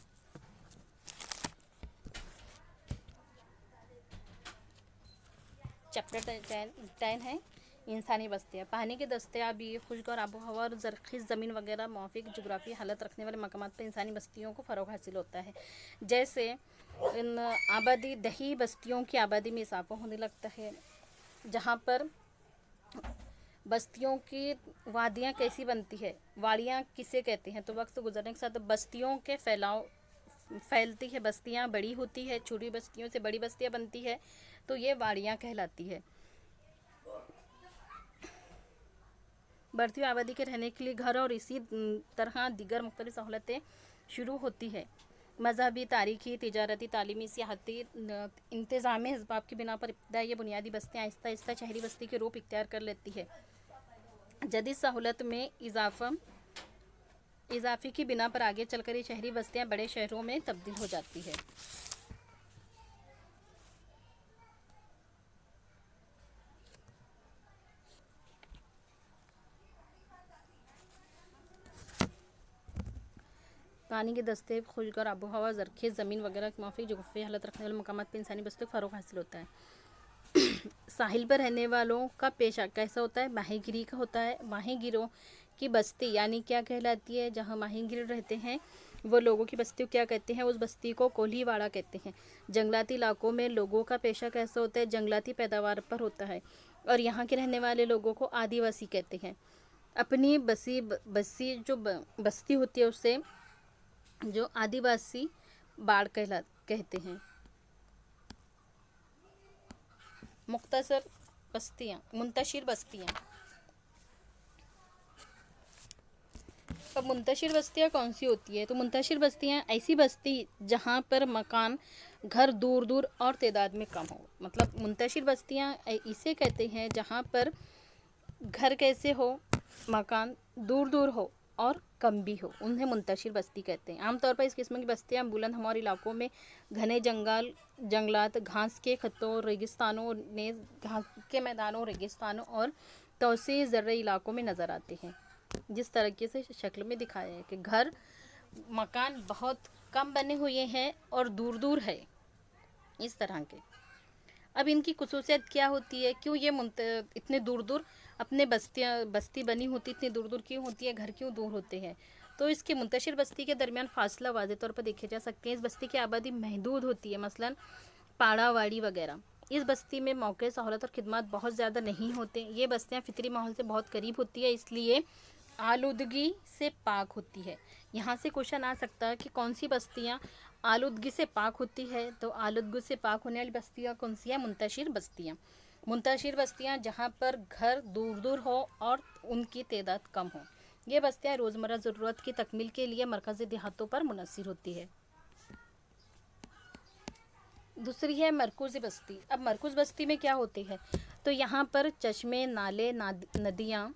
चैप्टर 10 है इंसानी बस्तियाँ। पानी के दस्तयाबी, खुश्क और आबो हवा और ज़रख़ीज़ ज़मीन वगैरह मुआफ़िक जुग़राफ़ी हालत रखने वाले मकामात पर इंसानी बस्तियों को फ़रोग़ हासिल होता है। जैसे इन दही बस्तियों की आबादी में इजाफ़ा होने लगता है। जहाँ पर बस्तियों की वादियाँ कैसी बनती है, वाड़ियाँ किसे कहते हैं? तो वक्त गुजरने के साथ बस्तियों के फैलती है, बस्तियाँ बड़ी होती है, छोटी बस्तियों से बड़ी बस्तियाँ बनती है, तो ये वाड़ियाँ कहलाती है। बढ़ती हुई आबादी के रहने के लिए घर और इसी तरह दीगर मुख्तलिफ सहूलतें शुरू होती है। मजहबी, तारीख़ी, तिजारती, तालीमी, सियाहती इंतज़ामी असबाब की बिना पर इब्तदा ये बुनियादी बस्तियाँ आहिस्ता आहिस्ता शहरी बस्ती के रूप इख्तियार कर लेती है। जदीद सहूलत में इजाफ़े की बिना पर आगे चलकर ये शहरी बस्तियाँ बड़े शहरों में तब्दील हो जाती है। पानी के दस्ते, खुशगवार आबो हवा, ज़रख़ेज़ ज़मीन वगैरह की माफ़ी जुग़राफ़ियाई हालत रखने वाले मकामात पे इंसानी बस्तियों को फ़रोग़ हासिल होता है। साहिल पर रहने वालों का पेशा कैसा होता है? माहीगिरी का होता है। माहीगिरों की बस्ती यानी क्या कहलाती है? जहाँ माहीगिर रहते हैं वो लोगों की बस्ती को क्या कहते हैं? उस बस्ती को कोल्हीवाड़ा कहते हैं। जंगलाती इलाकों में लोगों का पेशा कैसा होता है? जंगलाती पैदावार पर होता है और यहाँ के रहने वाले लोगों को आदिवासी कहते हैं। अपनी बस्ती होती है उसे जो आदिवासी बाड़ कहते हैं। मुख्तसर बस्तियाँ, मुंतशिर बस्तियाँ। अब मुंतशिर बस्तियाँ कौन सी होती है? तो मुंतशिर बस्तियाँ ऐसी बस्ती जहाँ पर मकान घर दूर दूर और तादाद में कम हो। मतलब मुंतशिर बस्तियाँ इसे कहते हैं जहाँ पर घर कैसे हो, मकान दूर दूर हो और कम भी हो, उन्हें मुंतशिर बस्ती कहते हैं। आमतौर पर इस किस्म की बस्तियाँ बुलंद हमार इलाकों में घने जंगलात, घास के खत्तों, रेगिस्तानों ने घास के मैदानों, रेगिस्तानों और तौसीई ज़र्ई इलाकों में नज़र आते हैं। जिस तरीके से शक्ल में दिखाया है कि घर मकान बहुत कम बने हुए हैं और दूर दूर है, इस तरह के। अब इनकी खुसूसियत क्या होती है? क्यों ये इतने दूर दूर अपने बस्ती बनी होती, इतनी दूर दूर क्यों होती है? घर क्यों दूर होते हैं? तो इसके मुंतशिर बस्ती के दरमियान फासला वाज़े तौर पर देखे जा सकते हैं। इस बस्ती की आबादी महदूद होती है, मसलन पाड़ावाड़ी वगैरह। इस बस्ती में मौके, सहूलत और खिदमत बहुत ज़्यादा नहीं होते। ये बस्तियाँ फितरी माहौल से बहुत करीब होती है, इसलिए आलूदगी से पाक होती है। यहाँ से क्वेश्चन आ सकता है कि कौन सी बस्तियाँ आलूदगी से पाक होती है? तो आलूदगी से पाक होने वाली बस्तियाँ कौन सी है? मुंतशिर बस्तियाँ। मुंतशिर बस्तियाँ जहाँ पर घर दूर दूर हो और उनकी तादाद कम हो। ये बस्तियाँ रोज़मर्रा ज़रूरत की तकमील के लिए मरकज़ी देहातों पर मुनहसर होती है। दूसरी है मरकूज़ी बस्ती। अब मरकूज़ बस्ती में क्या होती है? तो यहाँ पर चश्मे, नाले, नदियाँ,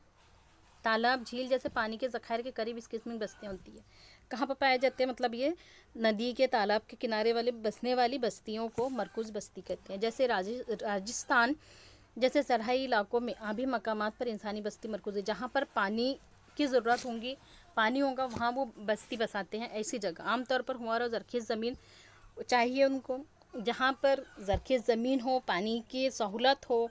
तालाब, झील जैसे पानी के ज़खायर के करीब इस किस्म की बस्तियाँ होती है। कहाँ पर पाए जाते हैं? मतलब ये नदी के, तालाब के किनारे वाले बसने वाली बस्तियों को मरकूज़ बस्ती कहते हैं। जैसे राजस्थान जैसे सरहदी इलाकों में आबी मकामात पर इंसानी बस्ती मरकूज़ है। जहाँ पर पानी की ज़रूरत होगी, पानी होगा, वहाँ वो बस्ती बसाते हैं। ऐसी जगह आमतौर पर हुआर और ज़रख़ेज़ ज़मीन चाहिए उनको। जहाँ पर ज़रख़ेज़ ज़मीन हो, पानी की सहूलत हो,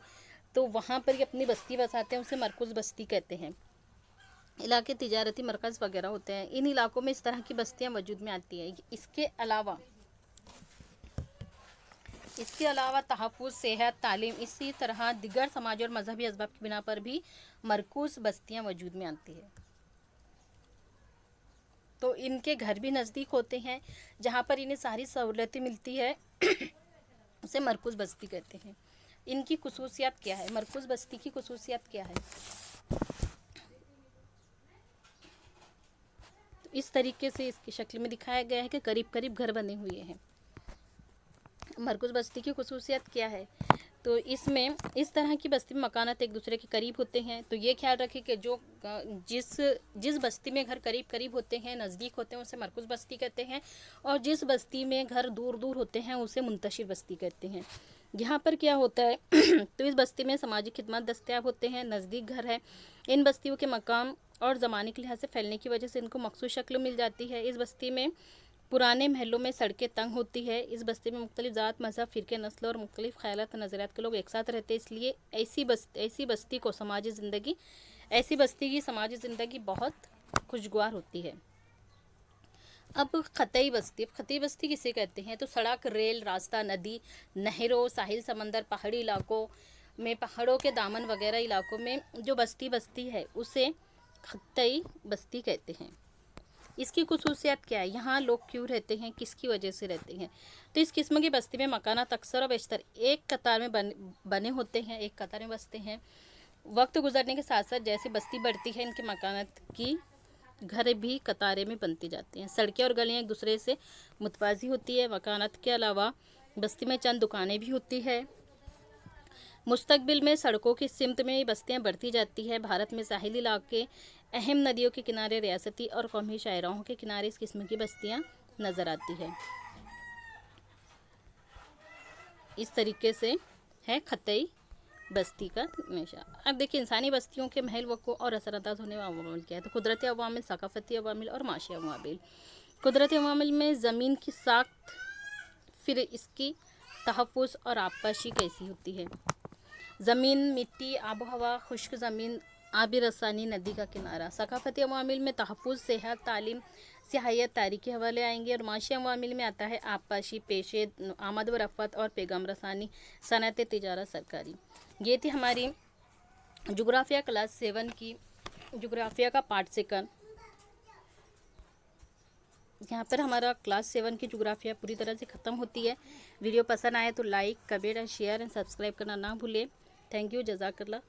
तो वहाँ पर ये अपनी बस्ती बसाते हैं, उसे मरकूज़ बस्ती कहते हैं। इलाके तिजारती मरकज़ वगैरह होते हैं, इन इलाकों में इस तरह की बस्तियाँ वजूद में आती हैं। इसके अलावा तहफ़्फ़ुज़, सेहत, तालीम, इसी तरह दिगर समाजी और मजहबी असबाब की बिना पर भी मरकूज़ बस्तियाँ वजूद में आती है। तो इनके घर भी नज़दीक होते हैं, जहाँ पर इन्हें सारी सहूलतें मिलती है, उसे मरकूज़ बस्ती कहते हैं। इनकी खुसूसियत क्या है? मरकूज़ बस्ती की खुसूसियत क्या है? इस तरीके से इसकी शक्ल में दिखाया गया है कि करीब करीब घर बने हुए हैं। मरकूज़ बस्ती की खुसूसियत क्या है? तो इसमें इस तरह की बस्ती में मकानात एक दूसरे के करीब होते हैं। तो ये ख्याल रखें कि जो जिस बस्ती में घर करीब करीब होते हैं, नज़दीक होते हैं, उसे मरकूज़ बस्ती कहते हैं, और जिस बस्ती में घर दूर दूर होते हैं उसे मुंतशिर बस्ती कहते हैं। यहाँ पर क्या होता है? तो इस बस्ती में समाजी खिदमत दस्तयाब होते हैं, नज़दीक घर है। इन बस्तियों के मकाम और ज़माने के लिहाज से फैलने की वजह से इनको मखसूस शक्ल मिल जाती है। इस बस्ती में पुराने महलों में सड़कें तंग होती है। इस बस्ती में मुख्तलिफ ज़ात, मज़हब, फ़िरके, नस्ल और मुख्तलिफ ख़यालात नज़रियात के लोग एक साथ रहते हैं, इसलिए ऐसी बस्ती की समाजी ज़िंदगी बहुत खुशगवार होती है। अब ख़तई बस्ती किसे कहते हैं? तो सड़क, रेल रास्ता, नदी, नहरों, साहिल, समंदर, पहाड़ी इलाकों में, पहाड़ों के दामन वगैरह इलाकों में जो बस्ती है उसे ख़तई बस्ती कहते हैं। इसकी खुसूसियत क्या है? यहाँ लोग क्यों रहते हैं, किसकी वजह से रहते हैं? तो इस किस्म की बस्ती में मकानात अक्सर और बेशतर एक कतार में बने होते हैं, एक कतार में बसते हैं। वक्त गुजरने के साथ साथ जैसे बस्ती बढ़ती है, इनके मकानात की घर भी कतारें में बनती जाती हैं। सड़कें और गलियाँ एक दूसरे से मुतवाज़ी होती है। मकानात के अलावा बस्ती में चंद दुकानें भी होती है। मुस्तकबिल में सड़कों की सिमत में बस्तियाँ बढ़ती जाती है। भारत में साहिली इलाके, अहम नदियों के किनारे, रियासती और कौमी शाहराहों के किनारे इस किस्म की बस्तियाँ नज़र आती है। इस तरीके से है ख़तई बस्ती का नशा। अब देखिए इंसानी बस्तियों के महल वक़्फ़ों और असरअंदाज होने वाले अवामिल क्या है? तो कुदरती अवामिल, सकाफ़ती अवामिल और माशी अवामिल। कुदरती अवामिल में ज़मीन की साख्त, फिर इसकी तहफ़्फ़ुज़ और आबपाशी कैसी होती है। ज़मीन, मिट्टी, आबो हवा, खुश्क ज़मीन, आबी रसानी, नदी का किनारा। सकाफ़ती अवामिल में तहफ़्फ़ुज़, सेहत, तालीम, सियाहत, तारीख़ी हवाले आएंगे। और माशी अवामिल में आता है आबपाशी, पेशे, आमद व रफ़त और पैगाम रसानी, सनअत, तिजारत, सरकारी। ये थी हमारी जोग्राफ़िया क्लास 7 की जोग्राफ़िया का पार्ट 2। यहाँ पर हमारा क्लास 7 की जोग्राफ़िया पूरी तरह से ख़त्म होती है। वीडियो पसंद आए तो like, comment, share and subscribe करना ना भूलें। थैंक यू, जज़ाकल्लाह।